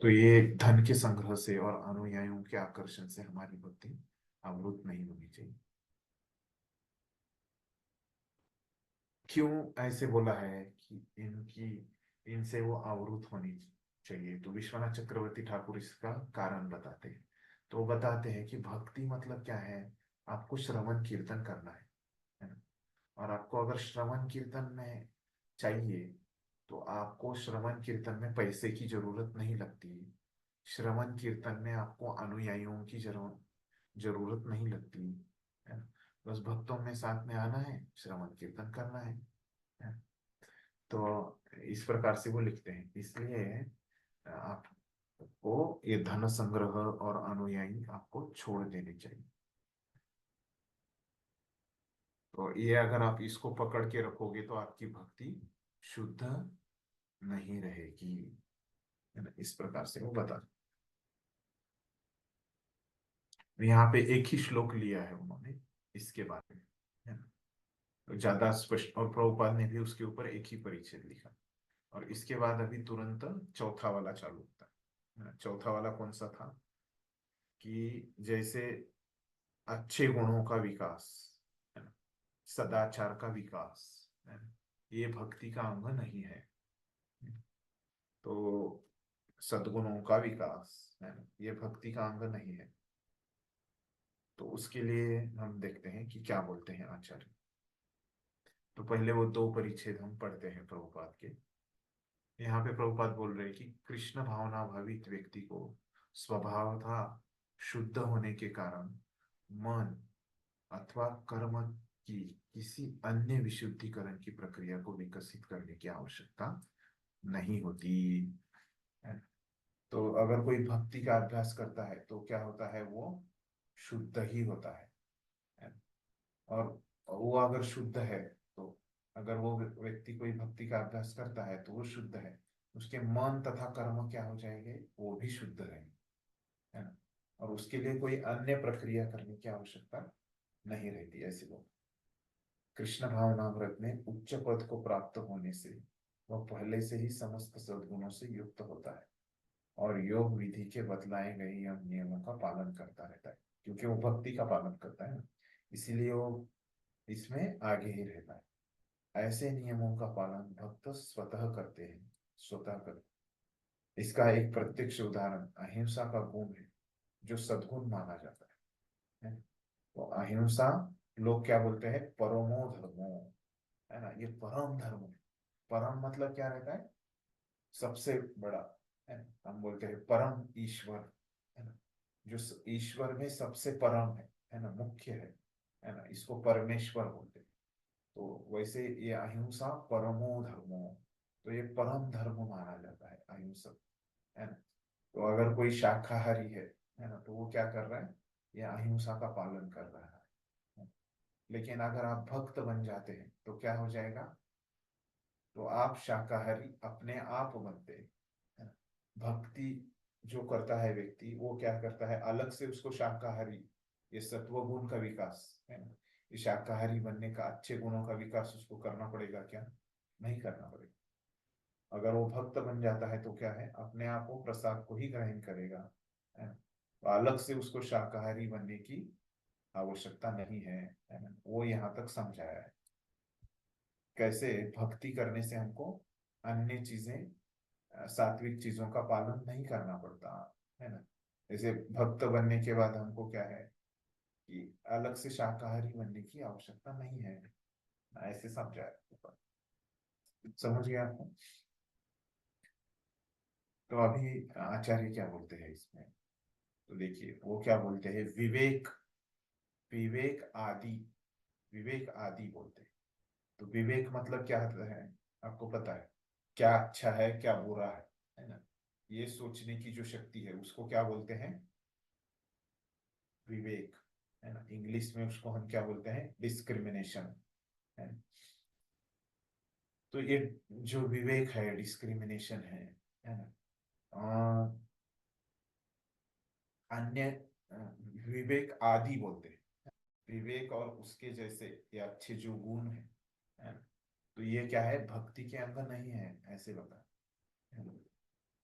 Speaker 2: तो ये धन के संग्रह से और अनुयायियों के आकर्षण से हमारी भक्ति आवृत नहीं होनी चाहिए। क्यों ऐसे बोला है कि इनकी, इनसे वो आवृत होनी चाहिए, तो विश्वनाथ चक्रवर्ती ठाकुर इसका कारण बताते हैं। तो वो बताते हैं कि भक्ति मतलब क्या है, आपको श्रवण कीर्तन करना है ना। और आपको अगर श्रवण कीर्तन में चाहिए तो आपको श्रवण कीर्तन में पैसे की जरूरत नहीं लगती, श्रवण कीर्तन में आपको अनुयायियों की जरूरत नहीं लगती, है ना। बस भक्तों में साथ में आना है, श्रवण कीर्तन करना है। तो इस प्रकार से वो लिखते हैं। इसलिए आपको ये धन संग्रह और अनुयायी आपको छोड़ देने चाहिए। तो ये अगर आप इसको पकड़ के रखोगे तो आपकी भक्ति शुद्ध नहीं रहेगी, है ना। इस प्रकार से वो बता, यहाँ पे एक ही श्लोक लिया है उन्होंने इसके बारे में, है ना। तो ज्यादा स्पष्ट, और प्रभुपाद ने भी उसके ऊपर एक ही परिच्छेद लिखा। और इसके बाद अभी तुरंत चौथा वाला चालू होता है ना। चौथा वाला कौन सा था कि जैसे अच्छे गुणों का विकास, है ना, सदाचार का विकास, है ना, ये भक्ति का अंग नहीं है। तो सद्गुणों का विकास, है ना, ये भक्ति का अंग नहीं है। तो उसके लिए हम देखते हैं कि क्या बोलते हैं आचार्य। तो पहले वो दो परिच्छेद हम पढ़ते हैं प्रभुपाद के। यहाँ पे प्रभुपाद बोल रहे हैं कि कृष्ण भावना भावित व्यक्ति को स्वभाव था शुद्ध होने के कारण मन अथवा कर्म की किसी अन्य विशुद्धिकरण की प्रक्रिया को विकसित करने की आवश्यकता नहीं होती है। तो अगर कोई भक्ति का अभ्यास करता है तो क्या होता है, वो शुद्ध ही होता है। और वो अगर शुद्ध है तो अगर वो व्यक्ति कोई भक्ति का अभ्यास करता है तो वो शुद्ध है, उसके मन तथा कर्म क्या हो जाएंगे, वो भी शुद्ध रहेंगे, है ना। और उसके लिए कोई अन्य प्रक्रिया करने की आवश्यकता नहीं रहती। ऐसे लोग कृष्ण भावनामृत में उच्च पद को प्राप्त होने से वह पहले से ही समस्त सद्गुणों से युक्त होता है और योग विधि के बतलाए गए यम नियमों का पालन करता रहता है, क्योंकि वो भक्ति का पालन करता है ना, इसीलिए वो इसमें आगे ही रहता है। ऐसे नियमों का पालन भक्त स्वतः करते हैं, स्वतः करते। इसका एक प्रत्यक्ष उदाहरण अहिंसा का गुण है, जो सद्गुण माना जाता है। तो अहिंसा लोग क्या बोलते हैं, परमो धर्मो, है ना, ये परम धर्म है। परम मतलब क्या रहता है, सबसे बड़ा, है ना। हम बोलते हैं परम ईश्वर, है ना, जो ईश्वर में सबसे परम है ना, मुख्य है ना, इसको परमेश्वर बोलते हैं। तो वैसे ये अहिंसा परमो धर्मो, तो ये परम धर्म माना जाता है अहिंसा, है ना। तो अगर कोई शाकाहारी है ना, तो वो क्या कर रहा है, ये अहिंसा का पालन कर रहा है। लेकिन अगर आप भक्त बन जाते हैं तो क्या हो जाएगा, तो आप शाकाहारी अपने आप बनते हैं, है ना। भक्ति जो करता है व्यक्ति, वो क्या करता है, अलग से उसको शाकाहारी, ये सत्व गुण का विकास, है ना, ये शाकाहारी बनने का, अच्छे गुणों का विकास उसको करना पड़ेगा क्या, नहीं करना पड़ेगा। अगर वो भक्त बन जाता है तो क्या है, अपने आप वो प्रसाद को ही ग्रहण करेगा, है ना। तो अलग से उसको शाकाहारी बनने की आवश्यकता नहीं है ना। वो यहाँ तक समझाया है कैसे भक्ति करने से हमको अन्य चीजें, सात्विक चीजों का पालन नहीं करना पड़ता, है ना। जैसे भक्त बनने के बाद हमको क्या है कि अलग से शाकाहारी बनने की आवश्यकता नहीं है, ऐसे समझाया। समझ गया आपको। तो अभी आचार्य क्या बोलते हैं इसमें, तो देखिए वो क्या बोलते हैं, विवेक, विवेक आदि, विवेक आदि बोलते हैं। तो विवेक मतलब क्या होता है, आपको पता है, क्या अच्छा है क्या बुरा है ना, ये सोचने की जो शक्ति है उसको क्या बोलते हैं, विवेक, है ना। इंग्लिश में उसको हम क्या बोलते हैं, डिस्क्रिमिनेशन, है ना। तो ये जो विवेक है, डिस्क्रिमिनेशन है ना। अन्य विवेक आदि बोलते हैं, विवेक और उसके जैसे ये अच्छे जो गुण है ना, तो ये क्या है, भक्ति के अंदर नहीं है, ऐसे बता।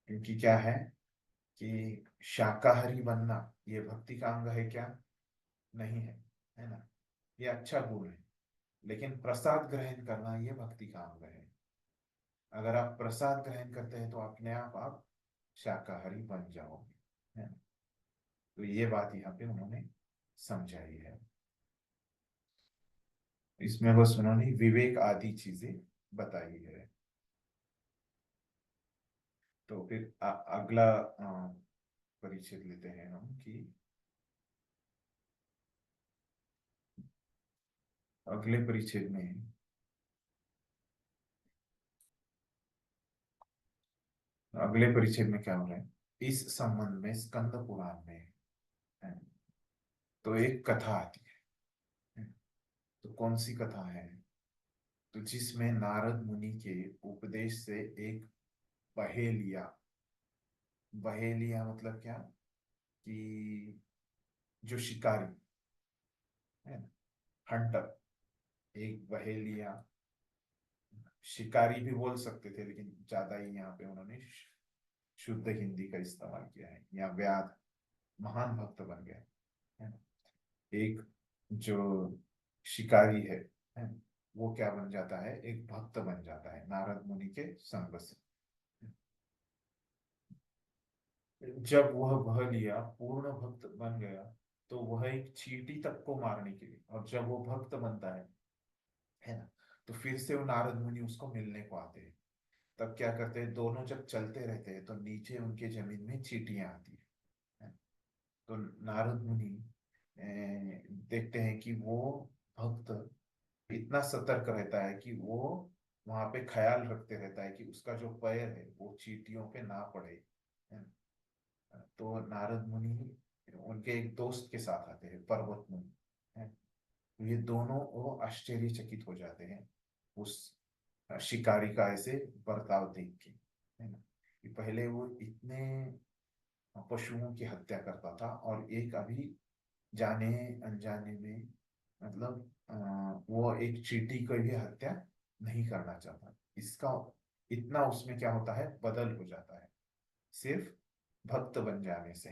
Speaker 2: क्योंकि क्या है कि शाकाहारी बनना ये भक्ति का अंग है क्या, नहीं है ना। ये अच्छा गुण है, लेकिन प्रसाद ग्रहण करना ये भक्ति का अंग है। अगर आप प्रसाद ग्रहण करते हैं तो अपने आप शाकाहारी बन जाओगे, है ना। तो ये बात यहाँ पे उन्होंने समझाई है। इसमें बस उन्होंने विवेक आदि चीजें बताई है। तो फिर अगला परिच्छेद लेते हैं हम कि अगले परिच्छेद में अगले परिच्छेद में क्या हो रहा है, इस संबंध में स्कंद पुराण में है, तो एक कथा आती है। तो कौन सी कथा है, तो जिसमें नारद मुनि के उपदेश से एक बहेलिया, बहेलिया मतलब क्या, कि जो शिकारी है ना, हंटर, एक बहेलिया, शिकारी भी बोल सकते थे लेकिन ज्यादा ही यहाँ पे उन्होंने शुद्ध हिंदी का इस्तेमाल किया है। या व्याध महान भक्त बन गया, है ना। एक जो शिकारी है ना, वो क्या बन जाता है, एक भक्त बन जाता है नारद मुनि के संग से। जब वह बहेलिया पूर्ण भक्त बन गया तो वह एक चींटी तक को मारने के लिए, और जब वो भक्त बनता है ना, तो फिर से वो नारद मुनि उसको मिलने को आते हैं। तब क्या करते हैं, दोनों जब चलते रहते हैं तो नीचे उनके जमीन में चींटियां आती है। तो नारद मुनि देखते हैं कि वो भक्त इतना सतर्क रहता है कि वो वहां पे ख्याल रखते रहता है कि उसका जो पैर है वो चींटियों पे ना पड़े, है ना। तो नारद मुनि उनके एक दोस्त के साथ आते हैं, पर्वत मुनि, है। तो ये दोनों वो आश्चर्यचकित हो जाते हैं उस शिकारी का ऐसे बर्ताव देख के, है ना। कि पहले वो इतने पशुओं की हत्या करता था और एक अभी जाने अनजाने में, मतलब वो एक चींटी को भी हत्या नहीं करना चाहता। इसका इतना उसमें क्या होता है, बदल हो जाता है सिर्फ भक्त बन जाने से।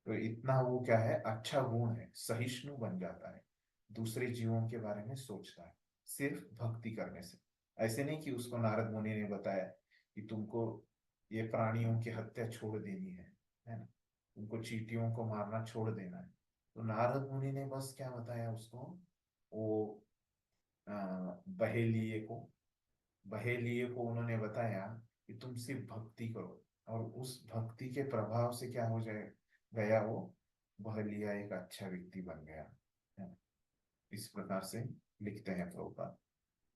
Speaker 2: तो इतना वो क्या है, अच्छा गुण है, सहिष्णु बन जाता है, दूसरे जीवों के बारे में सोचता है सिर्फ भक्ति करने से। ऐसे नहीं कि उसको नारद मुनि ने बताया कि तुमको ये प्राणियों की हत्या छोड़ देनी है ना, तुमको चींटियों को मारना छोड़ देना है। तो नारद मुनि ने बस क्या बताया उसको, वो बहेलिए को उन्होंने बताया कि तुम सिर्फ भक्ति करो, और उस भक्ति के प्रभाव से क्या हो जाए गया, वो बहेलिया एक अच्छा व्यक्ति बन गया, है ना। इस प्रकार से लिखते हैं प्रभुपाद।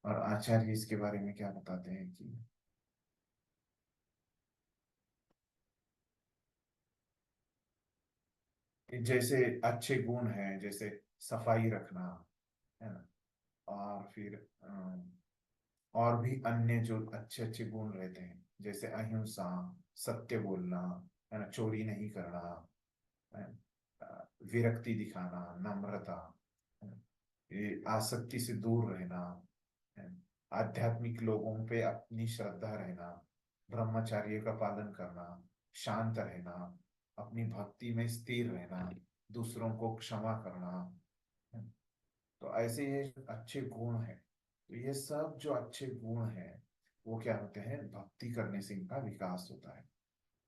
Speaker 2: और आचार्य इसके बारे में क्या बताते हैं कि जैसे अच्छे गुण हैं, जैसे सफाई रखना, है ना, और फिर और भी अन्य जो अच्छे अच्छे गुण रहते हैं, जैसे अहिंसा, सत्य बोलना, है ना, चोरी नहीं करना, है ना, विरक्ति दिखाना, नम्रता, है ना, ये आसक्ति से दूर रहना, है ना, आध्यात्मिक लोगों पे अपनी श्रद्धा रहना, ब्रह्मचर्य का पालन करना, शांत रहना, अपनी भक्ति में स्थिर रहना, दूसरों को क्षमा करना, है ना। तो ऐसे ये अच्छे गुण हैं। तो ये सब जो अच्छे गुण हैं वो क्या होते हैं, भक्ति करने से इनका विकास होता है,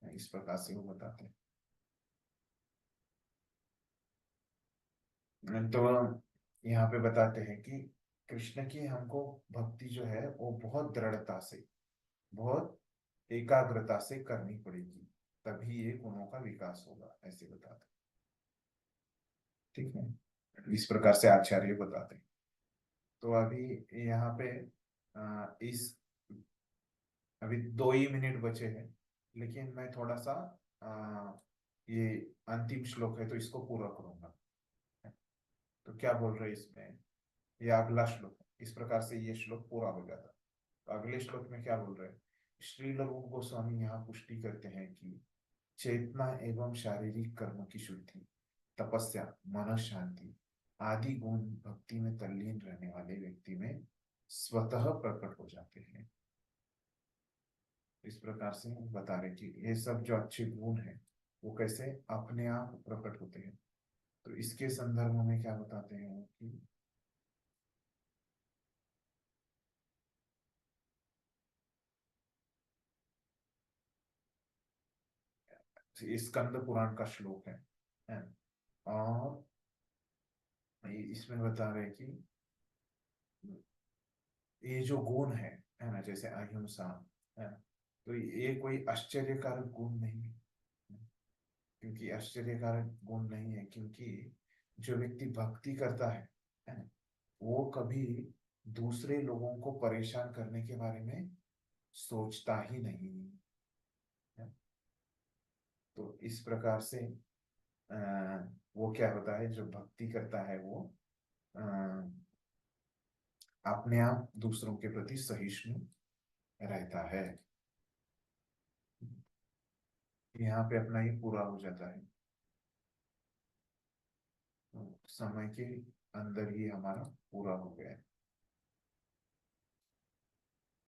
Speaker 2: इस प्रकार से वो बताते हैं। तो यहाँ पे बताते हैं कि कृष्ण की हमको भक्ति जो है वो बहुत दृढ़ता से, बहुत एकाग्रता से करनी पड़ेगी, तभी ये गुणों का विकास होगा, ऐसे बताते हैं। ठीक है, इस प्रकार से आचार्य बताते हैं। तो अभी यहाँ पे इस अभी 2 ही मिनट बचे हैं, लेकिन मैं थोड़ा सा ये अंतिम श्लोक है तो इसको पूरा करूंगा। तो क्या बोल रहे हैं इसमें, ये अगला श्लोक, इस प्रकार से ये श्लोक पूरा हो जाता। तो अगले श्लोक में क्या बोल रहे हैं, श्रील रूप गोस्वामी यहाँ पुष्टि करते हैं कि चेतना एवं शारीरिक कर्म की शुद्धि, तपस्या, मन शांति आदि गुण भक्ति में तल्लीन रहने वाले व्यक्ति में स्वतः प्रकट हो जाते हैं। इस प्रकार से हम बता रहे कि ये सब जो अच्छे गुण हैं वो कैसे अपने आप प्रकट होते हैं। तो इसके संदर्भ में क्या बताते हैं कि ये स्कंद पुराण का श्लोक है। और इसमें बता रहे कि ये जो गुण है ना, जैसे अहिंसा, है ना, तो ये कोई आश्चर्यकारक गुण नहीं है, क्योंकि आश्चर्यकारक गुण नहीं है, क्योंकि जो व्यक्ति भक्ति करता है ना, वो कभी दूसरे लोगों को परेशान करने के बारे में सोचता ही नहीं है। तो इस प्रकार से आ, वो क्या होता है, जो भक्ति करता है वो अपने आप दूसरों के प्रति सहिष्णु रहता है। यहाँ पे अपना ही पूरा हो जाता है, तो समय के अंदर ही हमारा पूरा हो गया है।